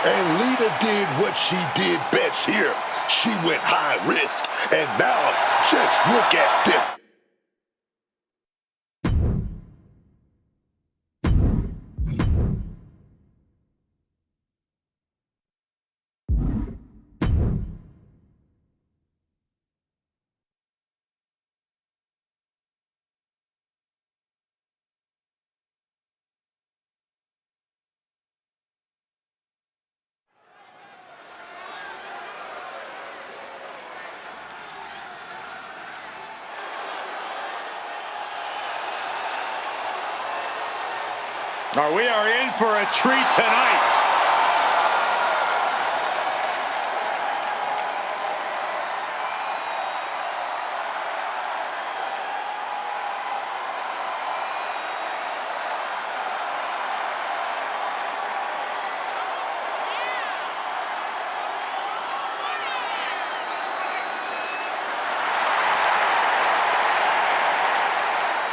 And Lita did what she did best here. She went high risk. And now, just look at this. We are in for a treat tonight.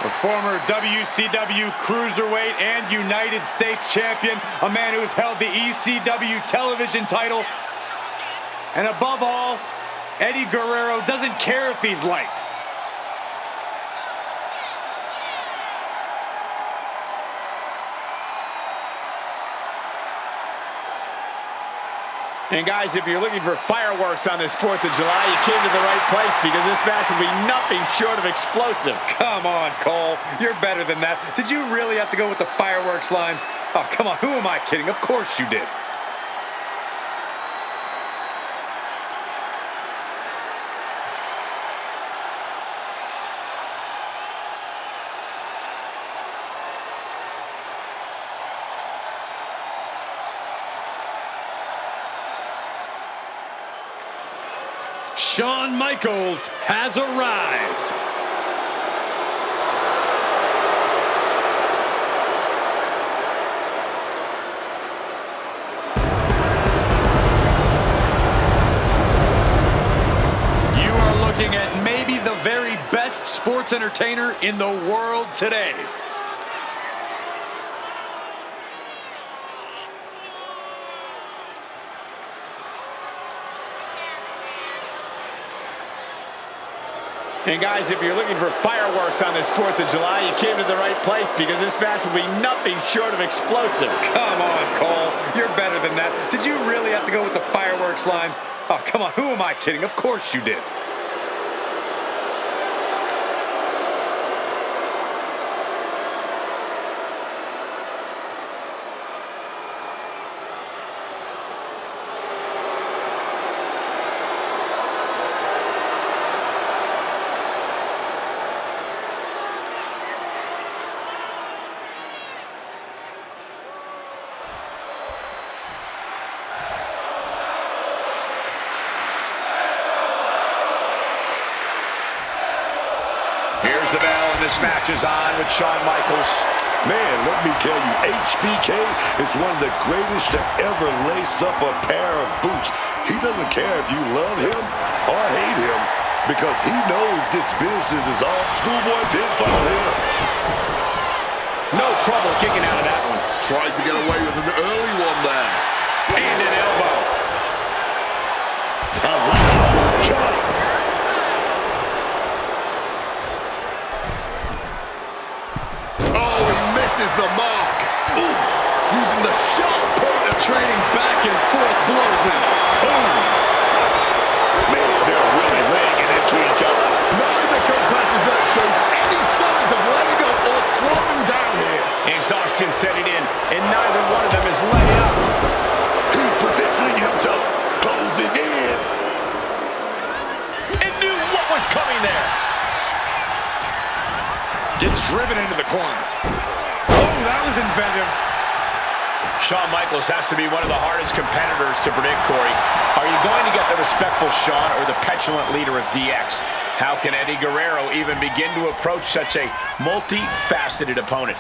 The former WCW Cruiserweight and United States Champion, a man who's held the ECW television title. And above all, Eddie Guerrero doesn't care if he's liked. And guys, if you're looking for fireworks on this 4th of July, you came to the right place because this match will be nothing short of explosive. Come on, Cole. You're better than that. Did you really have to go with the fireworks line? Oh, come on. Who am I kidding? Of course you did. Shawn Michaels has arrived. You are looking at maybe the very best sports entertainer in the world today. And guys, if you're looking for fireworks on this 4th of July, you came to the right place because this match will be nothing short of explosive. Come on, Cole. You're better than that. Did you really have to go with the fireworks line? Oh, come on. Who am I kidding? Of course you did. The bell, and this match is on with Shawn Michaels. Man, let me tell you, HBK is one of the greatest to ever lace up a pair of boots. He doesn't care if you love him or hate him because he knows this business is all schoolboy pinfall here. No trouble kicking out of that one. Tried to get away with an early one there. And an elbow. A loud jump. misses the mark. Ooh, using the sharp point of Trading back and forth blows now. Boom. Man, they're really laying it into each other. Neither competitor shows any signs of letting up or slowing down here. Exhaustion setting in, and neither one of them is letting up. He's positioning himself, closing in. And knew what was coming there. Gets driven into the corner. Oh, that was inventive. Shawn Michaels has to be one of the hardest competitors to predict, Corey. Are you going to get the respectful Shawn or the petulant leader of DX? How can Eddie Guerrero even begin to approach such a multifaceted opponent?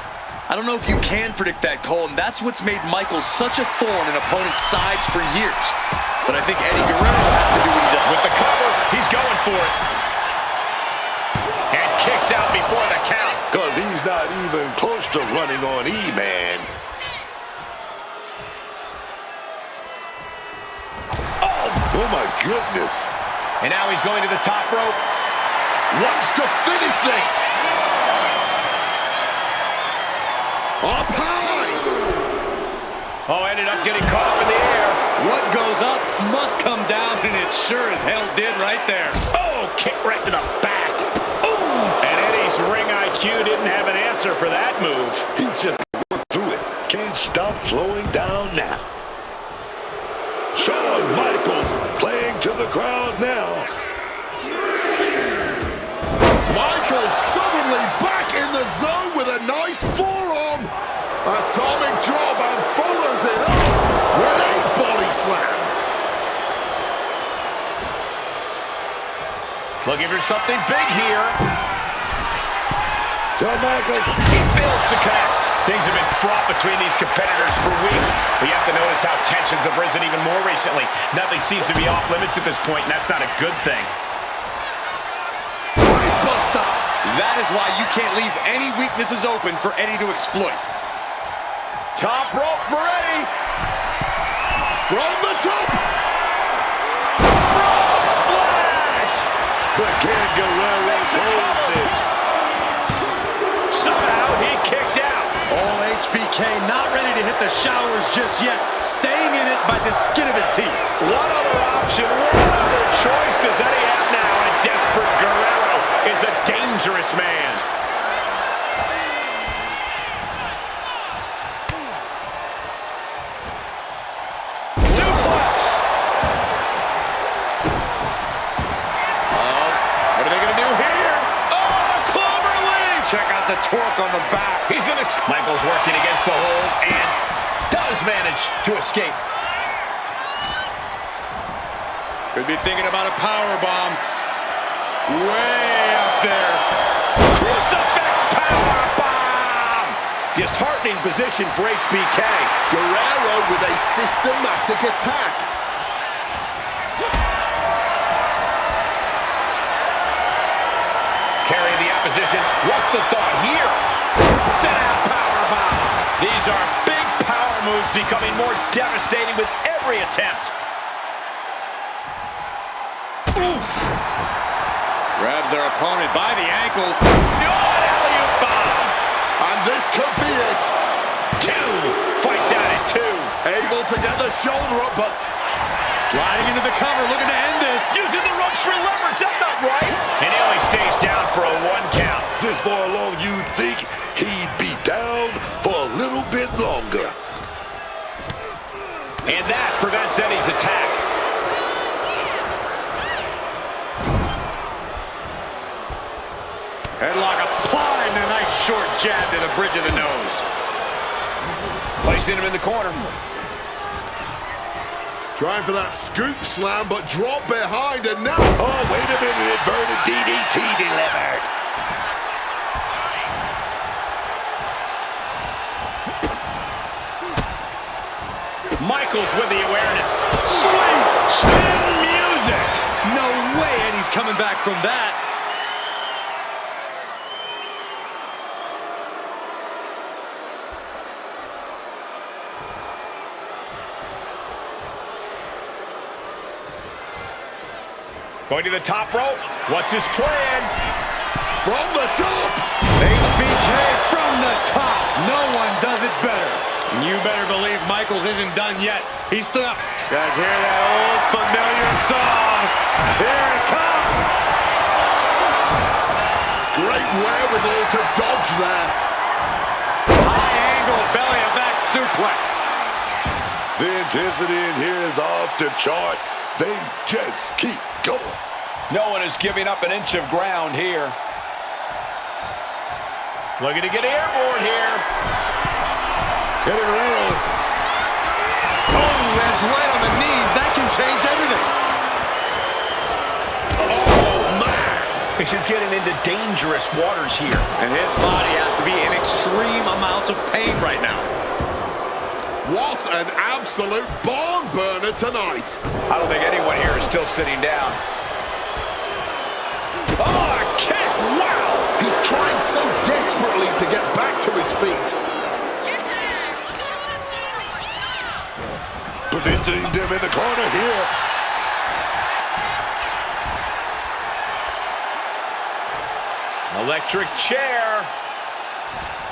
I don't know if you can predict that, Cole, and that's what's made Michaels such a thorn in opponents' sides for years. But I think Eddie Guerrero has to do what he does. With the cover, he's going for it. And kicks out before the count. Because he's not even close to running on E-Man. Oh my goodness. And now he's going to the top rope. Wants to finish this. Up high. Oh, ended up getting caught up in the air. What goes up must come down, and it sure as hell did right there. Oh, kick right to the back. Ooh. And Eddie's ring IQ didn't have an answer for that move. He just worked through it. Can't stop slowing down now. Shawn Michaels playing to the crowd now. Michaels suddenly back in the zone with a nice forearm. Atomic drop and follows it up with a body slam. Looking for something big here. Shawn Michaels. He fails to connect. Things have been fraught between these competitors for weeks, but you have to notice how tensions have risen even more recently. Nothing seems to be off limits at this point, and that's not a good thing. Buster. That is why you can't leave any weaknesses open for Eddie to exploit. Top rope for Eddie. From the top. Frog splash. But can Guerrero hold this? Somehow he kicked out. All HBK not ready to hit the showers just yet. Staying in it by the skin of his teeth. What other option, what other choice does Eddie have now? A desperate Guerrero is a dangerous man. Suplex. What are they going to do here? Oh, the clover leaf. Check out the torque on the back. He's in it. Michaels working against the hold and does manage to escape. Could be thinking about a power bomb. Way up there. Crucifix power bomb. Disheartening position for HBK. Guerrero with a systematic attack. Carrying the opposition. What's the thought here? Set out power bomb. These are big power moves becoming more devastating with every attempt. Oof. Grabs their opponent by the ankles. Oh, an alley-oop bomb. And this could be it. Two. Fights out at two. Able to get the shoulder up, but sliding into the cover, looking to end this. Using the ropes for leverage. That's not right. And he only stays down for a 1 count. This far along, you'd think he'd be down for a little bit longer. And that prevents Eddie's attack. Headlock applied and a nice short jab to the bridge of the nose. Placing him in the corner. trying for that scoop slam, but drop behind and now. Oh, wait a minute, inverted DDT delivered. Michaels with the awareness. Sweet chin music. No way Eddie's coming back from that. Going to the top rope. What's his plan? From the top. HBK from the top. No better. You better believe Michaels isn't done yet. He's still up. Guys, hear that old familiar song. Here it comes. Great wherewithal to dodge there. High angle belly and back suplex. The intensity in here is off the chart. They just keep going. No one is giving up an inch of ground here. Looking to get airborne here. Hit it around. Oh, that's right on the knees. That can change everything. Oh, man. He's getting into dangerous waters here. And his body has to be in extreme amounts of pain right now. What an absolute barn burner tonight. I don't think anyone here is still sitting down. Oh, a kick! Wow! He's trying so desperately to get back to his feet. Positioning them in the corner here. Electric chair.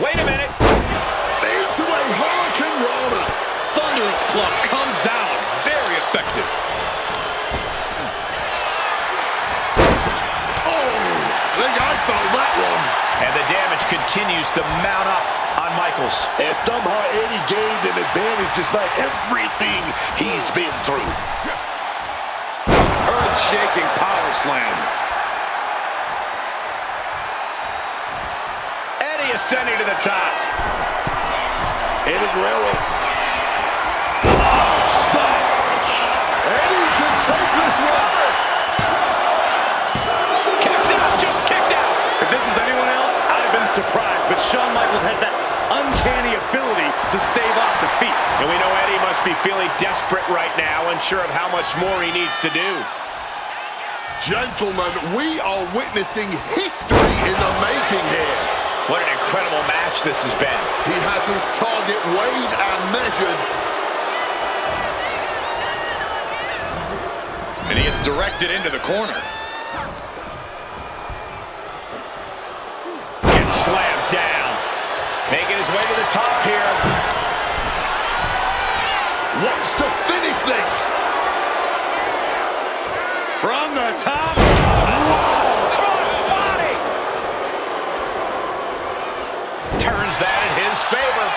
Wait a minute. Into a Hurricane Rana. Thunderous club comes down. Very effective. Oh, I think I felt that one. And the damage continues to mount up on Michaels. And somehow Eddie gained an advantage despite everything he's been through. Earth-shaking power slam. Eddie ascending to the top. Eddie Guerrero. Smash. Eddie should take this one. Kicks out, just kicked out. If this is anyone else, I'd have been surprised. But Shawn Michaels has that uncanny ability to stave off defeat. And we know Eddie must be feeling desperate right now, unsure of how much more he needs to do. Gentlemen, we are witnessing history in the making here. What an incredible match this has been. He has his target weighed and measured. And he gets directed into the corner. Gets slammed down. Making his way to the top here. Wants to finish this. From the top. Cross body. Turns that in his favor.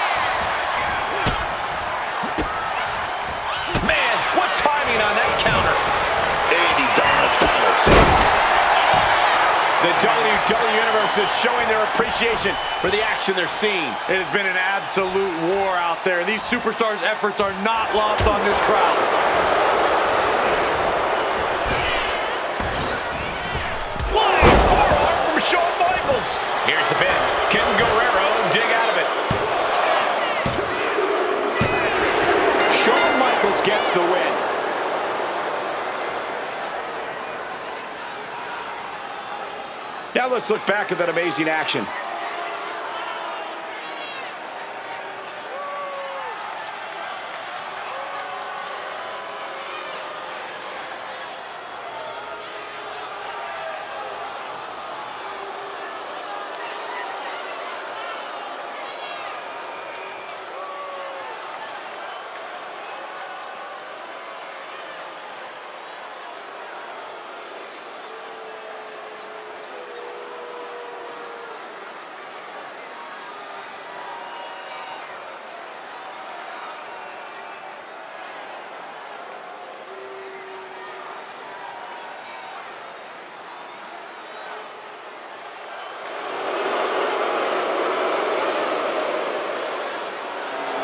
Man, what timing on that counter. Eddie dodged. The WWE Universe is showing their appreciation for the action they're seeing. It has been an absolute war out there. These superstars' efforts are not lost on this crowd. Flying forearm from Shawn Michaels. Here's the pin. Can Guerrero dig out of it? Shawn Michaels gets the win. Now let's look back at that amazing action.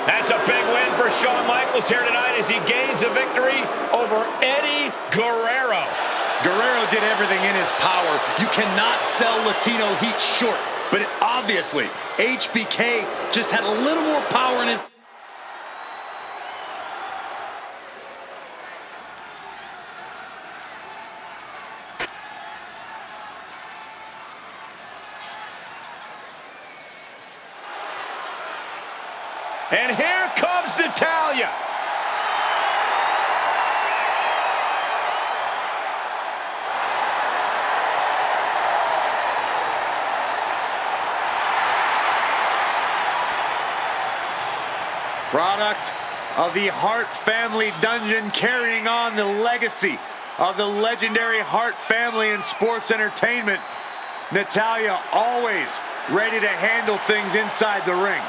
That's a big win for Shawn Michaels here tonight as he gains a victory over Eddie Guerrero. Guerrero did everything in his power. You cannot sell Latino heat short. But obviously, HBK just had a little more power in his... And here comes Natalya. Product of the Hart family dungeon, carrying on the legacy of the legendary Hart family in sports entertainment. Natalya always ready to handle things inside the ring.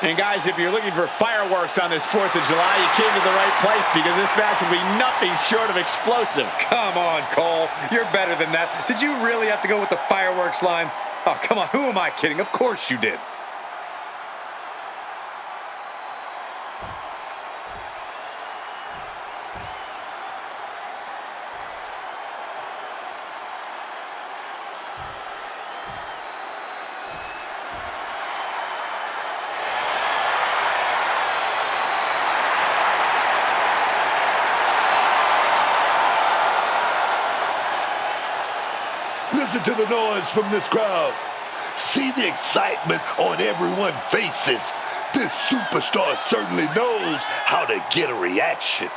And guys, if you're looking for fireworks on this 4th of July, you came to the right place, because this match will be nothing short of explosive. Come on, Cole. You're better than that. Did you really have to go with the fireworks line? Oh, come on. Who am I kidding? Of course you did. Listen to the noise from this crowd. See the excitement on everyone's faces. This superstar certainly knows how to get a reaction.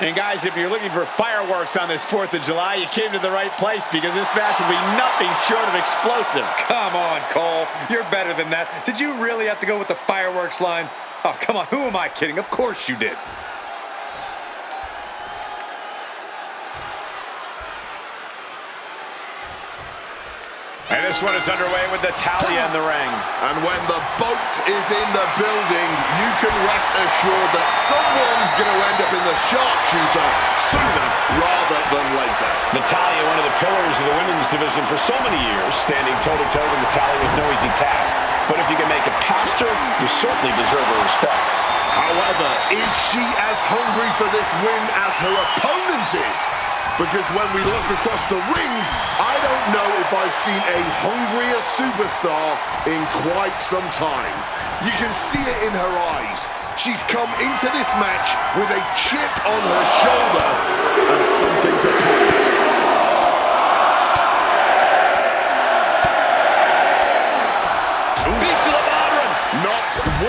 And guys, if you're looking for fireworks on this 4th of July, you came to the right place, because this match will be nothing short of explosive. Come on, Cole. You're better than that. Did you really have to go with the fireworks line? Oh, come on. Who am I kidding? Of course you did. And this one is underway with Natalya in the ring. And when the boat is in the building, you can rest assured that someone's going to end up in the sharpshooter sooner rather than later. Natalya, one of the pillars of the women's division for so many years, standing toe-to-toe with Natalya was no easy task. But if you can make it past her, you certainly deserve her respect. However, is she as hungry for this win as her opponent is? Because when we look across the ring, I don't know if I've seen a hungrier superstar in quite some time. You can see it in her eyes. She's come into this match with a chip on her shoulder and something to prove. Beat to the bottom. Not 1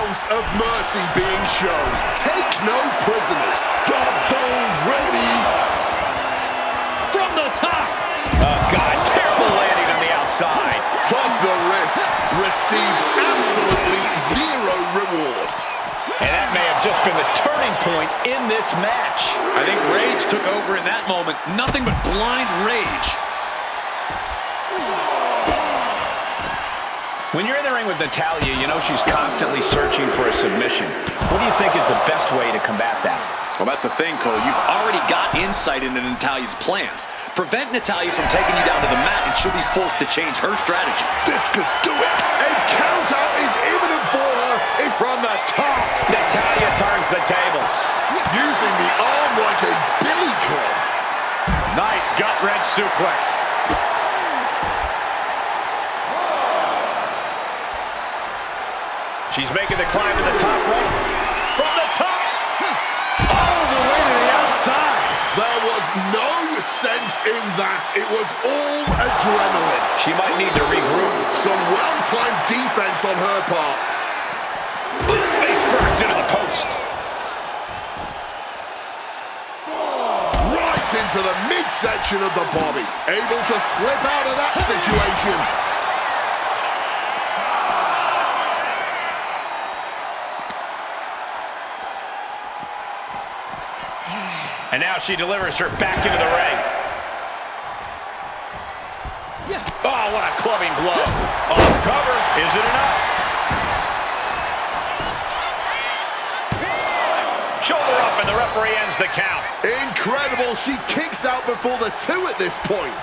ounce of mercy being shown. Take no prisoners. Drop those ready. From the top. Oh, God. Terrible landing on the outside. Took the risk. Received absolutely zero reward. And that may have just been the turning point in this match. I think rage took over in that moment. Nothing but blind rage. When you're in the ring with Natalya, you know she's constantly searching for a submission. What do you think is the best way to combat that? Well, that's the thing, Cole. You've already got insight into Natalya's plans. Prevent Natalya from taking you down to the mat, and she'll be forced to change her strategy. This could do it. A countout is imminent for her. It's from the top. Natalya turns the tables. Using the arm like a billy club. Nice gut-wrench suplex. She's making the climb to the top rope. From the top. All the way to the outside. There was no sense in that. It was all adrenaline. She might need to regroup. Some well-timed defense on her part. Face first into the post. Right into the midsection of the body. Able to slip out of that situation. And now she delivers her back into the ring. Oh, what a clubbing blow. Oh, cover. Is it enough? Shoulder up, and the referee ends the count. Incredible. She kicks out before the 2 at this point.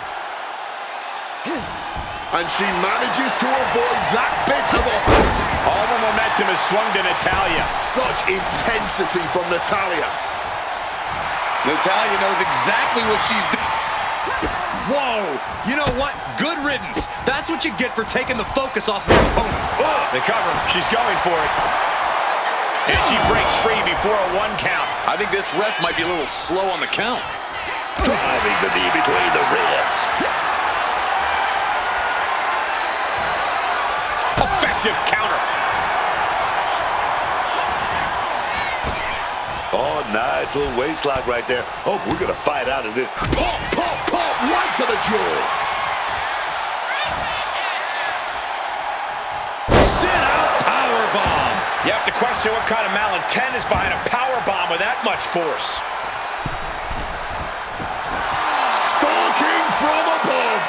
And she manages to avoid that bit of offense. All the momentum is swung to Natalya. Such intensity from Natalya. Natalya knows exactly what she's doing. Whoa! You know what? Good riddance. That's what you get for taking the focus off of your opponent. Oh, the cover. She's going for it. And she breaks free before a 1 count. I think this ref might be a little slow on the count. Driving the knee between the ribs. Effective counter. Oh, nice little waist lock right there. Oh, we're going to fight out of this. Pop, pop, pop, right to the jaw. Sit-out powerbomb. You have to question what kind of malintent is behind a powerbomb with that much force. Stalking from above.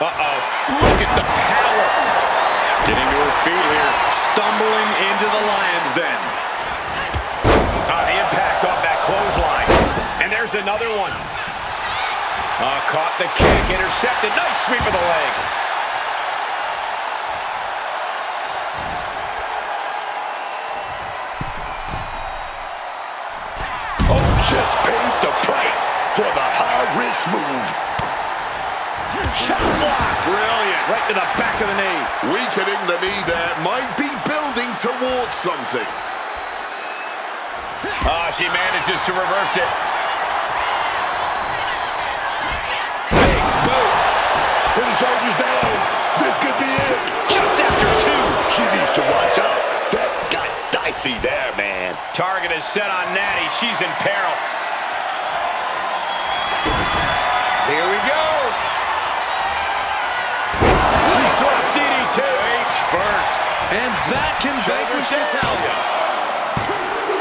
Uh-oh. Look at the power. Getting to her feet here. Stumbling into the lion's den. The impact off that clothesline. And there's another one. Caught the kick. Intercepted. Nice sweep of the leg. Oh, just paid the price for the high-risk move. Shot block. Brilliant. Right to the back of the knee. Weakening the knee there might be building towards something. She manages to reverse it. Big move. Put his shoulders down. This could be it. Just after 2. She needs to watch out. That got dicey there, man. Target is set on Natty. She's in peril. Here we go. Drop DDT. Face first. And that can vanquish Natalya.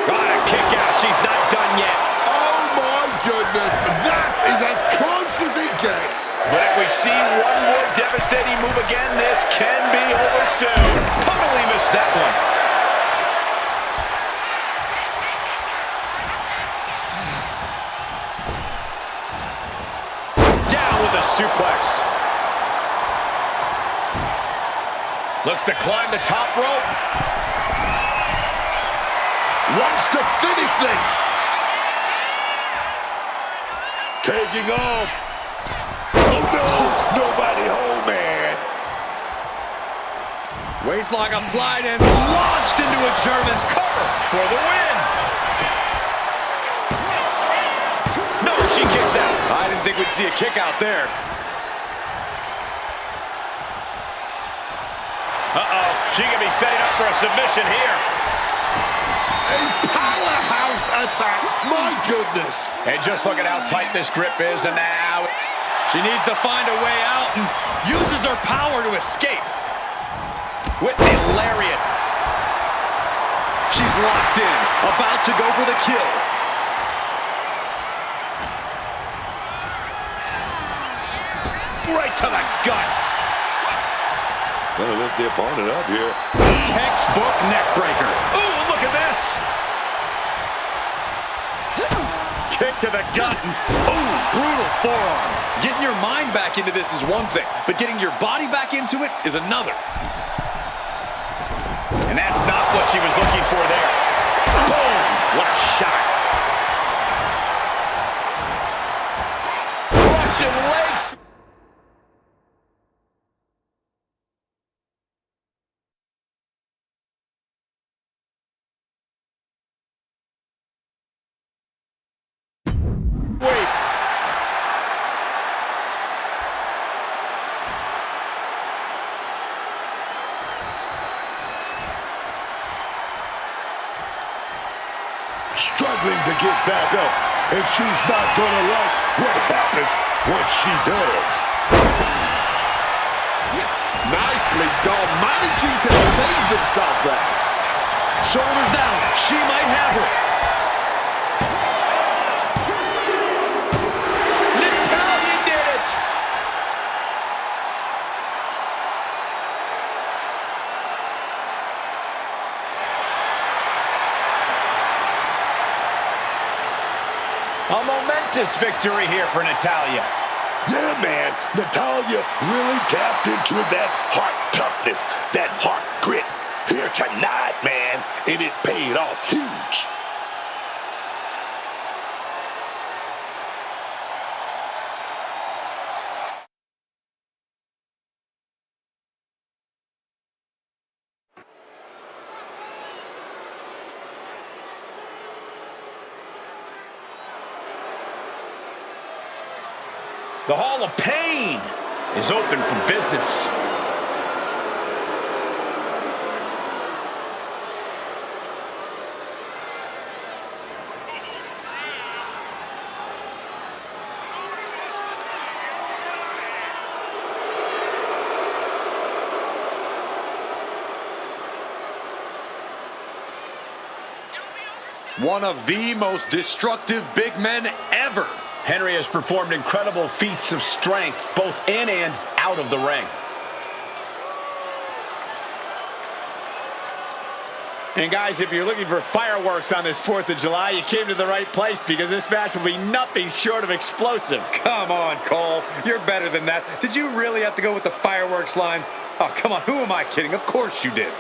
Got a kick out. She's not done yet. Oh my goodness, that is as close as it gets. But if we see one more devastating move again, this can be over soon. Totally missed that one. Down with a suplex. Looks to climb the top rope. Wants to finish this. Taking off. Oh, no. Nobody home, man. Waistlock applied and launched into a German's cover For the win. No, she kicks out. I didn't think we'd see a kick out there. Uh-oh. She could be setting up for a submission here. A powerhouse attack. My goodness. And just look at how tight this grip is, and now She needs to find a way out and uses her power to escape. With the lariat. She's locked in, about to go for the kill. Right to the gut. Gonna lift the opponent up here. Textbook neck breaker. Ooh, look at this. Kick to the gut. Ooh, brutal forearm. Getting your mind back into this is one thing, but getting your body back into it is another. And that's not what she was looking for there. Boom! What a shot. Russian legs. Wait. Struggling to get back up, and she's not gonna like what happens once she does. Nicely done, managing to save themselves there. Shoulders down, she might have her. Natalya did it. A momentous victory here for Natalya. Yeah, man, Natalya really tapped into that heart toughness, that heart grit here tonight, man, and it paid off huge. The Hall of Pain is open for business. One of the most destructive big men ever. Henry has performed incredible feats of strength, both in and out of the ring. And guys, if you're looking for fireworks on this 4th of July, you came to the right place, because this match will be nothing short of explosive. Come on, Cole. You're better than that. Did you really have to go with the fireworks line? Oh, come on. Who am I kidding? Of course you did.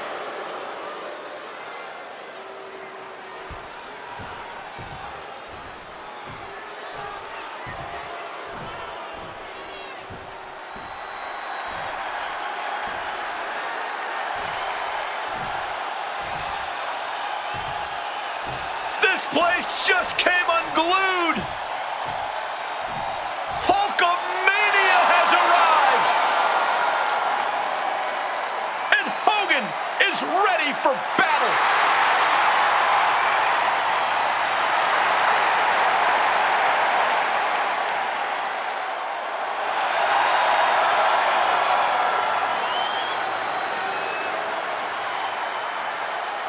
This place just came unglued. Hulkamania has arrived. And Hogan is ready for battle.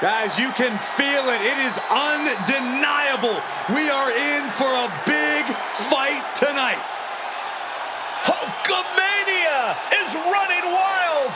Guys, you can feel it. It is undeniable. We are in for a big fight tonight. Hulkamania is running wild.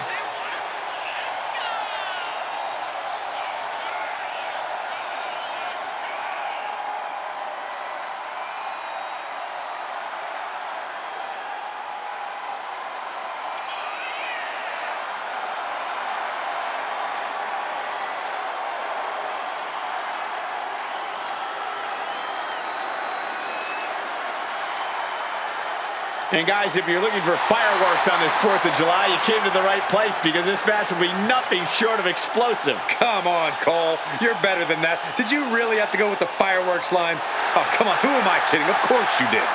And guys, if you're looking for fireworks on this 4th of July, you came to the right place, because this match will be nothing short of explosive. Come on, Cole. You're better than that. Did you really have to go with the fireworks line? Oh, come on. Who am I kidding? Of course you did.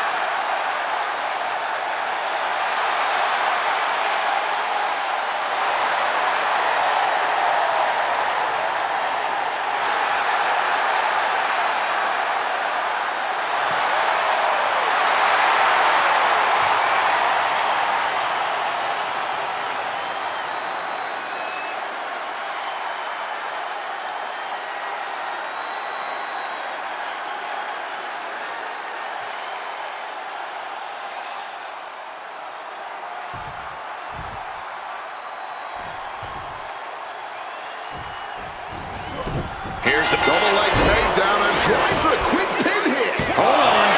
Here's the double leg takedown and trying for a quick pin here. Hold on.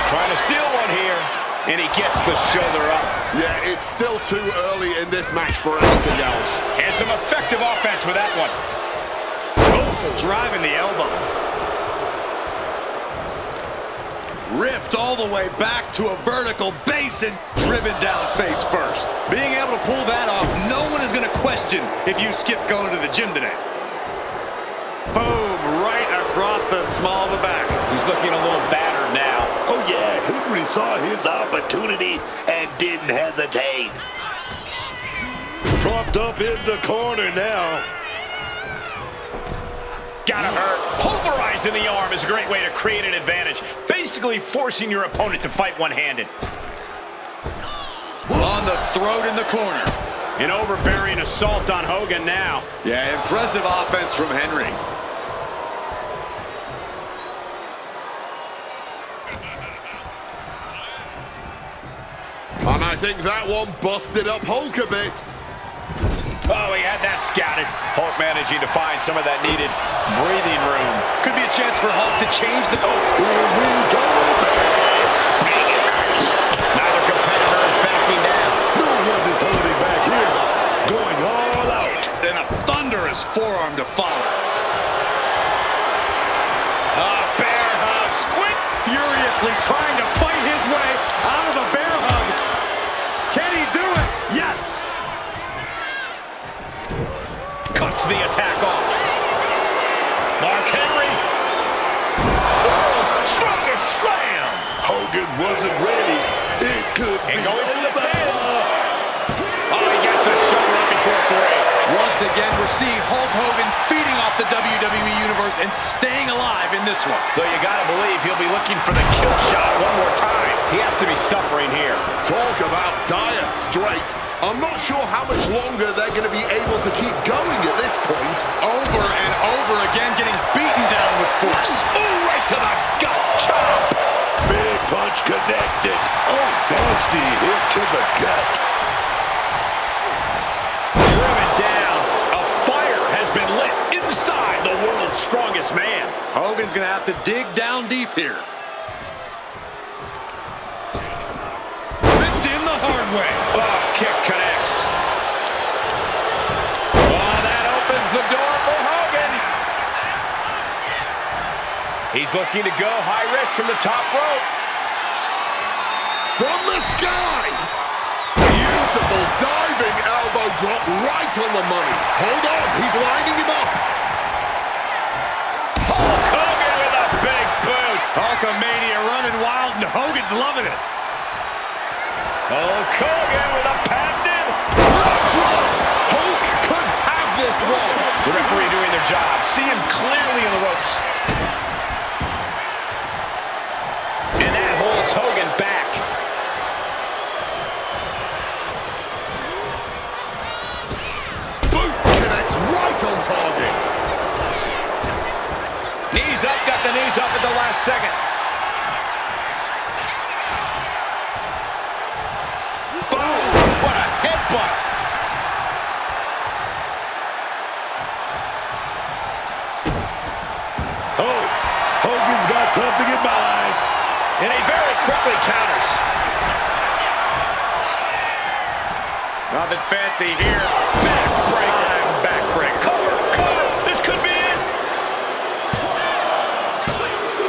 Trying to steal one here. And he gets the shoulder up. Yeah, it's still too early in this match for anything else. And some effective offense with that one. Oh, driving the elbow. Ripped all the way back to a vertical base and driven down face first. Being able to pull that off, no one is going to question if you skip going to the gym today. Boom, right across the small of the back. He's looking a little battered now. Oh yeah, Henry saw his opportunity and didn't hesitate. Propped up in the corner now. Gotta hurt. Pulverized in the arm is a great way to create an advantage. Basically forcing your opponent to fight one-handed. On the throat in the corner. An overbearing assault on Hogan now. Yeah, impressive offense from Henry. And I think that one busted up Hulk a bit. Oh, he had that scouted. Hulk managing to find some of that needed breathing room. Could be a chance for Hulk to change the... Here we go, man. Neither competitor is backing down. No one is holding back here. Going all out. And a thunderous forearm to follow. Bear hug. Squint. Furiously trying to fight his way out of the bear hug. Can he do it? Yes. Cuts the attack off. Mark Henry. Oh, stronger slam. Hogan wasn't ready. It could be again, we're seeing Hulk Hogan feeding off the WWE Universe and staying alive in this one. Though you gotta believe he'll be looking for the kill shot one more time. He has to be suffering here. Talk about dire straits. I'm not sure how much longer they're going to be able to keep going at this point. Over and over again, getting beaten down with force. Ooh, right to the gut. Chop. Big punch connected. Oh, nasty hit to the gut. Driven down. A fire has been lit inside the world's strongest man. Hogan's going to have to dig down deep here. Ripped in the hard way. Oh, kick connects. Oh, that opens the door for Hogan. He's looking to go high risk from the top rope. From the sky. Beautiful diving elbow drop right on the money. Hold on, he's lining him up. Hulk Hogan with a big boot. Hulkamania running wild, and Hogan's loving it. Hulk Hogan with a patented Leg drop. Hulk could have this one. The referee doing their job. See him clearly in the ropes. And that holds Hogan back. Boot connects right on target. Knees up, got the knees up at the last second. Boom! What a headbutt! Oh, Hogan's got something in mind. And he very quickly counters. Nothing fancy here. Backbreaker. Backbreaker. Cover, cover. This could be it.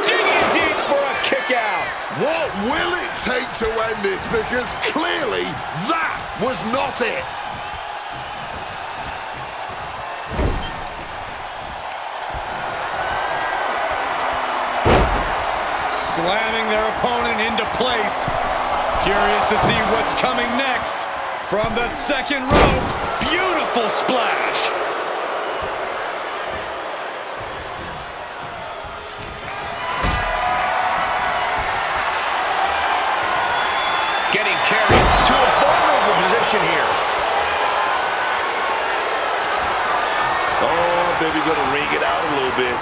Digging deep for a kick out. What will it take to end this? Because clearly that was not it. Slamming their opponent into place. Curious to see what's coming next. From the second rope, beautiful splash. Getting carried to a vulnerable position here. Oh, baby, gonna ring it out a little bit.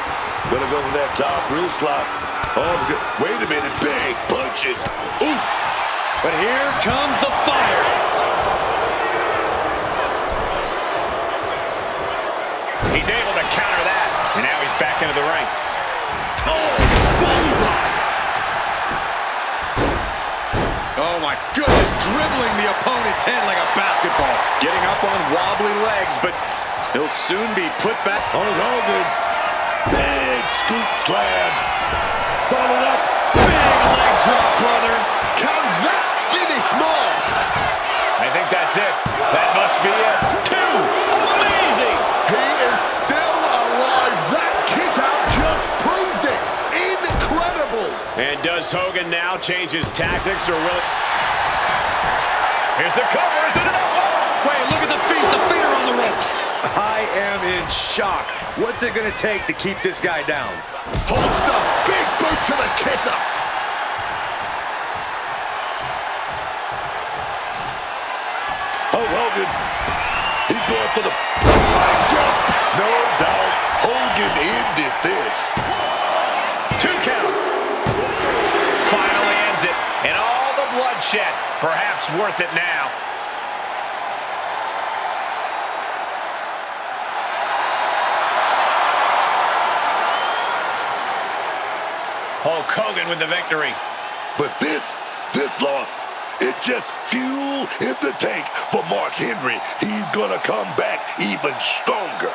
Gonna go for that top wrist lock. Oh, wait a minute, big punches. Oof. But here comes the fire. He's able to counter that. And now he's back into the ring. Oh, bullseye. Oh my goodness, dribbling the opponent's head like a basketball. Getting up on wobbly legs, but he'll soon be put back. Oh, Hogan. Big scoop slam. Followed up. Big leg drop, brother. Can that finish Mark? I think that's it. That must be it. Two. Amazing. He is still alive. That kick out just proved it. Incredible. And does Hogan now change his tactics, or will it? Here's the cover. Is it enough? Wait, look at the feet. The feet are on the ropes. I am in shock. What's it going to take to keep this guy down? Holster, big boot to the kisser. Hulk Hogan. He's going for the leg jump. No doubt Hogan ended this. 2 count. Finally ends it. And all the bloodshed. Perhaps worth it now. Hulk Hogan with the victory. But this loss, it's just fuel in the tank for Mark Henry. He's gonna come back even stronger.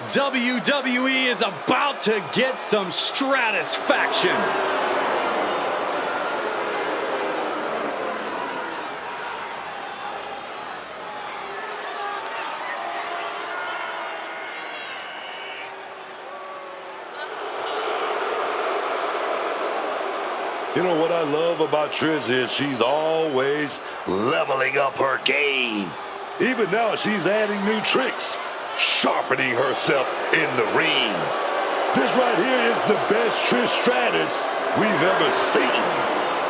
WWE is about to get some stratisfaction. You know what I love about Trish is she's always leveling up her game. Even now, she's adding new tricks, sharpening herself in the ring. This right here is the best Trish Stratus we've ever seen.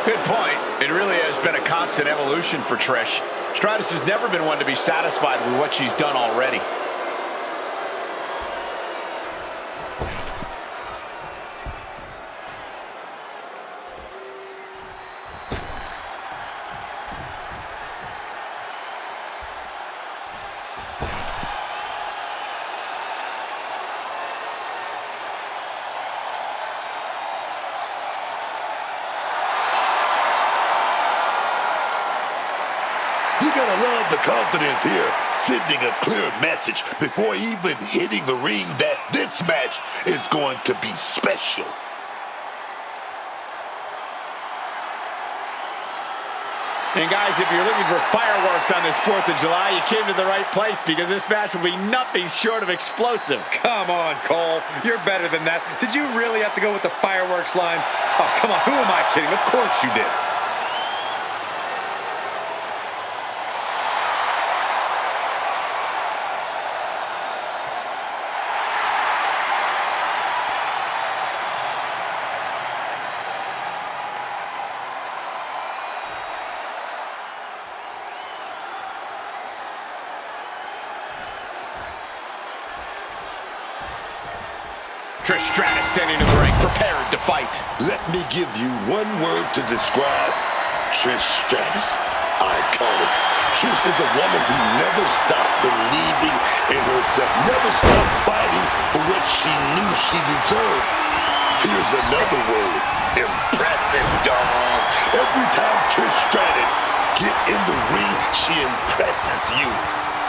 Good point. It really has been a constant evolution for Trish. Stratus has never been one to be satisfied with what she's done already. You gotta love the confidence here, sending a clear message before even hitting the ring that this match is going to be special. And guys, if you're looking for fireworks on this 4th of July, you came to the right place because this match will be nothing short of explosive. Come on, Cole. You're better than that. Did you really have to go with the fireworks line? Oh, come on. Who am I kidding? Of course you did. Trish Stratus standing in the ring, prepared to fight. Let me give you one word to describe Trish Stratus. Iconic. Trish is a woman who never stopped believing in herself, never stopped fighting for what she knew she deserved. Here's another word. Impressive, dog. Every time Trish Stratus get in the ring, she impresses you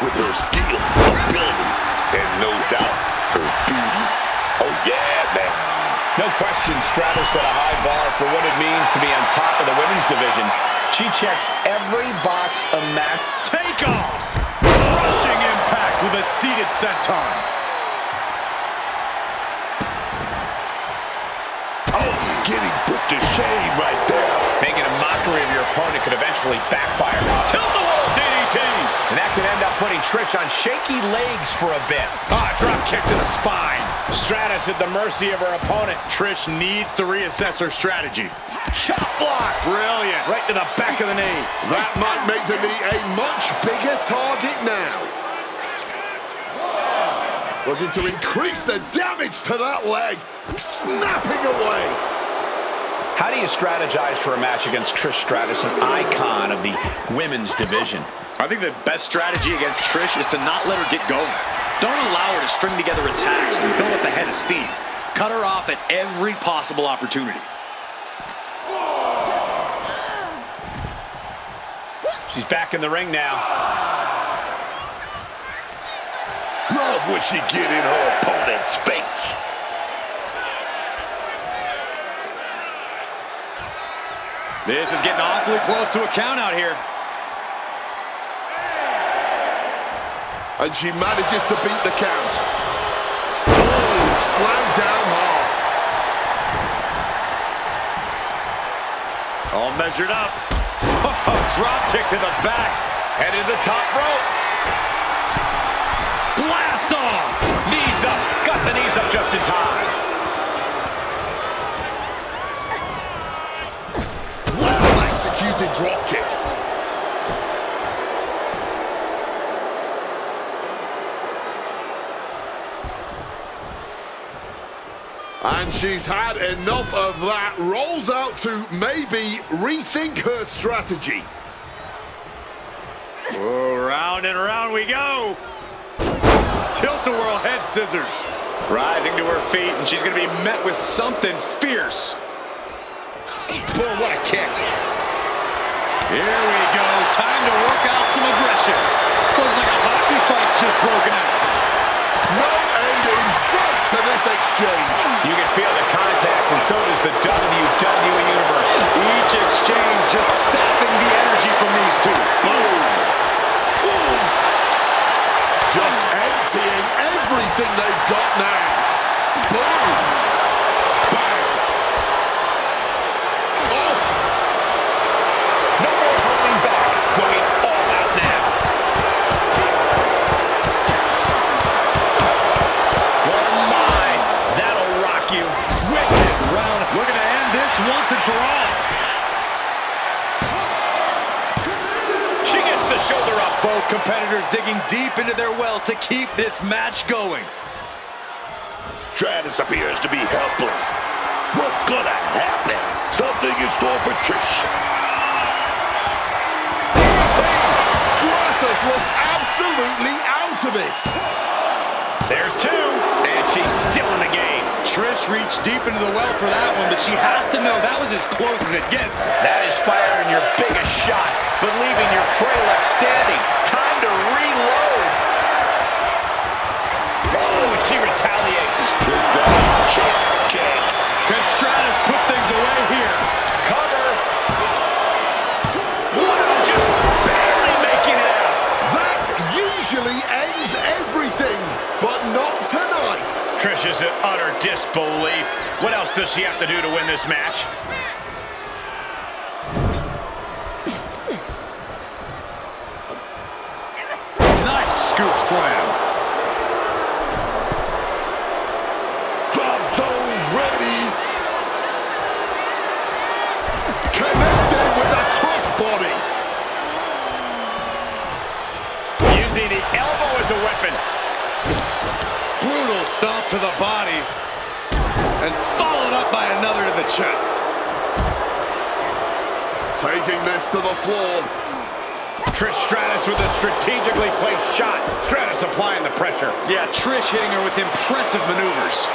with her skill, ability, and no doubt, her beauty. Oh, yeah, man. No question, Stratus set a high bar for what it means to be on top of the women's division. She checks every box a match. Take off! Rushing impact with a seated senton. Oh, getting put to shame right there. Making a mockery of your opponent could eventually backfire. Tilt-a-whirl DDT! And that could end up putting Trish on shaky legs for a bit. Drop kick to the spine. Stratus at the mercy of her opponent. Trish needs to reassess her strategy. Chop block. Brilliant. Right to the back of the knee. That might make the knee a much bigger target now. Looking to increase the damage to that leg. Snapping away. How do you strategize for a match against Trish Stratus, an icon of the women's division? I think the best strategy against Trish is to not let her get going. Don't allow her to string together attacks and build up a head of steam. Cut her off at every possible opportunity. She's back in the ring now. Love when she get in her opponent's face. This is getting awfully close to a count out here. And she manages to beat the count. Oh, slammed down hard. All measured up. Drop kick to the back. Headed to the top rope. Blast off. Knees up. Got the knees up just in time. Well executed drop kick. And she's had enough of that. Rolls out to maybe rethink her strategy. Oh, round and round we go. Tilt-a-whirl head scissors. Rising to her feet, and she's going to be met with something fierce. Boom, what a kick. Here we go. Time to work out some aggression. Looks like a hockey fight's just broken out. No ending exchange. You can feel the contact, and so does the WWE Universe. Each exchange just sapping the energy from these two. Boom. Boom. Just emptying everything they've got now. Boom. Bang. Oh. No more holding back. Going all out now. Oh my, that'll rock you. Wicked round. We're going to end this once and for all. She gets the shoulder up. Both competitors digging deep into their well to keep this match going. Stratus appears to be helpless. What's gonna happen? Something in store for Trish. Stratus looks absolutely out of it. There's two, and she's still in the game. Trish reached deep into the well for that one, but she has to know that was as close as it gets. That is firing your biggest shot, but leaving your prey left standing. Time to reload. Oh, she retaliates. Trish Stratus, check, kick. Can Stratus put things away here? Cover. Wow, just barely making it out. That usually ends everything, but not tonight. Trish is in utter disbelief. What else does she have to do to win this match? Nice scoop slam. Drop zones ready. Connected with the crossbody. Using the elbow as a weapon. Brutal stomp to the body. And followed up by another to the chest. Taking this to the floor. Trish Stratus with a strategically placed shot. Stratus applying the pressure. Yeah, Trish hitting her with impressive maneuvers.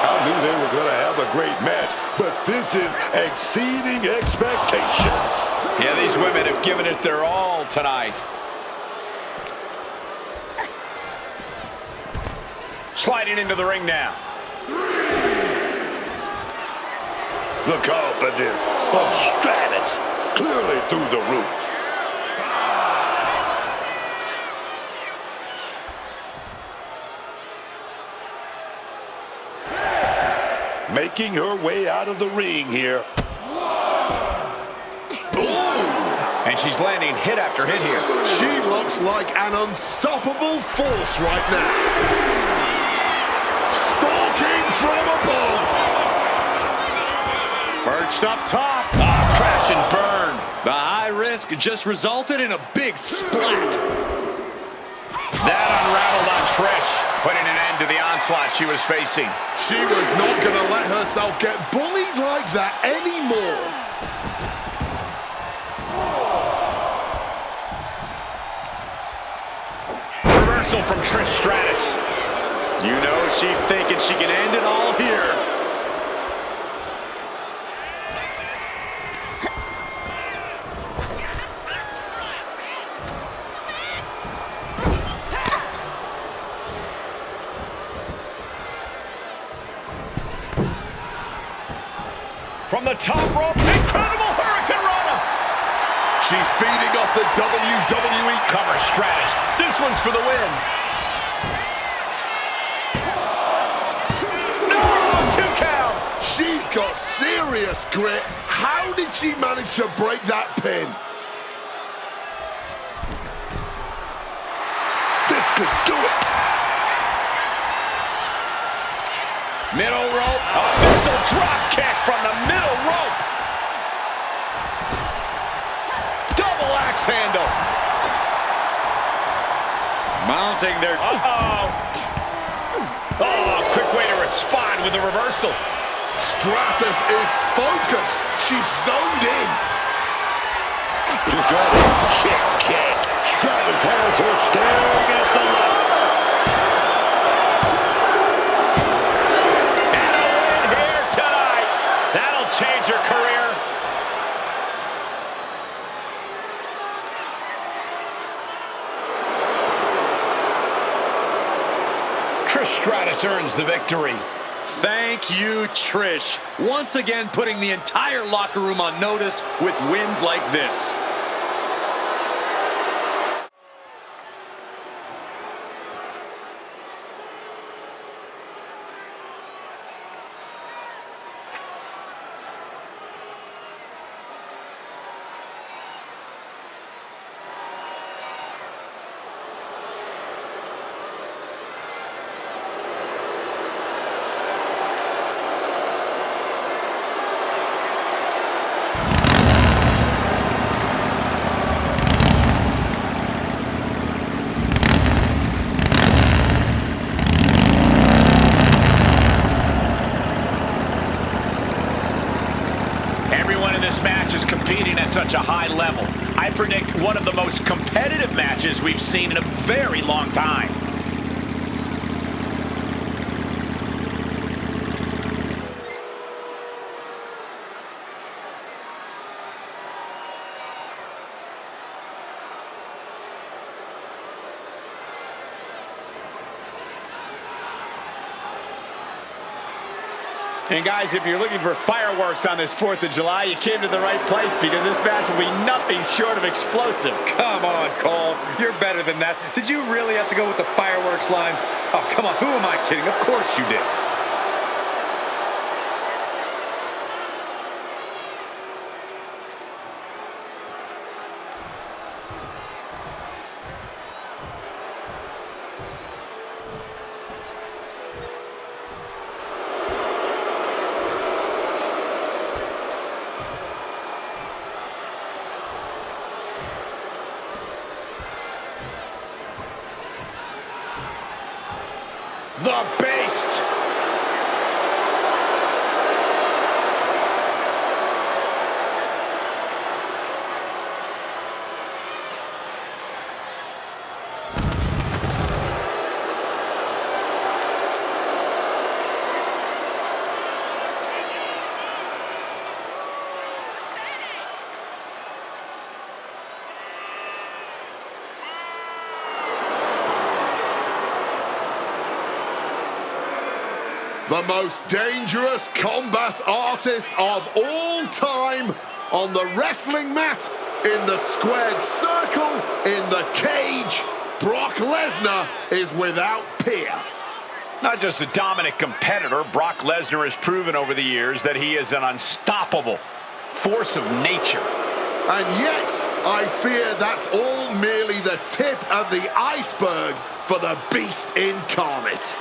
I knew they were going to have a great match, but this is exceeding expectations. Yeah, these women have given it their all tonight. Sliding into the ring now. The confidence of Stratus clearly through the roof. Making her way out of the ring here. And she's landing hit after hit here. She looks like an unstoppable force right now. Stalking from above. Perched up top. Ah, crash and burn. The high risk just resulted in a big splat. That unraveled on Trish, putting an end to the onslaught she was facing. She was not going to let herself get bullied like that anymore. Reversal from Trish Stratus. You know she's thinking she can end it all here. From the top rope, incredible Hurricane Rana. She's feeding off the WWE. Cover Stratus. This one's for the win. No, 2 count. She's got serious grit. How did she manage to break that pin? This could do it. Middle rope, a missile drop kick from the middle rope. Double axe handle. Mounting their... Uh-oh. Oh, quick way to respond with a reversal. Stratus is focused. She's zoned in. Just got a check kick. Stratus has her staring at the lights. And a win here tonight. That'll change her career. Trish Stratus earns the victory. Thank you, Trish. Once again putting the entire locker room on notice with wins like this. Everyone in this match is competing at such a high level. I predict one of the most competitive matches we've seen in a very long time. And guys, if you're looking for fireworks on this 4th of July, you came to the right place because this match will be nothing short of explosive. Come on, Cole. You're better than that. Did you really have to go with the fireworks line? Oh, come on. Who am I kidding? Of course you did. The Beast! The most dangerous combat artist of all time on the wrestling mat, in the squared circle, in the cage. Brock Lesnar is without peer. Not just a dominant competitor, Brock Lesnar has proven over the years that he is an unstoppable force of nature. And yet, I fear that's all merely the tip of the iceberg for the Beast incarnate.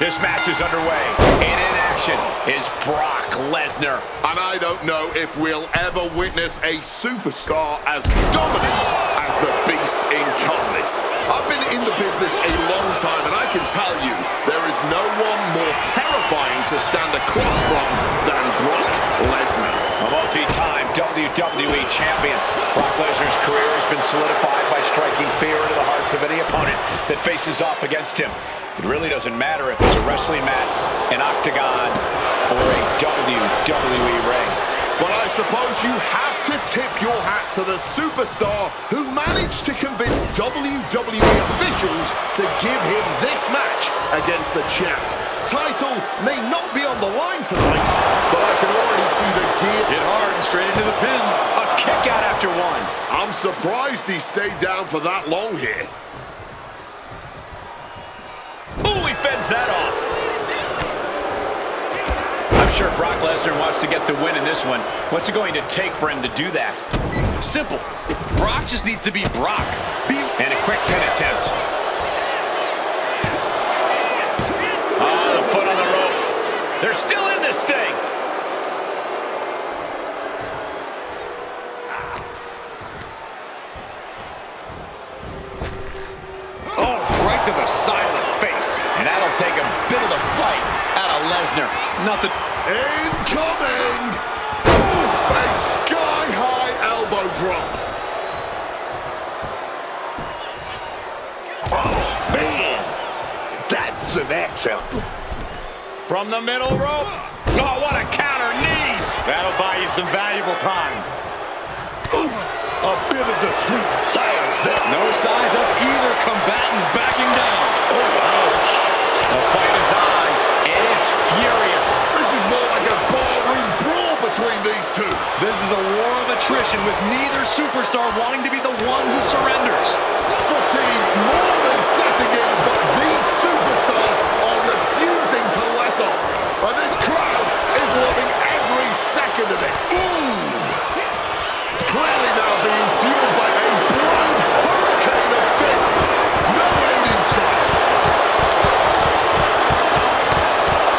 This match is underway, and in action is Brock Lesnar. And I don't know if we'll ever witness a superstar as dominant as the Beast incarnate. I've been in the business a long time, and I can tell you, there is no one more terrifying to stand across from than Brock Lesnar. A multi-time WWE champion, Brock Lesnar's career has been solidified by striking fear into the hearts of any opponent that faces off against him. It really doesn't matter if it's a wrestling mat, an octagon, or a WWE ring. But I suppose you have to tip your hat to the superstar who managed to convince WWE officials to give him this match against the champ. Title may not be on the line tonight, but I can already see the gear. Hit hard and straight into the pin. A kick out after one. I'm surprised he stayed down for that long here. Ooh, he fends that off. I'm sure Brock Lesnar wants to get the win in this one. What's it going to take for him to do that? Simple. Brock just needs to be Brock. And a quick pin attempt. Oh, the foot on the rope. They're still in this thing. Oh, right to the side of the face. And that'll take a bit of the fight out of Lesnar. Nothing. Incoming! Oof, a sky-high elbow drop. Oh, man. That's an accent. From the middle rope. Oh, what a counter, knees. That'll buy you some valuable time. Ooh, a bit of the sweet science there. No signs of either combatant backing down. Oh, ouch. The fight is on, and it's furious. This is more like a ballroom brawl between these two. This is a war of attrition with neither superstar wanting to be the one who surrenders. Fatigue more than setting in, but these superstars are refusing to let up. And this crowd is loving every second of it. Ooh! Clearly now being fueled by a blind hurricane of fists. No end in sight.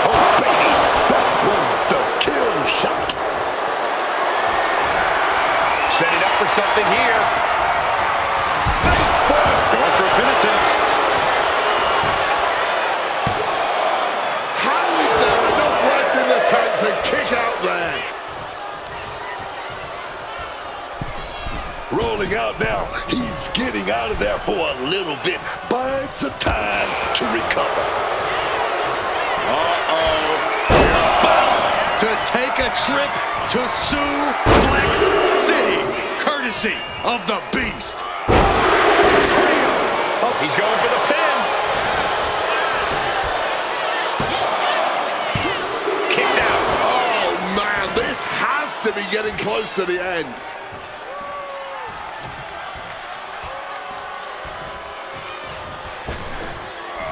Oh, baby, that was the kill shot. Setting up for something here. Face first. Going for a pin attempt. How is there enough left in the tank to kick out there? Rolling out now. He's getting out of there for a little bit. Buying some time to recover. To take a trip to Suplex City, courtesy of the Beast. Oh, he's going for the pin. Kicks out. Oh, man, this has to be getting close to the end.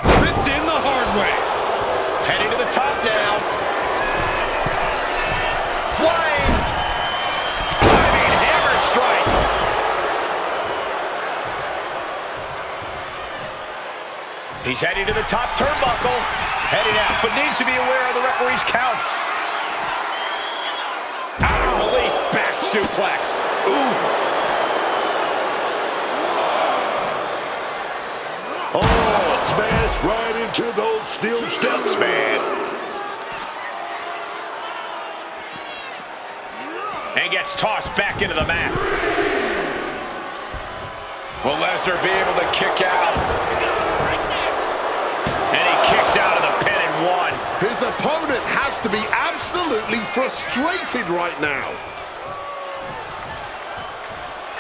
Ripped in the hard way. Heading to the top now. Flying. Diving hammer strike. He's heading to the top turnbuckle. Heading out, but needs to be aware of the referee's count. Release back suplex. Ooh. Oh, smash right into those steel steps, man. And gets tossed back into the mat. Will Lesnar be able to kick out? And he kicks out of the pin and one. His opponent has to be absolutely frustrated right now.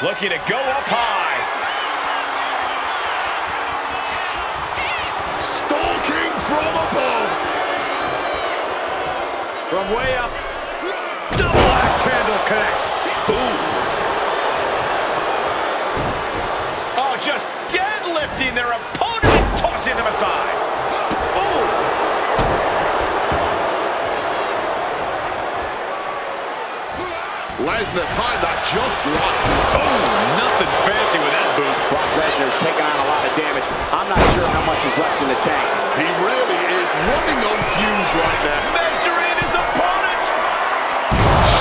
Looking to go up high. Stalking from above. From way up. Double axe handle connects. Boom. Oh, just deadlifting their opponent and tossing them aside. Oh. Lesnar timed that just right. Oh, nothing fancy with that boot. Brock Lesnar's taken on a lot of damage. I'm not sure how much is left in the tank. He really is running on fumes right now. Measuring his opponent.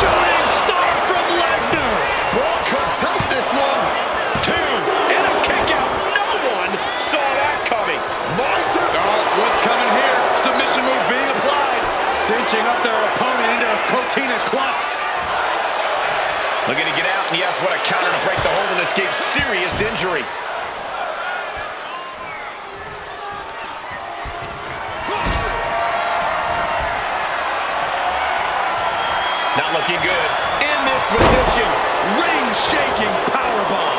Shooting star from Lesnar. Brock could take this one. Two. And a kick out. No one saw that coming. What's coming here? Submission move being applied. Cinching up their opponent into a coquina clutch. Looking to get out, and yes, what a counter to break the hold and escape serious injury. Not looking good. In this position, Ring-shaking powerbomb.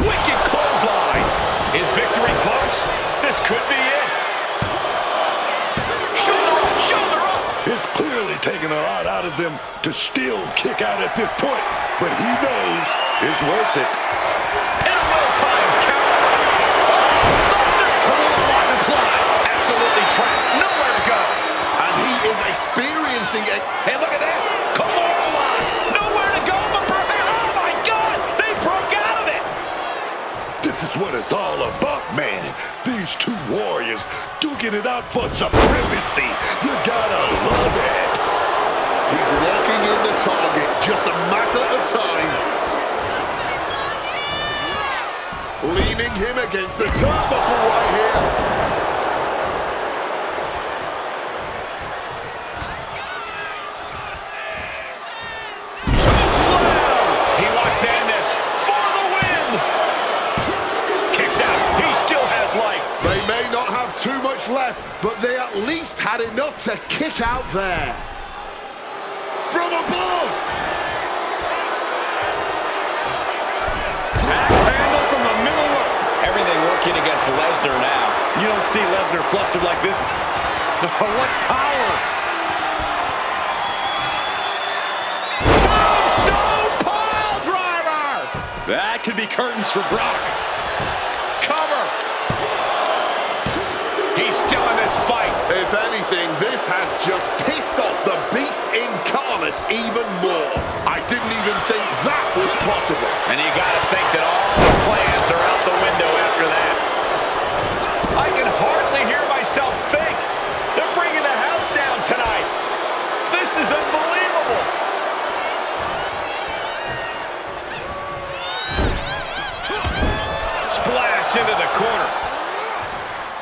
wicked clothesline. Is victory close? This could be it. Shoulder up. It's clearly taking a lot out of them to still kick out at this point, but he knows it's worth it. In a well-timed count. Absolutely trapped. Nowhere to go. And he is experiencing a... Hey, look at this. Kimura lock. Nowhere to go but perhaps. Oh, my God. They broke out of it. This is what it's all about, man. These two warriors duking it out for supremacy. You gotta love it. He's locking in the target. Just a matter of time. leaning him against the turnbuckle right here. He wants to end this for the win. Kicks out. He still has life. They may not have too much left, but they at least had enough to kick out there. From above. Axe handle from the middle rope. Everything working against Lesnar now. You don't see Lesnar flustered like this. What power! Tombstone pile driver. That could be curtains for Brock. Cover. He's still in this fight. If anything, this has just pissed off the Beast incarnate even more. I didn't even think that was possible. And you got to think that all the plans are out the window after that. I can hardly hear myself think. They're bringing the house down tonight. This is unbelievable. Splash into the corner.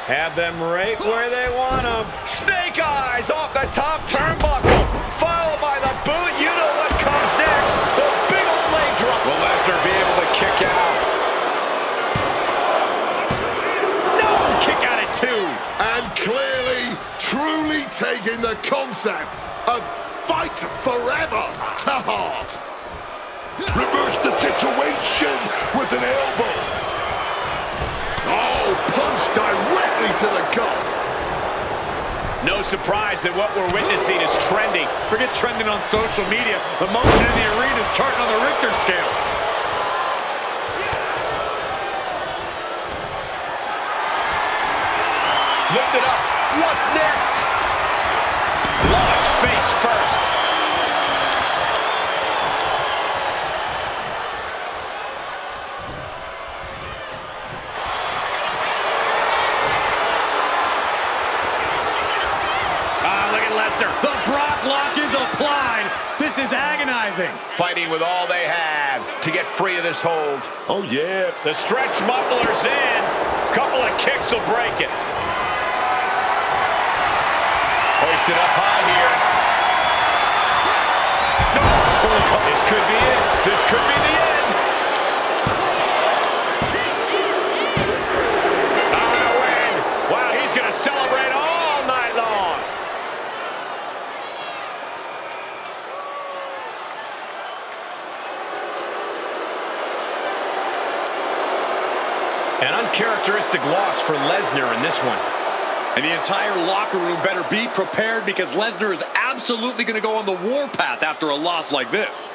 Have them right where they want them. Snake eyes off the top turnbuckle. Followed by the boot. You know what comes next. The big old leg drop. Will Lesnar be able to kick out? No! Kick out at 2. And clearly, truly taking the concept of fight forever to heart. Reverse the situation with an elbow. Oh, punch directly to the gut. No surprise that what we're witnessing is trending. Forget trending on social media. The motion in the arena is charting on the Richter scale. Lift it up. What's next? Launch face first. Look at Lesnar. The Brock lock is applied. This is agonizing. Fighting with all they have to get free of this hold. Oh, yeah. The stretch muffler's in. Couple of kicks will break it. Hoisted up high here. This could be it. This could be the end. On the win. Wow, he's going to celebrate all night long. An uncharacteristic loss for Lesnar in this one. And the entire locker room better be prepared because Lesnar is absolutely going to go on the warpath after a loss like this.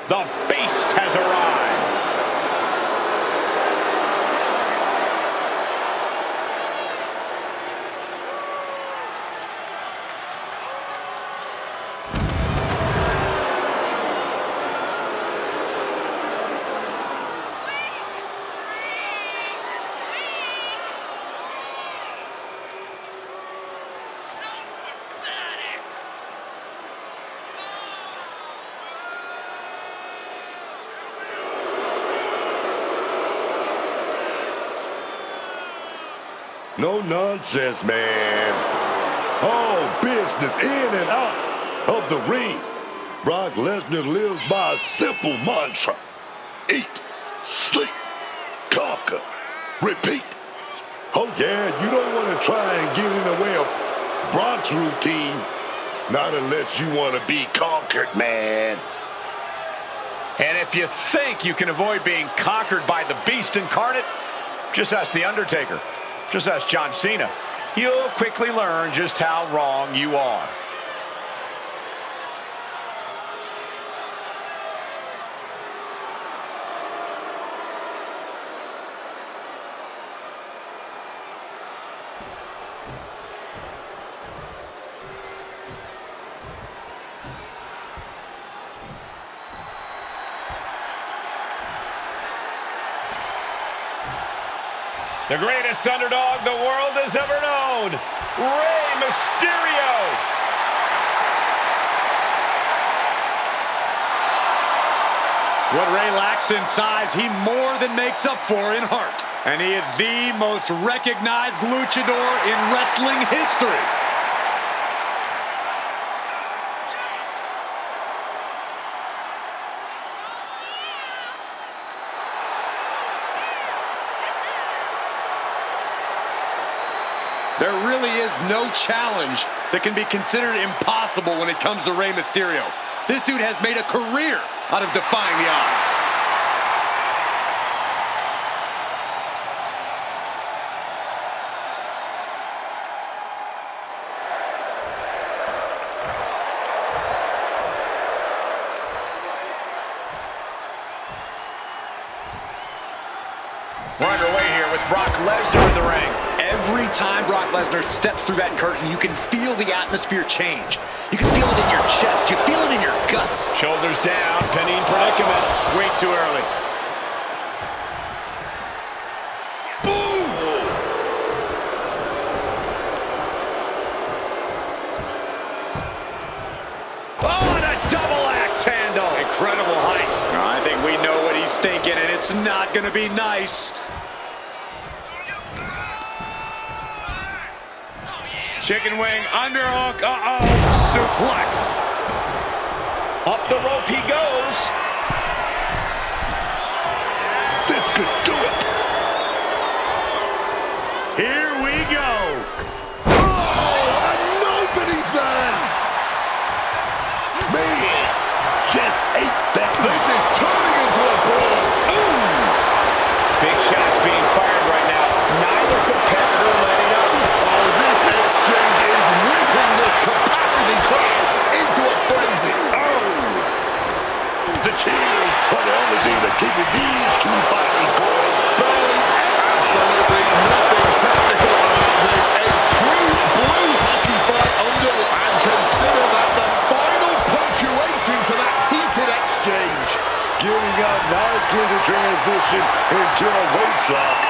The Beast has arrived. No nonsense, man. All business in and out of the ring. Brock Lesnar lives by a simple mantra. Eat, sleep, conquer, repeat. Oh yeah, you don't want to try and get in the way of Brock's routine. Not unless you want to be conquered, man. And if you think you can avoid being conquered by the Beast incarnate, just ask The Undertaker. Just ask John Cena. You'll quickly learn just how wrong you are. The greatest underdog the world has ever known, Rey Mysterio. What Rey lacks in size, he more than makes up for in heart. And he is the most recognized luchador in wrestling history. There really is no challenge that can be considered impossible when it comes to Rey Mysterio. This dude has made a career out of defying the odds. We're underway here with Brock Lesnar in the ring. Every time Brock Lesnar steps through that curtain, you can feel the atmosphere change. You can feel it in your chest. You feel it in your guts. Shoulders down, pinning predicament. Way too early. Boom! Oh, and a double axe handle. Incredible height. I think we know what he's thinking, and it's not going to be nice. Chicken wing, underhook, Suplex. Up the rope he goes. This could do it. Here we go. Oh, and nobody's there. Man, just ate that. This is turning into a brawl. Ooh. Big shots being fired right now. Neither competitor letting up. Oh, this exchange is whipping this capacity crowd into a frenzy. Oh. The cheers are the only thing that keeping these two fighters going. Barely absolutely nothing technical about this. A true blue hockey fight under, and consider that the final punctuation to that heated exchange. Getting out nicely to transition into a waistlock.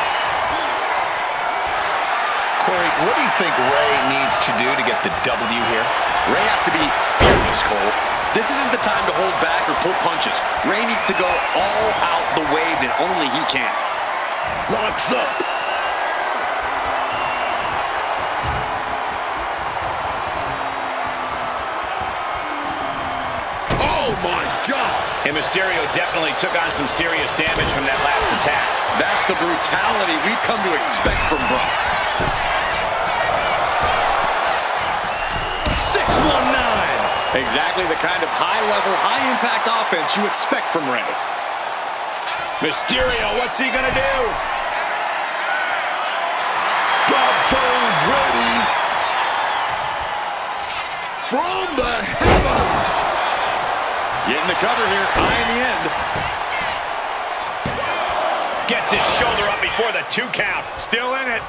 Corey, what do you think Rey needs to do to get the W here? Rey has to be fearless, Cole. This isn't the time to hold back or pull punches. Rey needs to go all out the way that only he can. Locks up. Oh my God! And Mysterio definitely took on some serious damage from that last attack. That's the brutality we've come to expect from Brock. 619. Exactly the kind of high-level, high-impact offense you expect from Rey. Mysterio, what's he gonna do? Drop those ready. From the heavens. Getting the cover here, high in the end. Gets his shoulder up before the 2 count. Still in it.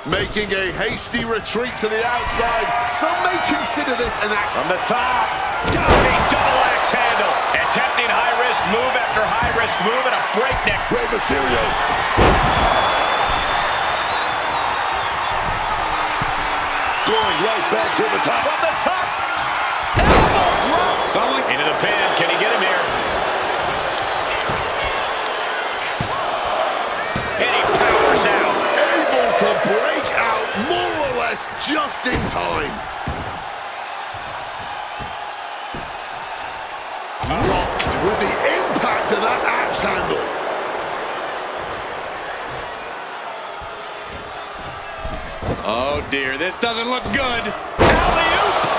Making a hasty retreat to the outside. Some may consider this an act. From the top, diving double axe handle. Attempting high-risk move after high-risk move and a breakneck. Rey Mysterio. Going right back to the top. From the top, elbow drop. Someone into the pin. Can he get him here? And he powers out. Able to break out more or less just in time. Rocked with the impact of that axe handle. Oh dear, this doesn't look good. Alley-oop.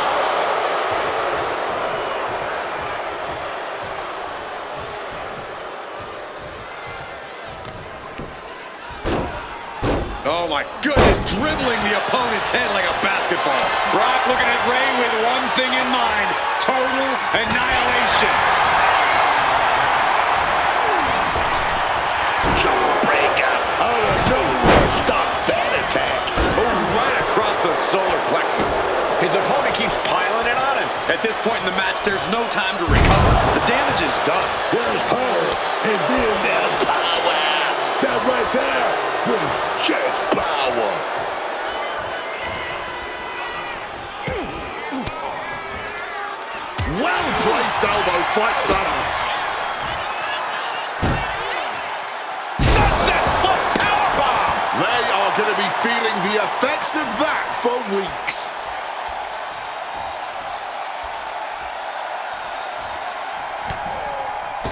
Oh my goodness, dribbling the opponent's head like a basketball. Brock looking at Rey with one thing in mind, total annihilation. Jawbreaker out of nowhere stops that attack. Oh, right across the solar plexus. His opponent keeps piling it on him. At this point in the match, there's no time to recover. The damage is done. There's power, and then there's power. That right there was just power. Well-placed elbow fights that off. Sunset flip powerbomb. They are going to be feeling the effects of that for weeks.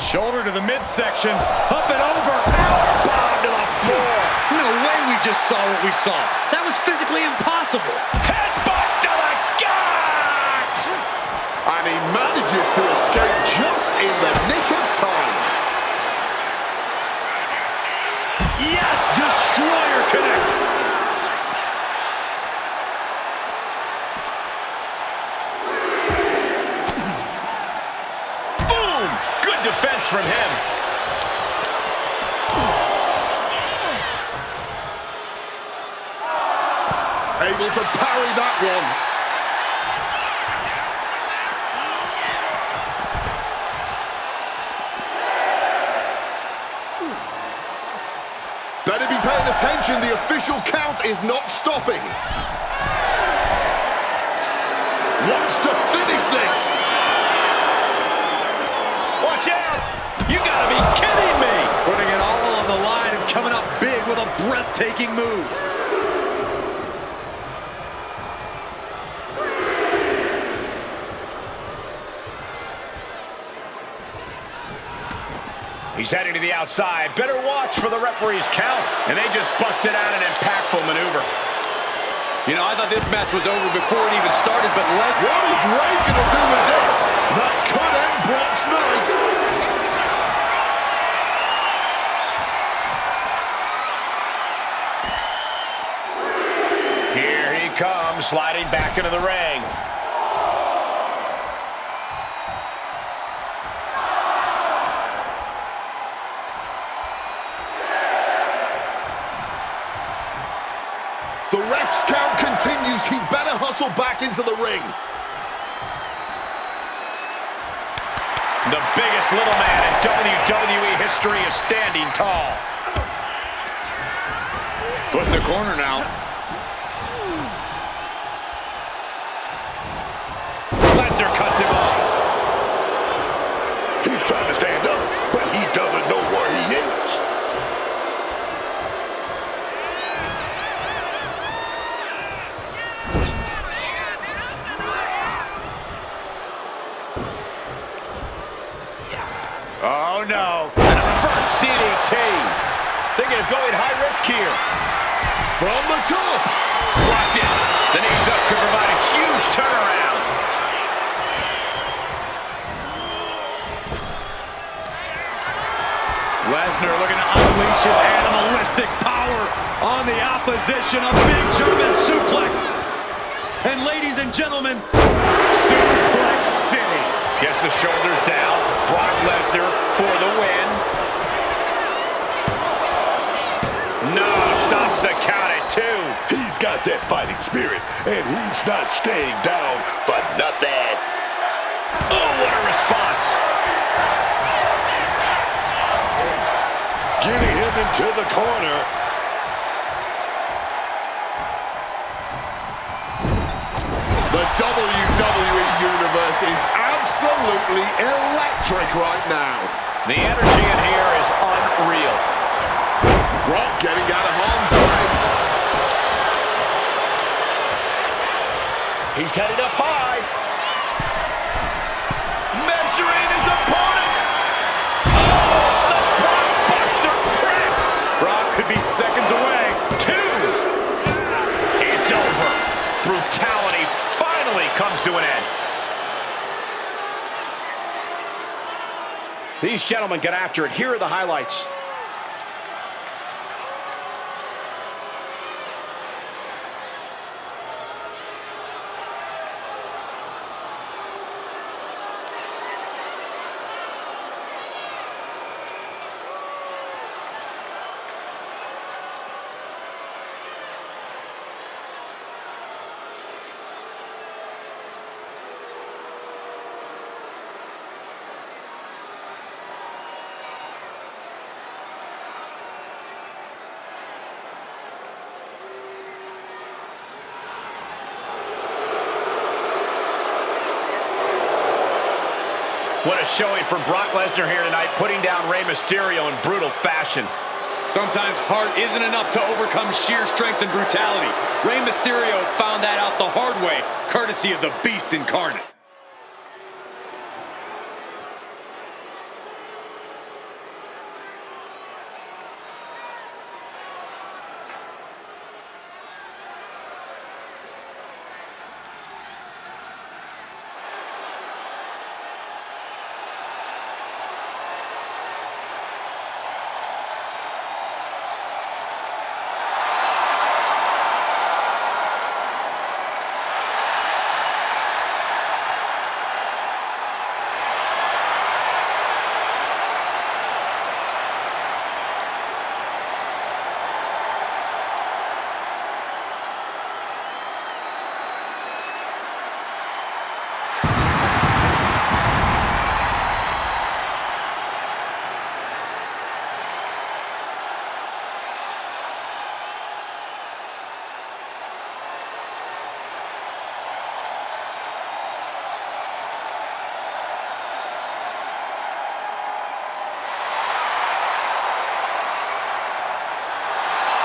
Shoulder to the midsection, up and over, powerbomb to the floor. No way we just saw what we saw. That was physically impossible. Headbutt to the gut. And he manages to escape just in the nick of time. Yes, Destroyer connects. Boom. Good defense from him. Able to parry that one. Better be paying attention, the official count is not stopping. Wants to finish this. Watch out. You gotta be kidding me. Putting it all on the line and coming up big with a breathtaking move. He's heading to the outside. Better watch for the referee's count. And they just busted out an impactful maneuver. You know, I thought this match was over before it even started, but what is Rey going to do with this? That could end Brock's night. Here he comes, sliding back into the ring. The ref's count continues. He better hustle back into the ring. The biggest little man in WWE history is standing tall. Put in the corner now. Lesnar cuts him off. He's trying to stand up, but he doesn't know where he is. Oh, no. And a reverse DDT. Thinking of going high risk here. From the top. Blocked it. The knees up could provide a huge turnaround. Lesnar looking to unleash his animalistic power on the opposition. A big German suplex. And ladies and gentlemen, Suplex City. Gets the shoulders down. Brock Lesnar for the win. No, stops the count at 2. He's got that fighting spirit, and he's not staying down for nothing. Oh, what a response. Getting him into the corner. The WWE Universe is absolutely electric right now. The energy in here is unreal. Brock getting out of harm's way. He's headed up high. Measuring his opponent. Oh, the Brock Buster press. Brock could be seconds away. 2. It's over. Brutality finally comes to an end. These gentlemen get after it. Here are the highlights. What a showing from Brock Lesnar here tonight, putting down Rey Mysterio in brutal fashion. Sometimes heart isn't enough to overcome sheer strength and brutality. Rey Mysterio found that out the hard way, courtesy of the Beast incarnate.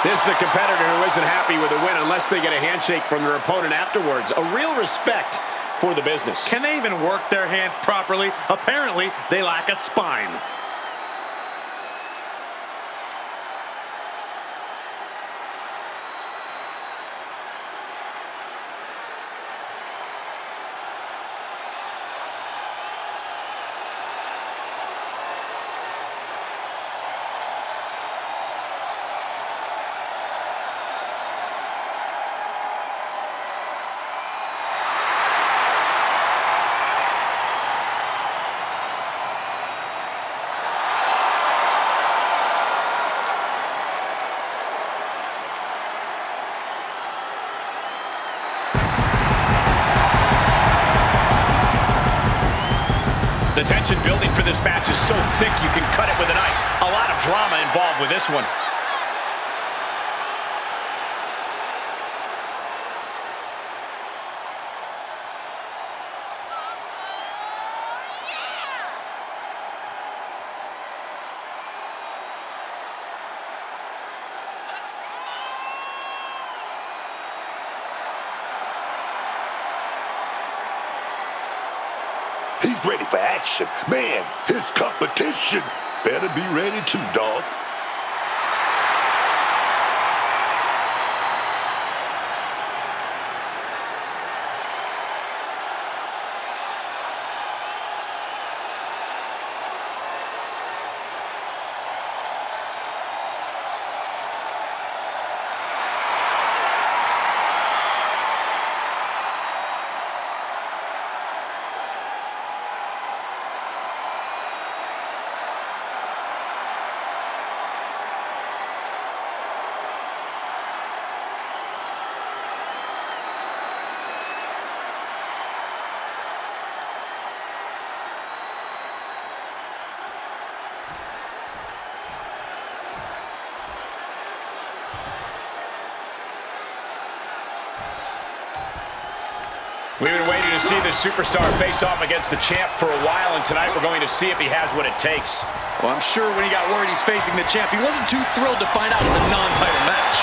This is a competitor who isn't happy with a win unless they get a handshake from their opponent afterwards. A real respect for the business. Can they even work their hands properly? Apparently, they lack a spine. The tension building for this match is so thick you can cut it with a knife. A lot of drama involved with this one. He's ready for action. Man, his competition better be ready too, dog. We've been waiting to see the superstar face off against the champ for a while, and tonight we're going to see if he has what it takes. Well, I'm sure when he got word he's facing the champ, he wasn't too thrilled to find out it's a non-title match.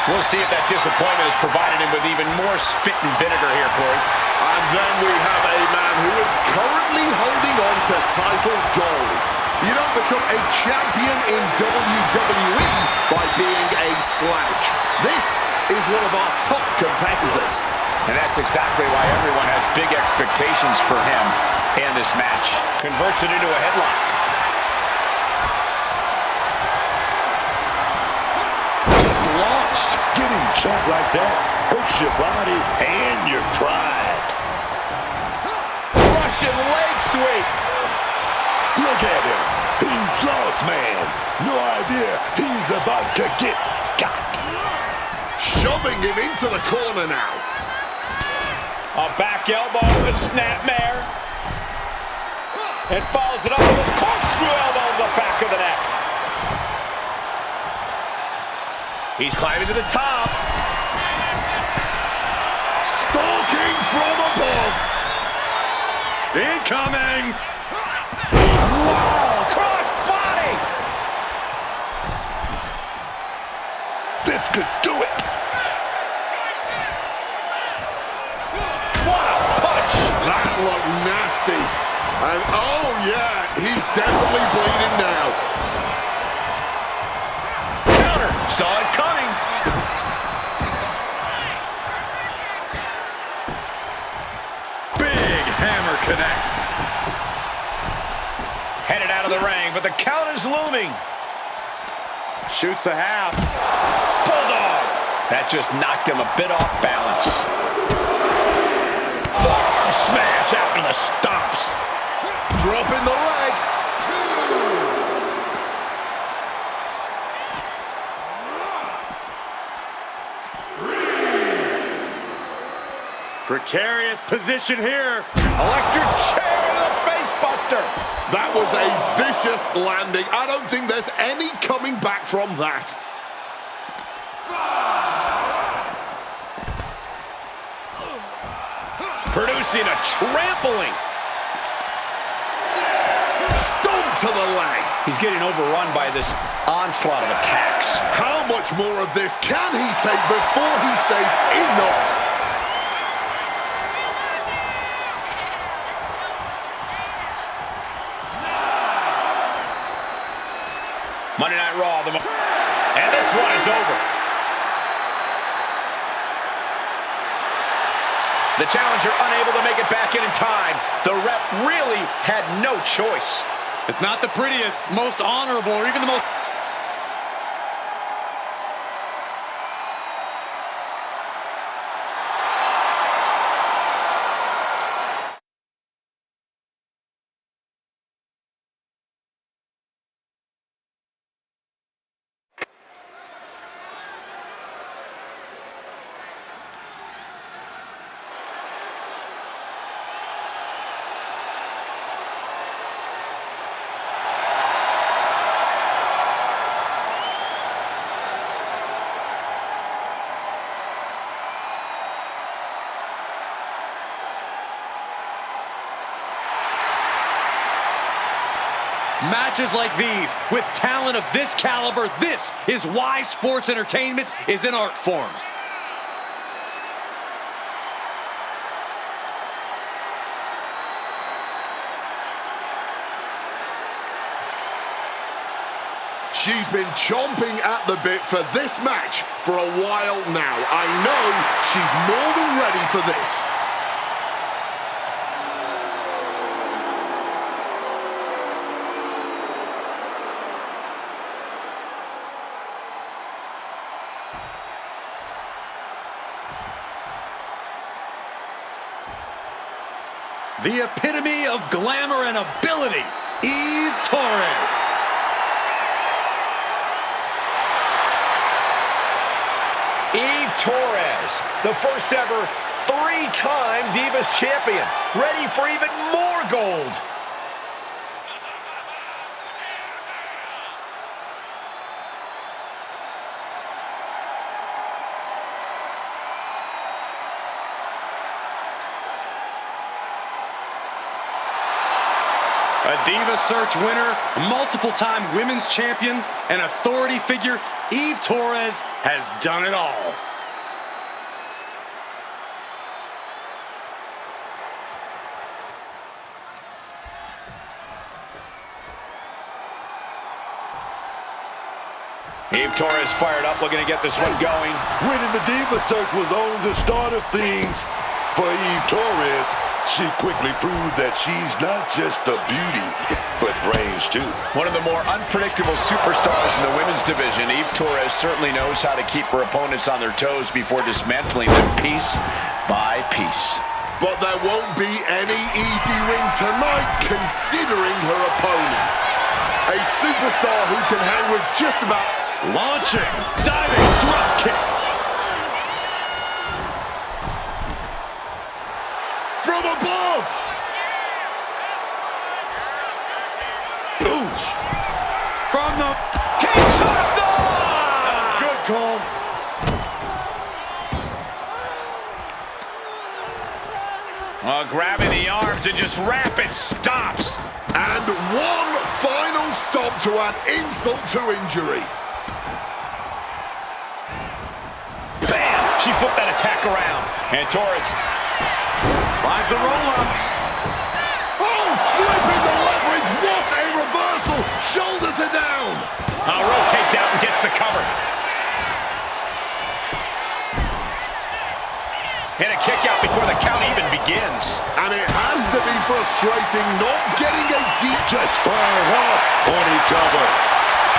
We'll see if that disappointment has provided him with even more spit and vinegar here, Corey. And then we have a man who is currently holding on to title gold. You don't become a champion in WWE by being a slouch. This is one of our top competitors. And that's exactly why everyone has big expectations for him and this match. Converts it into a headlock. Just launched. Getting jumped like that hurts your body and your pride. Russian leg sweep. Look at him. He's lost, man. No idea he's about to get got. Shoving him into the corner now. A back elbow with a snapmare. And follows it up with a corkscrew elbow to the back of the neck. He's climbing to the top. Stalking from above. Incoming. Wow, cross body. This could do it. That looked nasty. And oh yeah, he's definitely bleeding now. Counter. Saw it coming. Big hammer connects. Headed out of the ring, but the count is looming. Shoots a half. Bulldog. That just knocked him a bit off balance. Forearm smash after the stomps. Dropping the leg. Precarious position here. Electric chair to the face buster. That was a vicious landing. I don't think there's any coming back from that. Producing a trampling. Stomp to the leg. He's getting overrun by this onslaught of attacks. How much more of this can he take before he says enough? Monday Night Raw. And this one is over. The challenger unable to make it back in time. The rep really had no choice. It's not the prettiest, most honorable, or even the most... Matches like these, with talent of this caliber, this is why sports entertainment is an art form. She's been chomping at the bit for this match for a while now. I know she's more than ready for this. The epitome of glamour and ability, Eve Torres. Eve Torres, the first ever three-time Divas champion, ready for even more gold. A Diva Search winner, multiple-time women's champion, and authority figure, Eve Torres has done it all. Eve Torres fired up, looking to get this one going. Winning the Diva Search was only the start of things for Eve Torres. She quickly proved that she's not just a beauty, but brains too. One of the more unpredictable superstars in the women's division, Eve Torres certainly knows how to keep her opponents on their toes before dismantling them piece by piece. But there won't be any easy win tonight, considering her opponent. A superstar who can hang with just about... Launching, diving, thrust kick. From above! Oosh. From the Kinshasa! Good call. Grabbing the arms and just rapid stops. And one final stop to add insult to injury. Bam! She flipped that attack around. And Torres finds the roll-up. Oh, flipping the leverage. What a reversal. Shoulders are down. Rotates out and gets the cover. And a kick out before the count even begins. And it has to be frustrating not getting a deep... Just firing off on each other.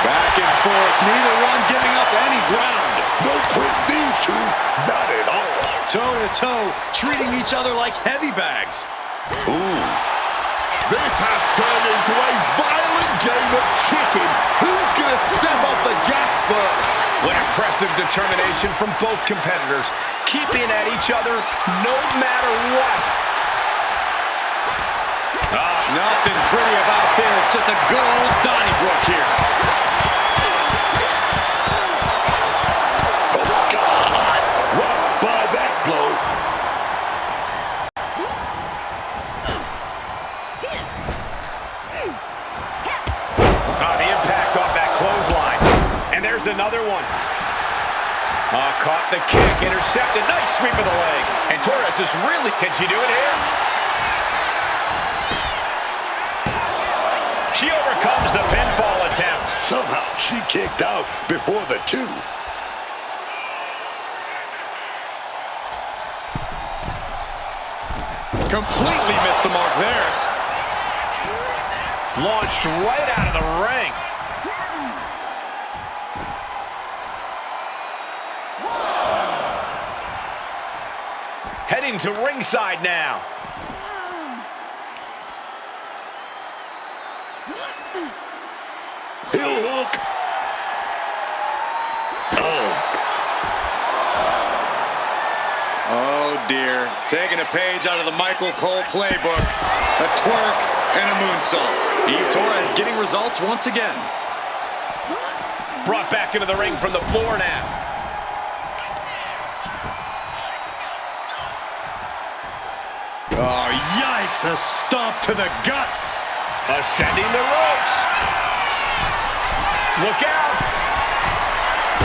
Back and forth, neither one giving up any ground. No quit these two, not at all. Toe-to-toe, treating each other like heavy bags. Ooh. This has turned into a violent game of chicken. Who's going to step off the gas first? What impressive determination from both competitors, keeping at each other no matter what. Nothing pretty about this, just a good old Donnybrook here. Oh, God! Rocked by that blow. The impact off that clothesline. And there's another one. Caught the kick, intercepted. Nice sweep of the leg. And Torres is really... Can she do it here? She overcomes the pinfall attempt. Somehow she kicked out before the two. Completely missed the mark there. Launched right out of the ring. Heading to ringside now. Heel hook. Oh, dear. Taking a page out of the Michael Cole playbook. A twerk and a moonsault. Eve Torres getting results once again. Brought back into the ring from the floor now. Oh, yikes. A stomp to the guts. Ascending the ropes. Look out.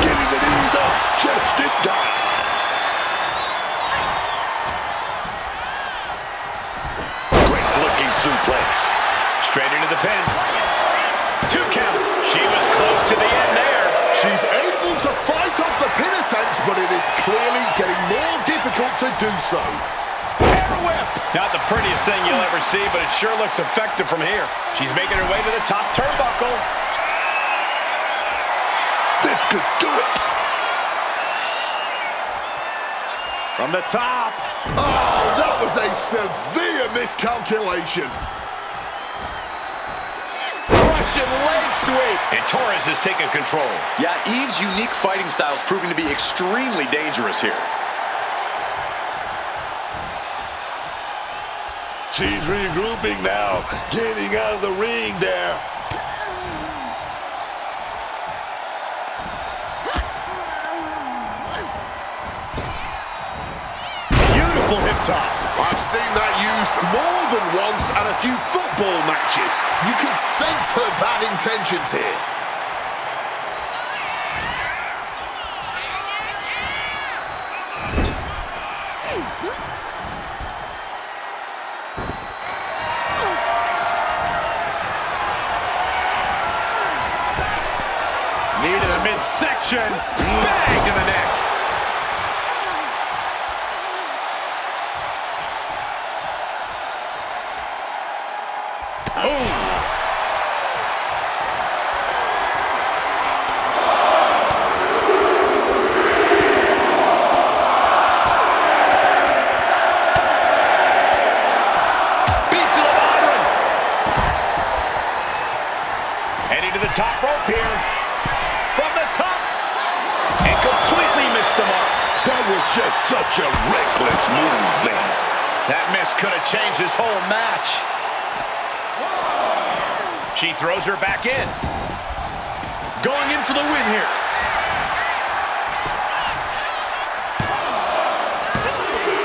Getting the knees up just in time. Great looking suplex. Straight into the pin. 2 count. She was close to the end there. She's able to fight off the pin attempts, but it is clearly getting more difficult to do so. Air whip. Not the prettiest thing you'll ever see, but it sure looks effective from here. She's making her way to the top turnbuckle. This could do it. From the top. Oh, that was a severe miscalculation. Russian leg sweep. And Torres has taken control. Yeah, Eve's unique fighting style is proving to be extremely dangerous here. She's regrouping now, getting out of the ring there. Beautiful powerful hip toss. I've seen that used more than once at a few football matches. You can sense her bad intentions here. Knee to the midsection. Bang to the neck. Top rope here. From the top. And completely missed the mark. That was just such a reckless move, man. That miss could have changed his whole match. She throws her back in. Going in for the win here.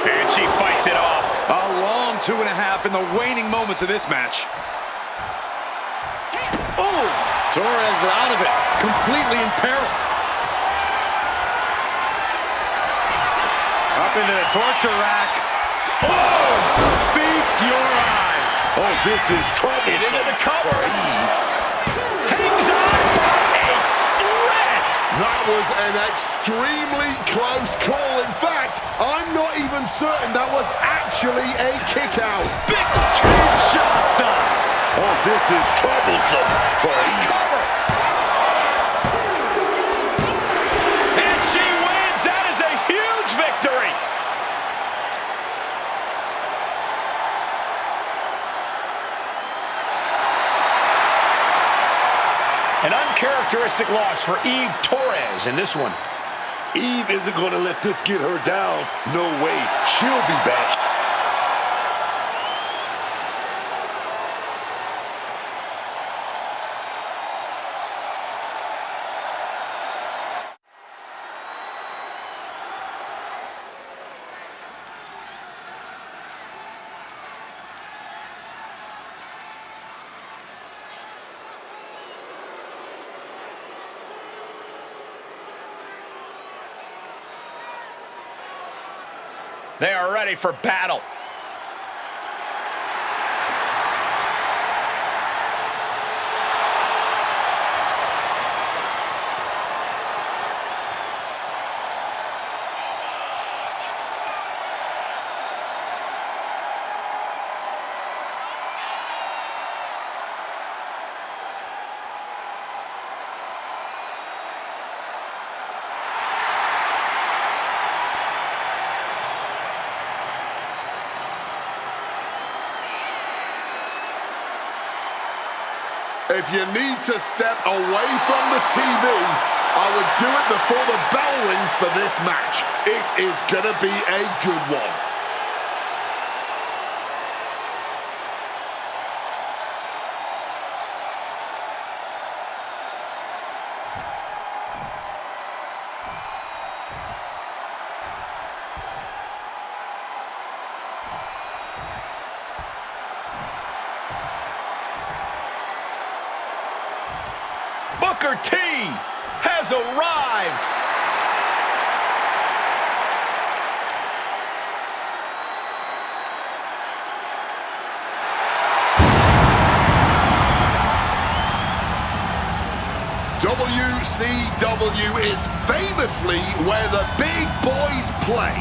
And she fights it off. A long 2.5 in the waning moments of this match. Oh! Torres is out of it, completely in peril. Up into the torture rack. Oh! Feast your eyes. Oh, this is trouble. Get into the cover. Eve. Hangs on by a thread. That was an extremely close call. In fact, I'm not even certain that was actually a kick out. Big Kinshasa. Oh, this is troublesome for Eve. Cover. And she wins. That is a huge victory. An uncharacteristic loss for Eve Torres in this one. Eve isn't going to let this get her down. No way. She'll be back. They are ready for battle. If you need to step away from the TV, I would do it before the bell rings for this match. It is going to be a good one. Booker T has arrived. WCW is famously where the big boys play.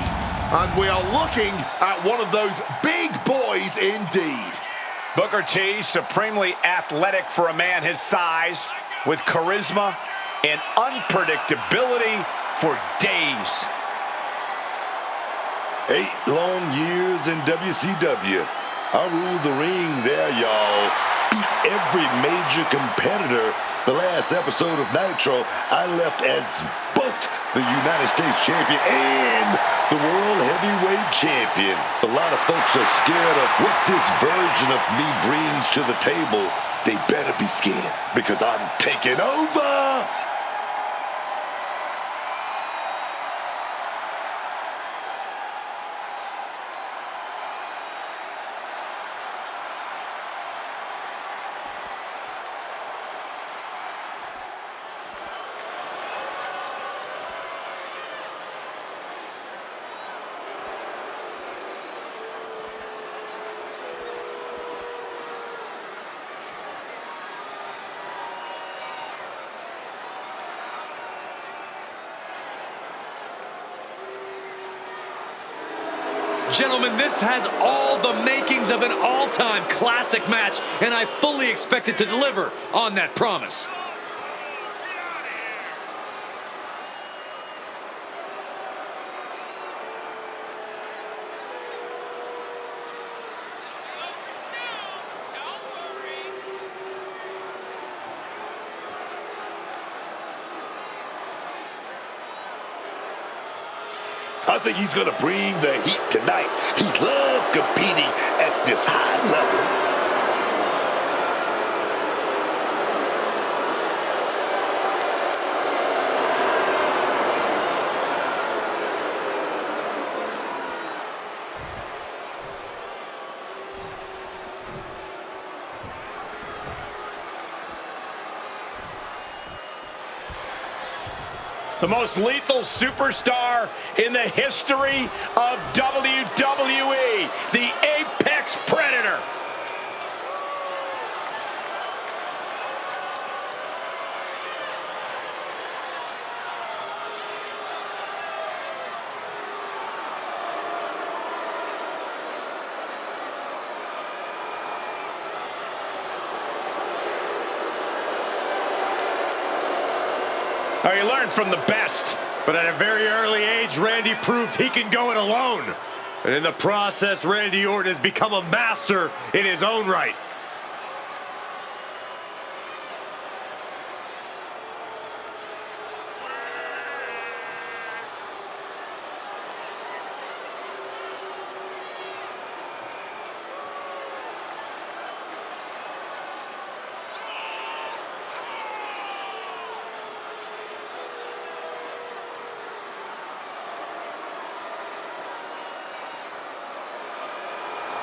And we are looking at one of those big boys indeed. Booker T, supremely athletic for a man his size, with charisma and unpredictability for days. 8 long years in WCW. I ruled the ring there, y'all. Beat every major competitor. The last episode of Nitro, I left as both the United States champion and the World Heavyweight champion. A lot of folks are scared of what this version of me brings to the table. They better be scared because I'm taking over. Gentlemen, this has all the makings of an all-time classic match, and I fully expect it to deliver on that promise. I think he's going to bring the heat tonight. He loves competing at this high level. The most lethal superstar in the history of WWE, the Apex Predator. Oh, you learn from the best. But at a very early age, Randy proved he can go it alone. And in the process, Randy Orton has become a master in his own right.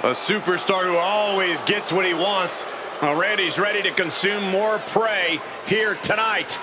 A superstar who always gets what he wants. Well, Randy's ready to consume more prey here tonight.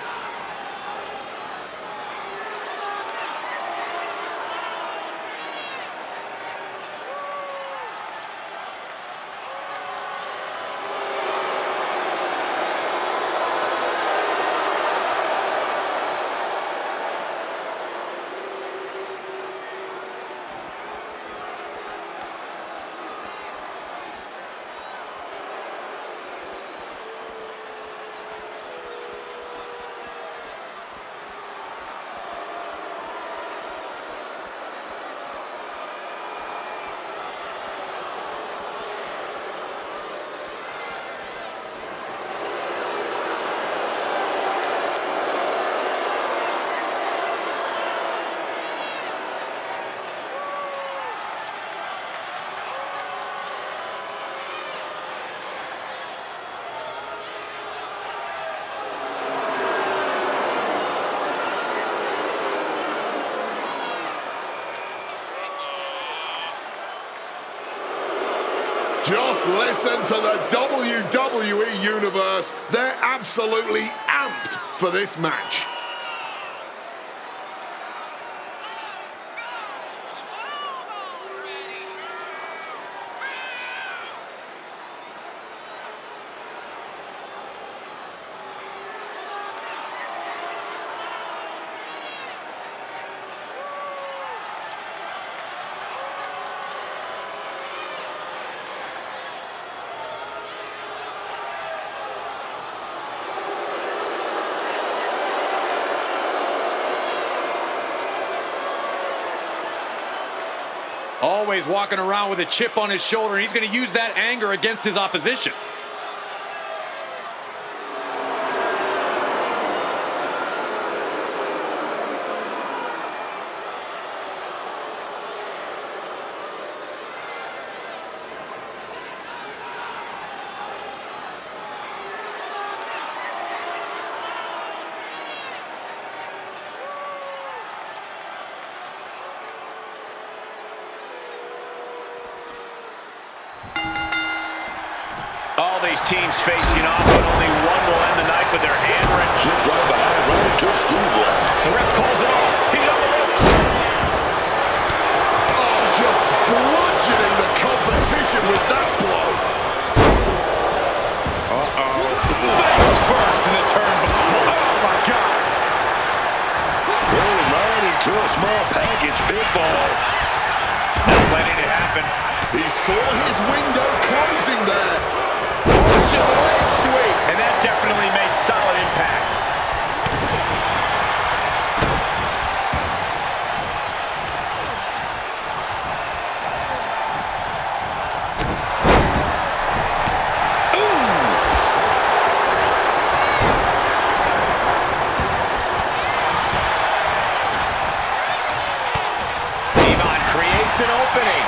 Just listen to the WWE Universe. They're absolutely amped for this match. Always walking around with a chip on his shoulder. He's going to use that anger against his opposition. All these teams facing off, but only one will end the night with their hand wrenched. Right behind, right to schoolboy. The ref calls it off. He's on the ropes. Oh, just bludgeoning the competition with that blow. Uh-oh. Face first in the turnbuckle. Oh, my God. Rolling right into a small package pinfall. letting it happen. He saw his window closing there. Leg sweep. And that definitely made solid impact. An opening.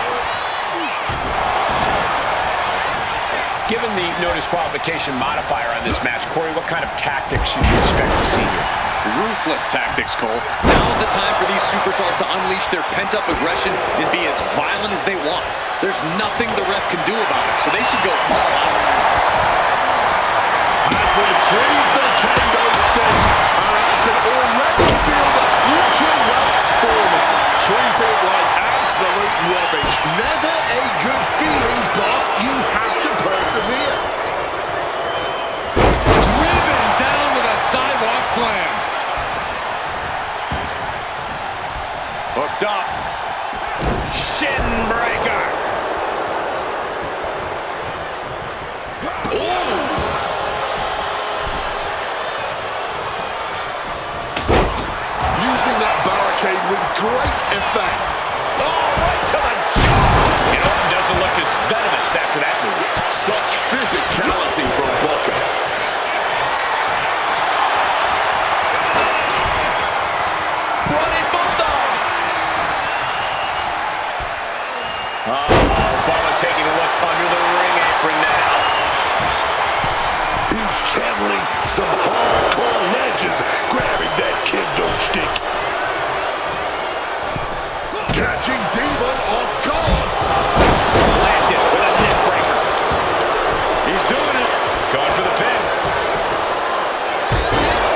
Given the no disqualification modifier on this match, Corey, what kind of tactics should you expect to see here? Ruthless tactics, Cole. Now's the time for these superstars to unleash their pent-up aggression and be as violent as they want. There's nothing the ref can do about it, so they should go all out. Has retrieved the kendo stick, and I can already feel the future ranks forming. Treated like absolute rubbish. Never a good feeling, but you have to persevere. Driven down with a sidewalk slam. Hooked up. Shin breaker. Using that barricade with great effect. Oh, right to the jaw. And Orton doesn't look as venomous after that move. Such physicality from Booker. Running bulldog. Bubba taking a look under the ring apron now. He's channeling some hardcore legends, grabbing that kendo stick. Catching Devon off guard. Planted with a neck breaker. He's doing it. Going for the pin.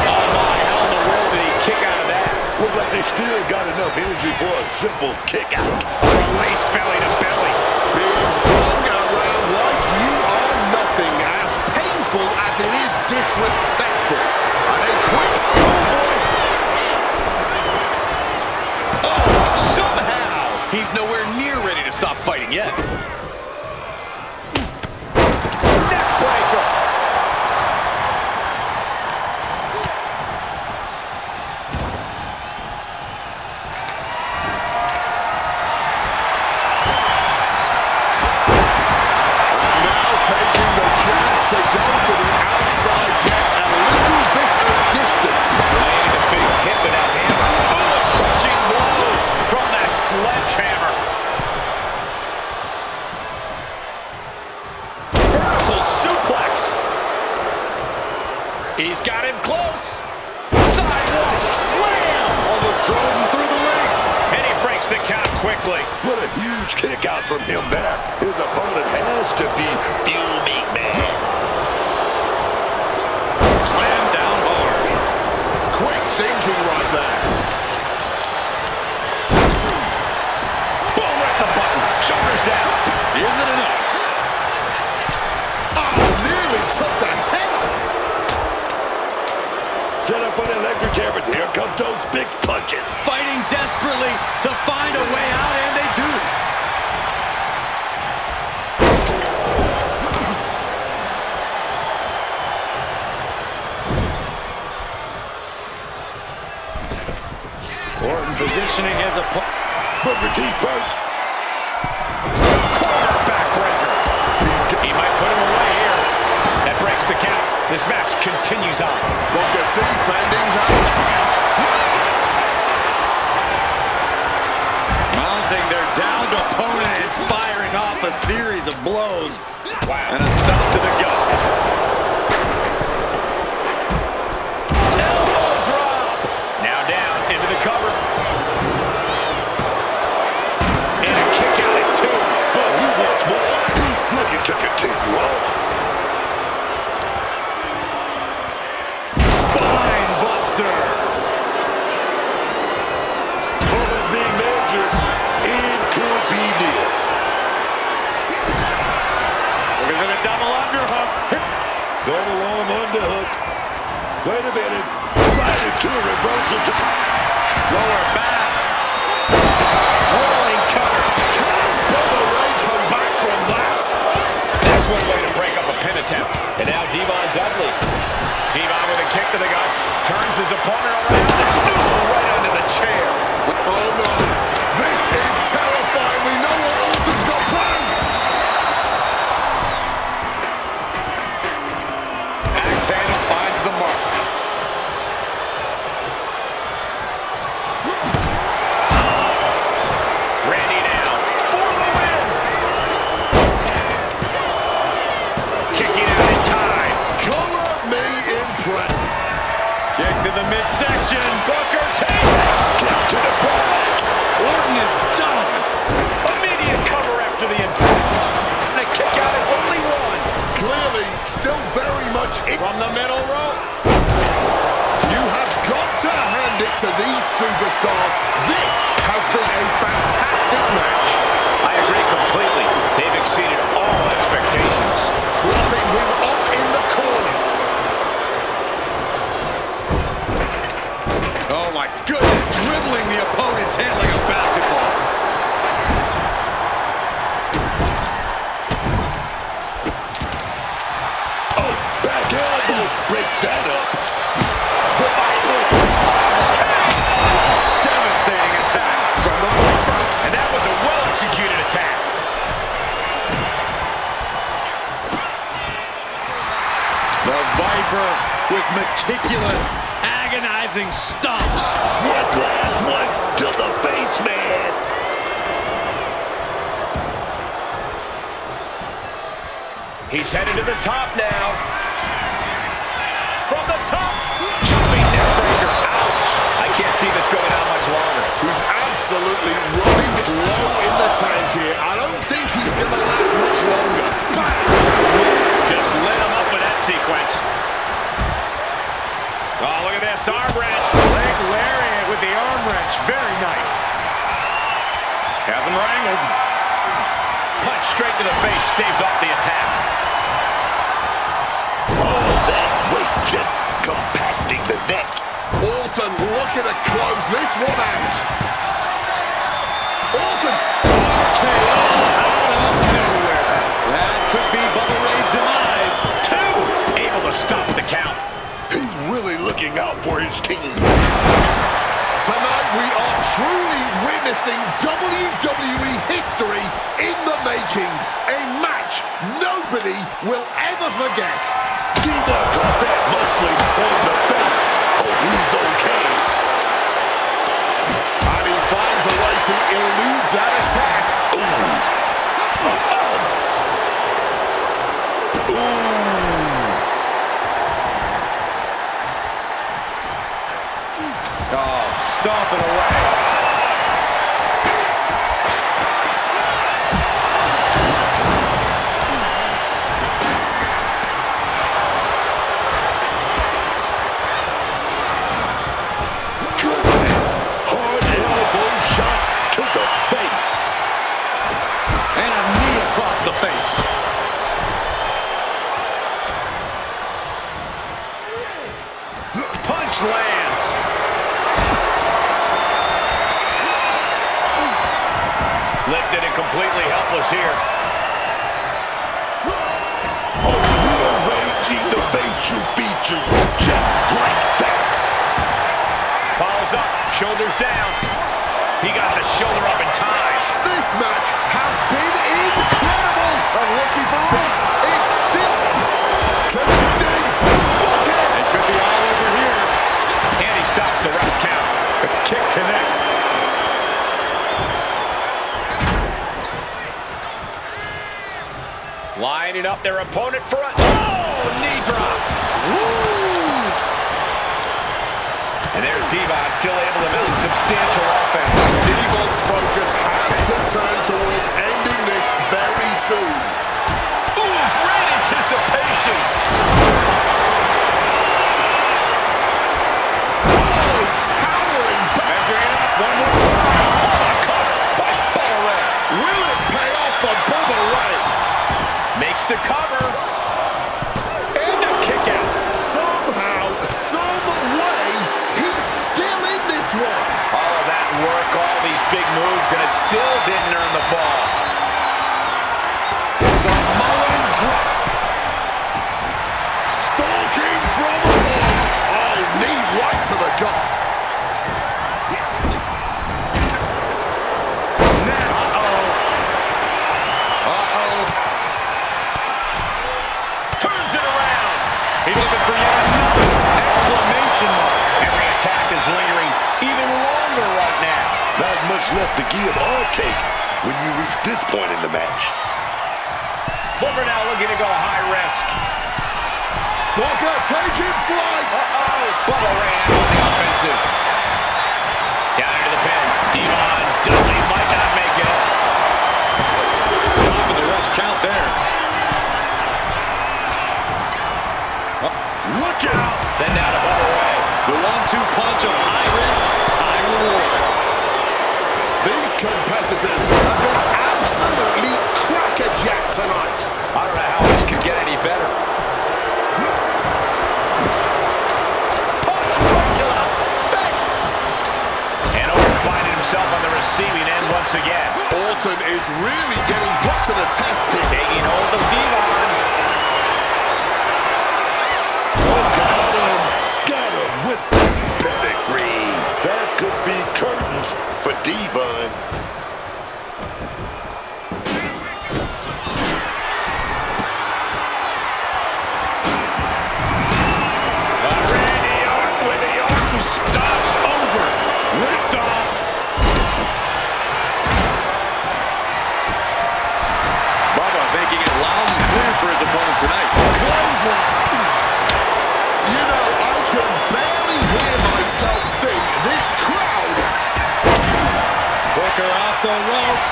Oh my, how in the world did he kick out of that? Look like they still got enough energy for a simple kick out. Release belly to belly. Being flung around like you are nothing, as painful as it is disrespectful. And a quick schoolboy. He's nowhere near ready to stop fighting yet. Neck breaker. Now taking the chance to go to the outside, get a little bit of distance. Laying a big hip and out hand. Oh, a crushing blow from that sledgehammer. Vertical suplex. He's got him close. Sidewalk slam. Almost drove him through the ring. And he breaks the count quickly. What a huge kick out from him there. His opponent has to be fuming, man. Slam down hard. Quick thinking right there. Boom, right the button. Shoulders down. Isn't enough. Oh, nearly took the head off. Set up an electric hammer. Here come those big punches. Fighting desperately to find a way out, and they do. Orton positioning his opponent. Booker T first. Corner backbreaker. He might put him away here. That breaks the count. This match continues on. Booker T fending that off. Mounting their downed opponent and firing off a series of blows. Wow. And a stop to the gut. Elbow drop. Now down into the cover. And a kick out at two. But he wants more. He's looking to continue on. Spine buster. Bubba's being measured. It could be near. Looking for the double underhook. Double arm underhook. Wait a minute. Right into a reversal. Lower back. Rolling cover. Can superstars. This has been a fantastic match. I agree completely. They've exceeded all expectations. Propping him up in the corner. Oh my goodness, dribbling the opponent's head like a basketball. Oh, back elbow breaks that up. The Bible. Devastating attack from the Viper. And that was a well-executed attack. The Viper with meticulous, agonizing stomps. One last one to the face, man. He's headed to the top now. From the top, jumping neckbreaker. Ouch. I can't see this going on much longer. He's absolutely running low in the tank here. I don't think he's going to last much longer. Just lit him up with that sequence. Oh, look at this arm wrench. Leg lariat with the arm wrench. Very nice. Has him wrangled. Punch straight to the face, staves off the attack. All that weight just compacting the neck. Orton looking to close this one out. Orton. KO out of nowhere. That could be Bubba Ray's demise. Two. Able to stop the count. He's really looking out for his team. Tonight we are truly witnessing WWE history in the making. A match nobody will ever forget. D-Bar got that mostly on the face. Hope he's okay. And he finds a way to elude that attack. Oh, stomping away. Goodness. Hard elbow shot to the face. And a knee across the face. Punch lands. Lifted and completely helpless here. Oh, rearranging the facial features just like that. Follows up, shoulders down. He got the shoulder up in time. This match has been incredible. And looking for us, it's still connecting. Bucket. It could be all over here. And he stops the ref's count. The kick connects. Lining up their opponent for a... Oh, knee drop. Woo! And there's Devon still able to mount substantial offense. Devon's focus has to turn towards ending this very soon. Ooh, great anticipation. Oh, towering back. Measuring off one more time. Bubba cover by Bubba Ray. Will it pay off for Bubba Ray? Makes the cover. And the kick out. Somehow, some way, he's still in this one. All of that work, all these big moves, and it still didn't earn the fall. Samoan drop. Stalking from above. Oh, knee right to the gut. Turns it around. He's looking for yet another exclamation mark. Every attack is lingering even longer right now. Not much left to give or take when you reach this point in the match. Booker now looking to go high risk. Booker taking flight. Bubba Ray on the offensive. Down into the pin. Devon Dudley might not make it. Stopping the ref's count there. Look out! Then down to Bubba Ray. The 1-2 punch of high risk, high competitors have been absolutely crackerjack tonight. I don't know how this could get any better. Punch right to the face. And Orton finding himself on the receiving end once again. Orton is really getting put to the test here. Taking hold of Devon. Got him with the pedigree. That could be curtains for Devon. Randy Orton with the Orton stops over. Lift off. Bubba making it loud and clear for his opponent tonight. Clothesline. You know, I can barely hear myself think. This crowd. Booker off the ropes.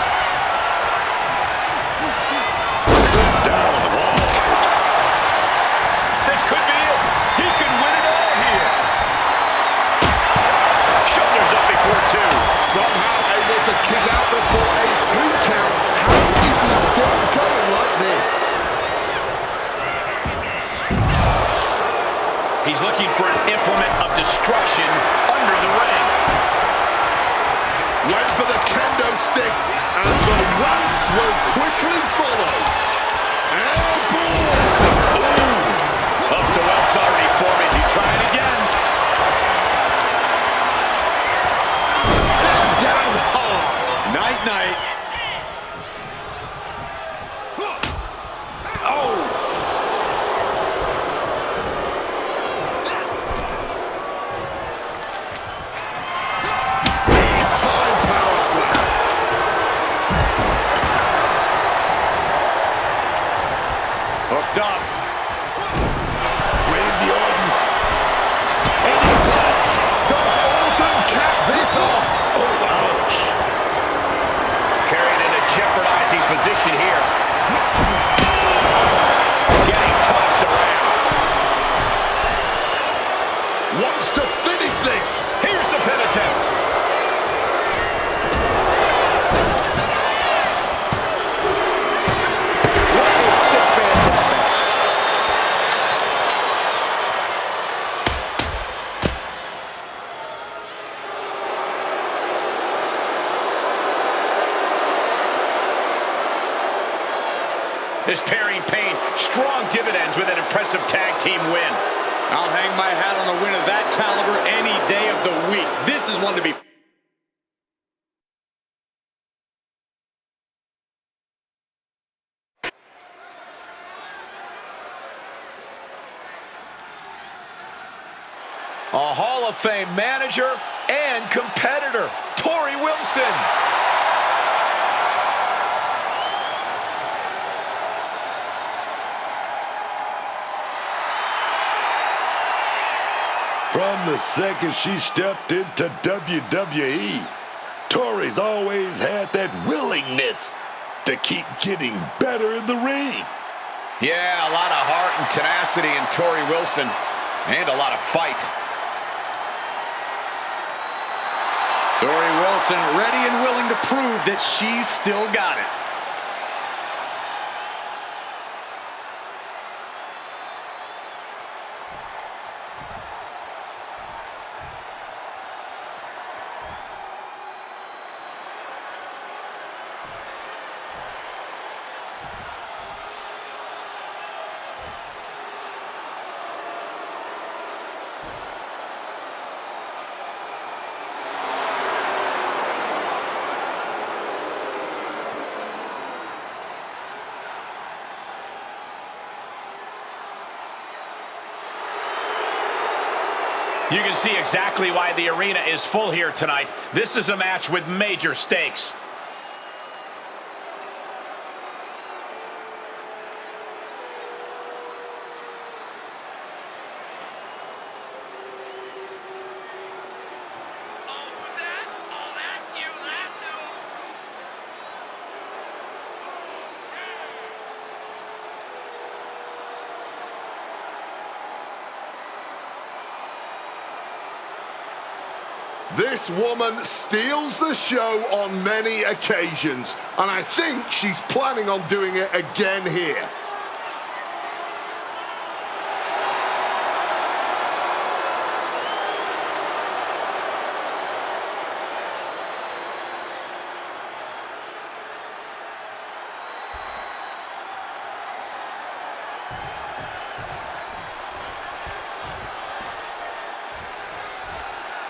Sit down hard. This could be it. He could win it all here. Shoulders up before two. Somehow able to kick out before a 2 count. How is he still going like this? He's looking for an implement of destruction under the ring. Went for the kendo stick, and the rants will quickly follow. Elbow! Up to Welts already forming. He's trying again. Set down hard. Night-night. Oh! Big time power slam. Hooked up. Randy Orton. Does Orton cap this off? Oh, ouch. Carried in a jeopardizing position here. Getting tossed around. Wants to finish this. Here's the pin attempt. What a six-man tag match. This pairing pain strong dividends with an impressive tag team win. I'll hang my hat on a win of that caliber any day of the week. This is one to be... A Hall of Fame manager and competitor, Torrie Wilson. From the second she stepped into WWE, Torrie's always had that willingness to keep getting better in the ring. Yeah, a lot of heart and tenacity in Torrie Wilson, and a lot of fight. Torrie Wilson ready and willing to prove that she's still got it. You can see exactly why the arena is full here tonight. This is a match with major stakes. This woman steals the show on many occasions, and I think she's planning on doing it again here.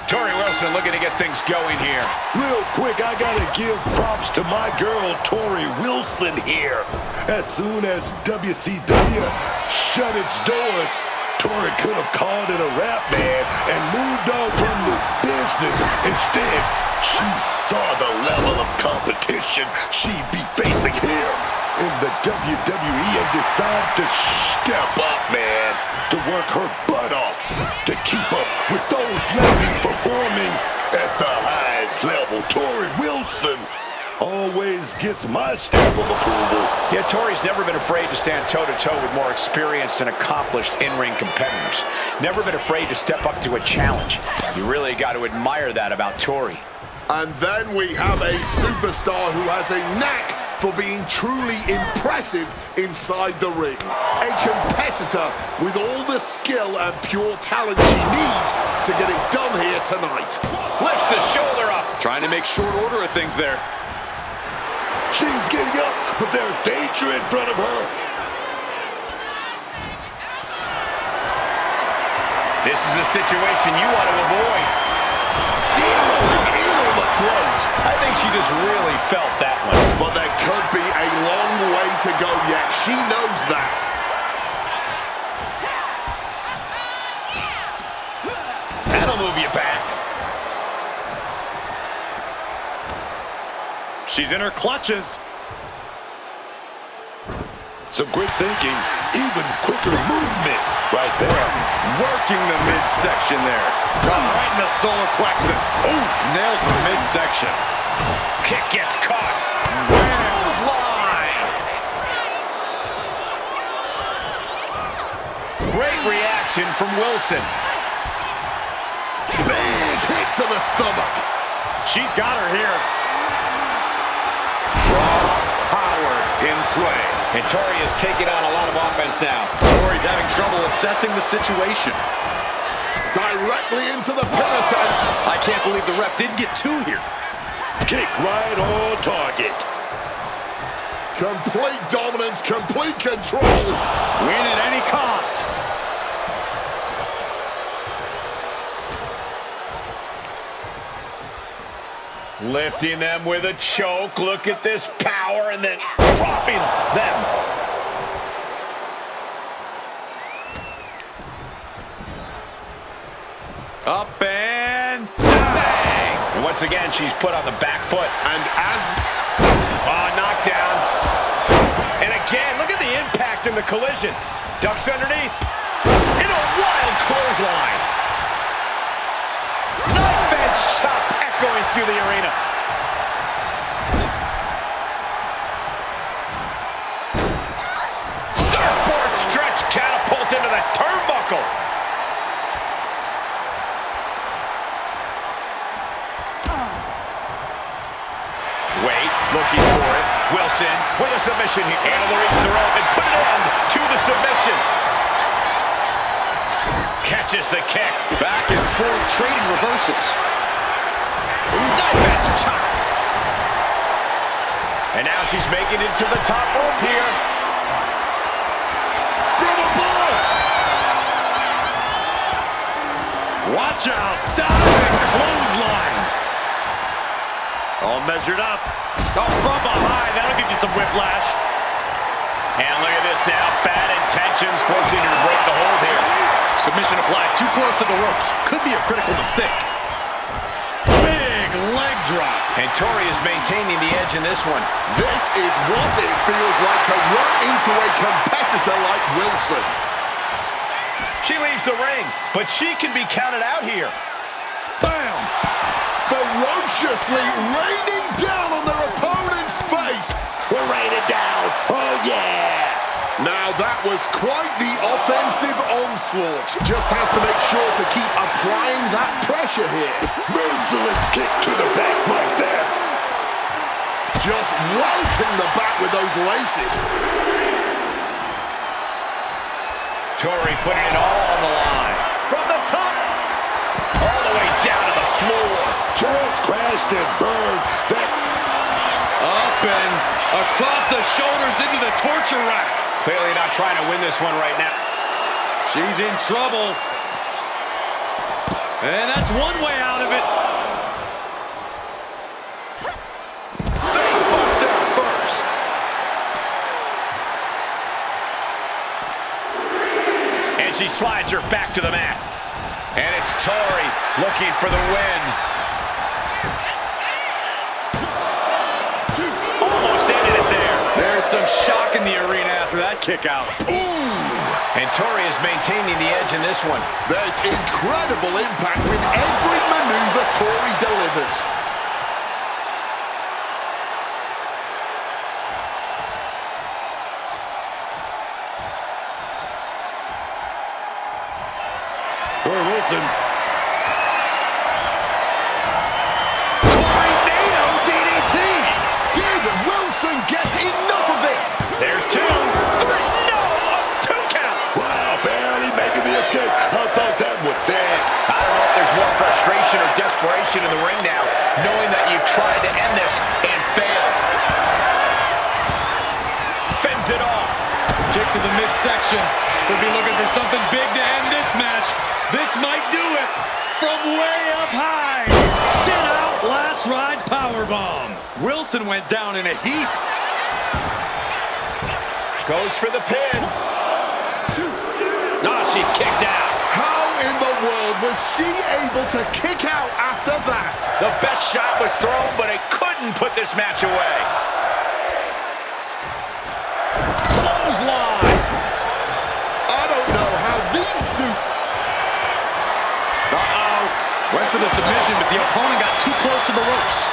Tori Wilson looking to get things going here. Real quick, I gotta give props to my girl, Tori Wilson here. As soon as WCW shut its doors, Tori could have called it a wrap, man, and moved on from this business. Instead, she saw the level of competition she'd be facing here in the WWE and decided to step up, man, to work her butt off to keep up with those ladies performing at the highest level. Tori Wilson always gets my stamp of approval. Yeah, Tori's never been afraid to stand toe-to-toe with more experienced and accomplished in-ring competitors. Never been afraid to step up to a challenge. You really got to admire that about Tori. And then we have a superstar who has a knack for being truly impressive inside the ring. A competitor with all the skill and pure talent she needs to get it done here tonight. Lifts the shoulder up. Trying to make short order of things there. She's getting up, but there's danger in front of her. This is a situation you want to avoid. Zeroing in on the throat. I think she just really felt that one. But there could be a long way to go yet. She knows that. That'll move you back. She's in her clutches. Some great thinking, even quicker movement right there. Working the midsection there. Right in the solar plexus. Oof, nails the midsection. Kick gets caught. Wham's line. Great reaction from Wilson. Big hit to the stomach. She's got her here. Raw power in play. And Tori is taking on a lot of offense now. Tori's having trouble assessing the situation. Directly into the pin attempt. I can't believe the ref didn't get two here. Kick right on target. Complete dominance, complete control. Win at any cost. Lifting them with a choke. Look at this power and then dropping them. Up and bang. And once again, she's put on the back foot. And as... knockdown. And again, look at the impact in the collision. Ducks underneath. In a wild clothesline. Knife edge chop echoing through the arena. Surfboard stretch catapult into the turnbuckle. Wait, looking for it. Wilson with a submission here. Able to reach the rope and put it on to the submission. Catches the kick. Back and forth trading reversals. Knife edge chop. And now she's making it to the top rope here. From above. Watch out. Diving clothesline. All measured up. Oh, from behind. That'll give you some whiplash. And look at this now. Bad intentions forcing her to break the hold here. Submission applied. Too close to the ropes. Could be a critical mistake. Big leg drop. And Tori is maintaining the edge in this one. This is what it feels like to run into a competitor like Wilson. She leaves the ring, but she can be counted out here. Bam! Ferociously raining down on their opponent's face. We're raining down. Oh, yeah. Now that was quite the offensive onslaught. Just has to make sure to keep applying that pressure here. Merciless kick to the back right there. Just welting the back with those laces. Torrey putting it all on the line. From the top. All the way down to the floor. Just crashed and burned that. Up and across the shoulders into the torture rack. Clearly not trying to win this one right now. She's in trouble. And that's one way out of it. Facebuster first. And she slides her back to the mat. And it's Torrey looking for the win. Almost ended it there. There's some shock in the arena after that kick out. Ooh! And Torrey is maintaining the edge in this one. There's incredible impact with every maneuver Torrey delivers. Wilson. Tornado DDT! Did Wilson get enough of it? There's 2. 3. No! A 2 count! Wow, barely making the escape. I thought that was it. I don't know if there's more frustration or desperation in the ring now, knowing that you've tried to end this and failed. Fends it off. Kick to the midsection. Could be looking for something big to end this match. This might do it. From way up high. Sit out last ride powerbomb. Wilson went down in a heap. Goes for the pin. No, she kicked out. How in the world was she able to kick out after that? The best shot was thrown, but it couldn't put this match away. Clothesline. I don't know how these Went for the submission, but the opponent got too close to the ropes.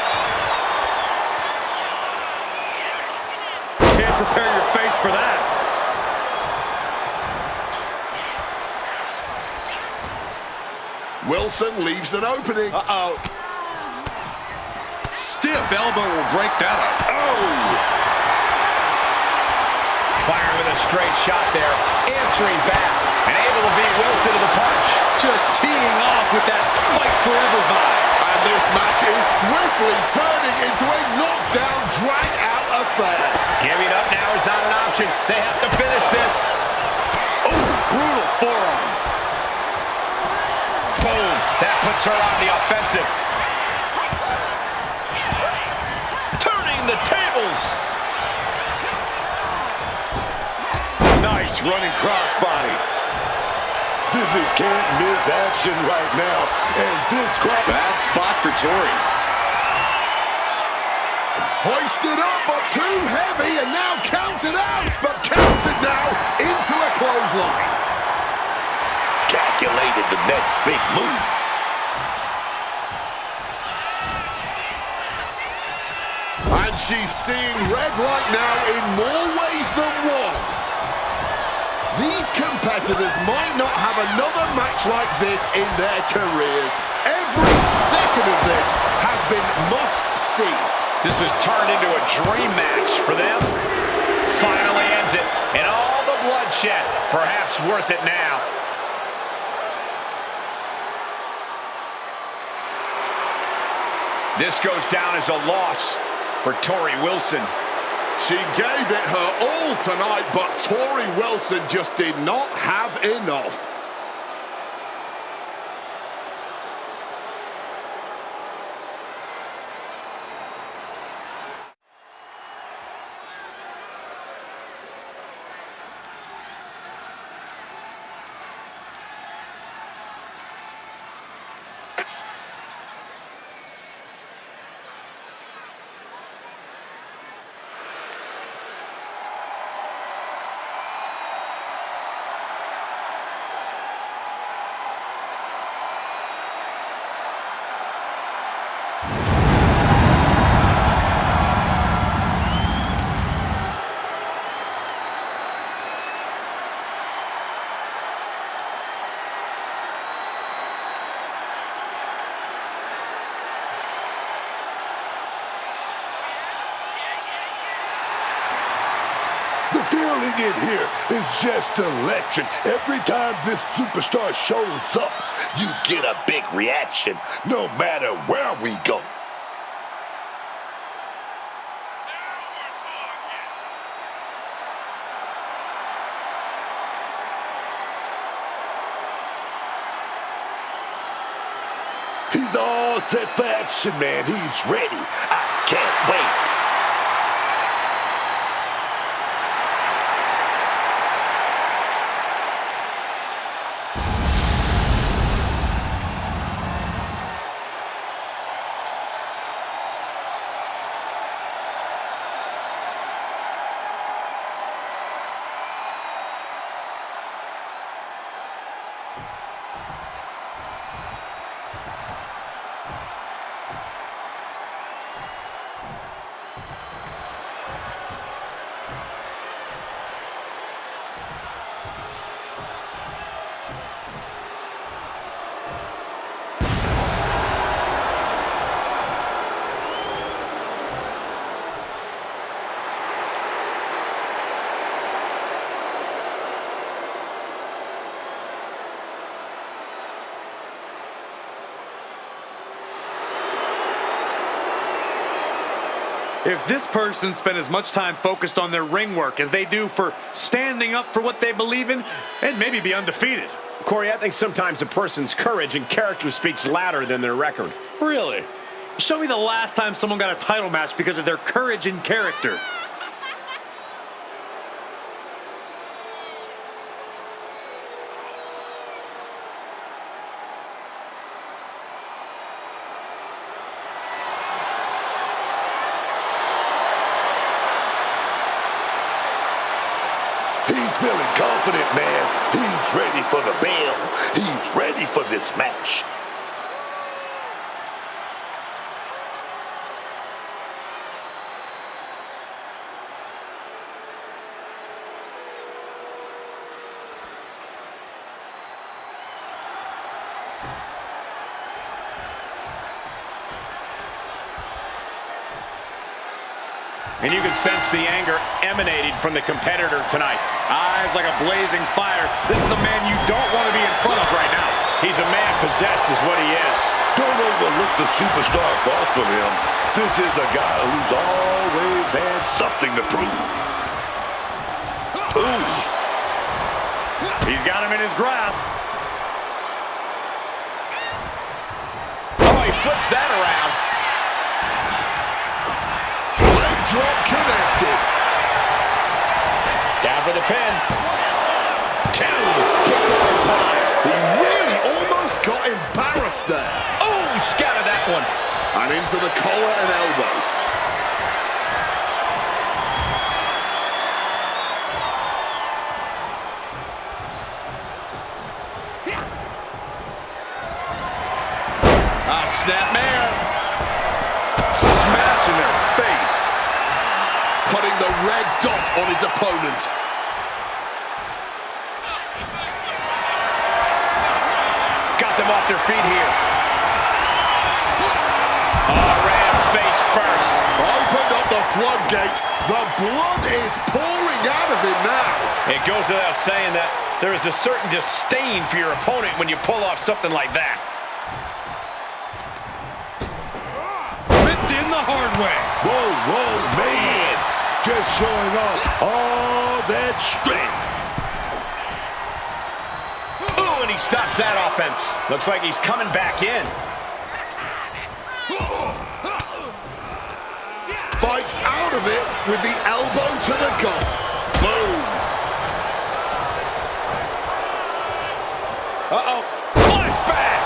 Can't prepare your face for that. Wilson leaves an opening. Stiff elbow will break that up. Firing with a straight shot there, answering back, and able to beat Wilson to the punch. Just teeing off with that fight forever vibe. And this match is swiftly turning into a knockdown, drag-out affair. Giving up now is not an option. They have to finish this. Oh, brutal forearm. Boom. That puts her on the offensive. Turning the tables. Nice running crossbody. This is can't miss action right now. And this crowd. Bad spot for Torrey. Hoisted up, but too heavy, and now counted out. But counted now into a clothesline. Calculated the next big move. And she's seeing red right now in more ways than one. These competitors might not have another match like this in their careers. Every second of this has been must-see. This has turned into a dream match for them. Finally ends it, and all the bloodshed, perhaps worth it now. This goes down as a loss for Torrey Wilson. She gave it her all tonight, but Torrey Wilson just did not have enough. feeling in here is just electric. Every time this superstar shows up, you get a big reaction, no matter where we go. He's all set for action, man. He's ready. I can't wait. If this person spent as much time focused on their ring work as they do for standing up for what they believe in, they'd maybe be undefeated. Corey, I think sometimes a person's courage and character speaks louder than their record. Really? Show me the last time someone got a title match because of their courage and character. He's feeling confident, man. He's ready for the bell. He's ready for this match. And you can sense the anger emanating from the competitor tonight. Eyes like a blazing fire. This is a man you don't want to be in front of right now. He's a man possessed is what he is. Don't overlook the superstar across from him. This is a guy who's always had something to prove. Ooh. He's got him in his grasp. Oh, he flips that around. Drop connected. Down for the pin. Two. Kicks out in time. He really almost got embarrassed there. Oh, he scattered that one. And into the collar and elbow. Snapmare. Smashing their face. Putting the red dot on his opponent. Got them off their feet here. Oh, ran face first. Opened up the floodgates. The blood is pouring out of him now. It goes without saying that there is a certain disdain for your opponent when you pull off something like that. Ripped in the hard way. Whoa, whoa, man. Just showing off all that strength. Ooh, and he stops that offense. Looks like he's coming back in. Fights out of it with the elbow to the gut. Boom. Uh-oh. Flashback.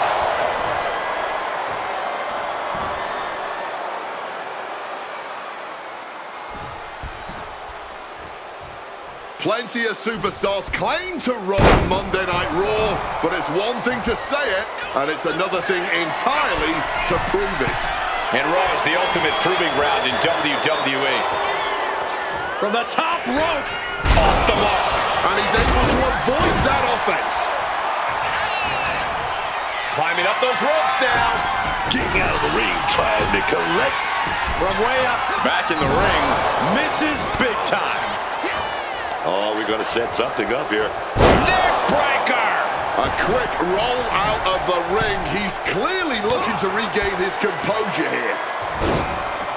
Plenty of superstars claim to run Monday Night Raw, but it's one thing to say it, and it's another thing entirely to prove it. And Raw is the ultimate proving ground in WWE. From the top rope. Off the mark. And he's able to avoid that offense. Climbing up those ropes now. Getting out of the ring, trying to collect. From way up. Back in the ring. Misses big time. Oh, we're going to set something up here. Neck breaker! A quick roll out of the ring. He's clearly looking to regain his composure here.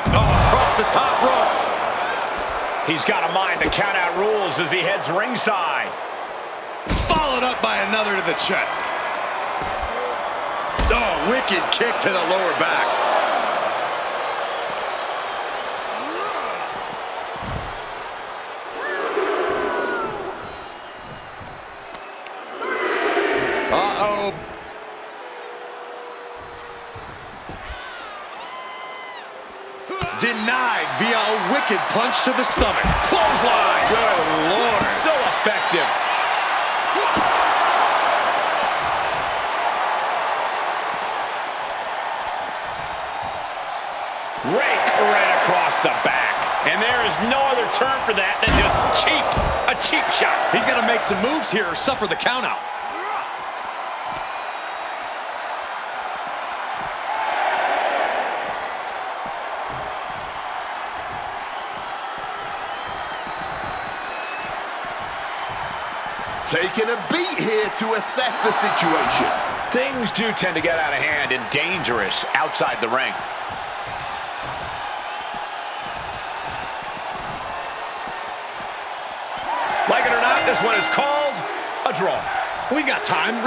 Oh, across the top rope. He's got to mind the count-out rules as he heads ringside. Followed up by another to the chest. Oh, wicked kick to the lower back. Uh-oh. Denied via a wicked punch to the stomach. Clothesline. Good Lord. So effective. Rake right across the back. And there is no other term for that than just cheap. A cheap shot. He's going to make some moves here or suffer the countout. Taking a beat here to assess the situation. Things do tend to get out of hand and dangerous outside the ring. Like it or not, this one is called a draw. We've got time.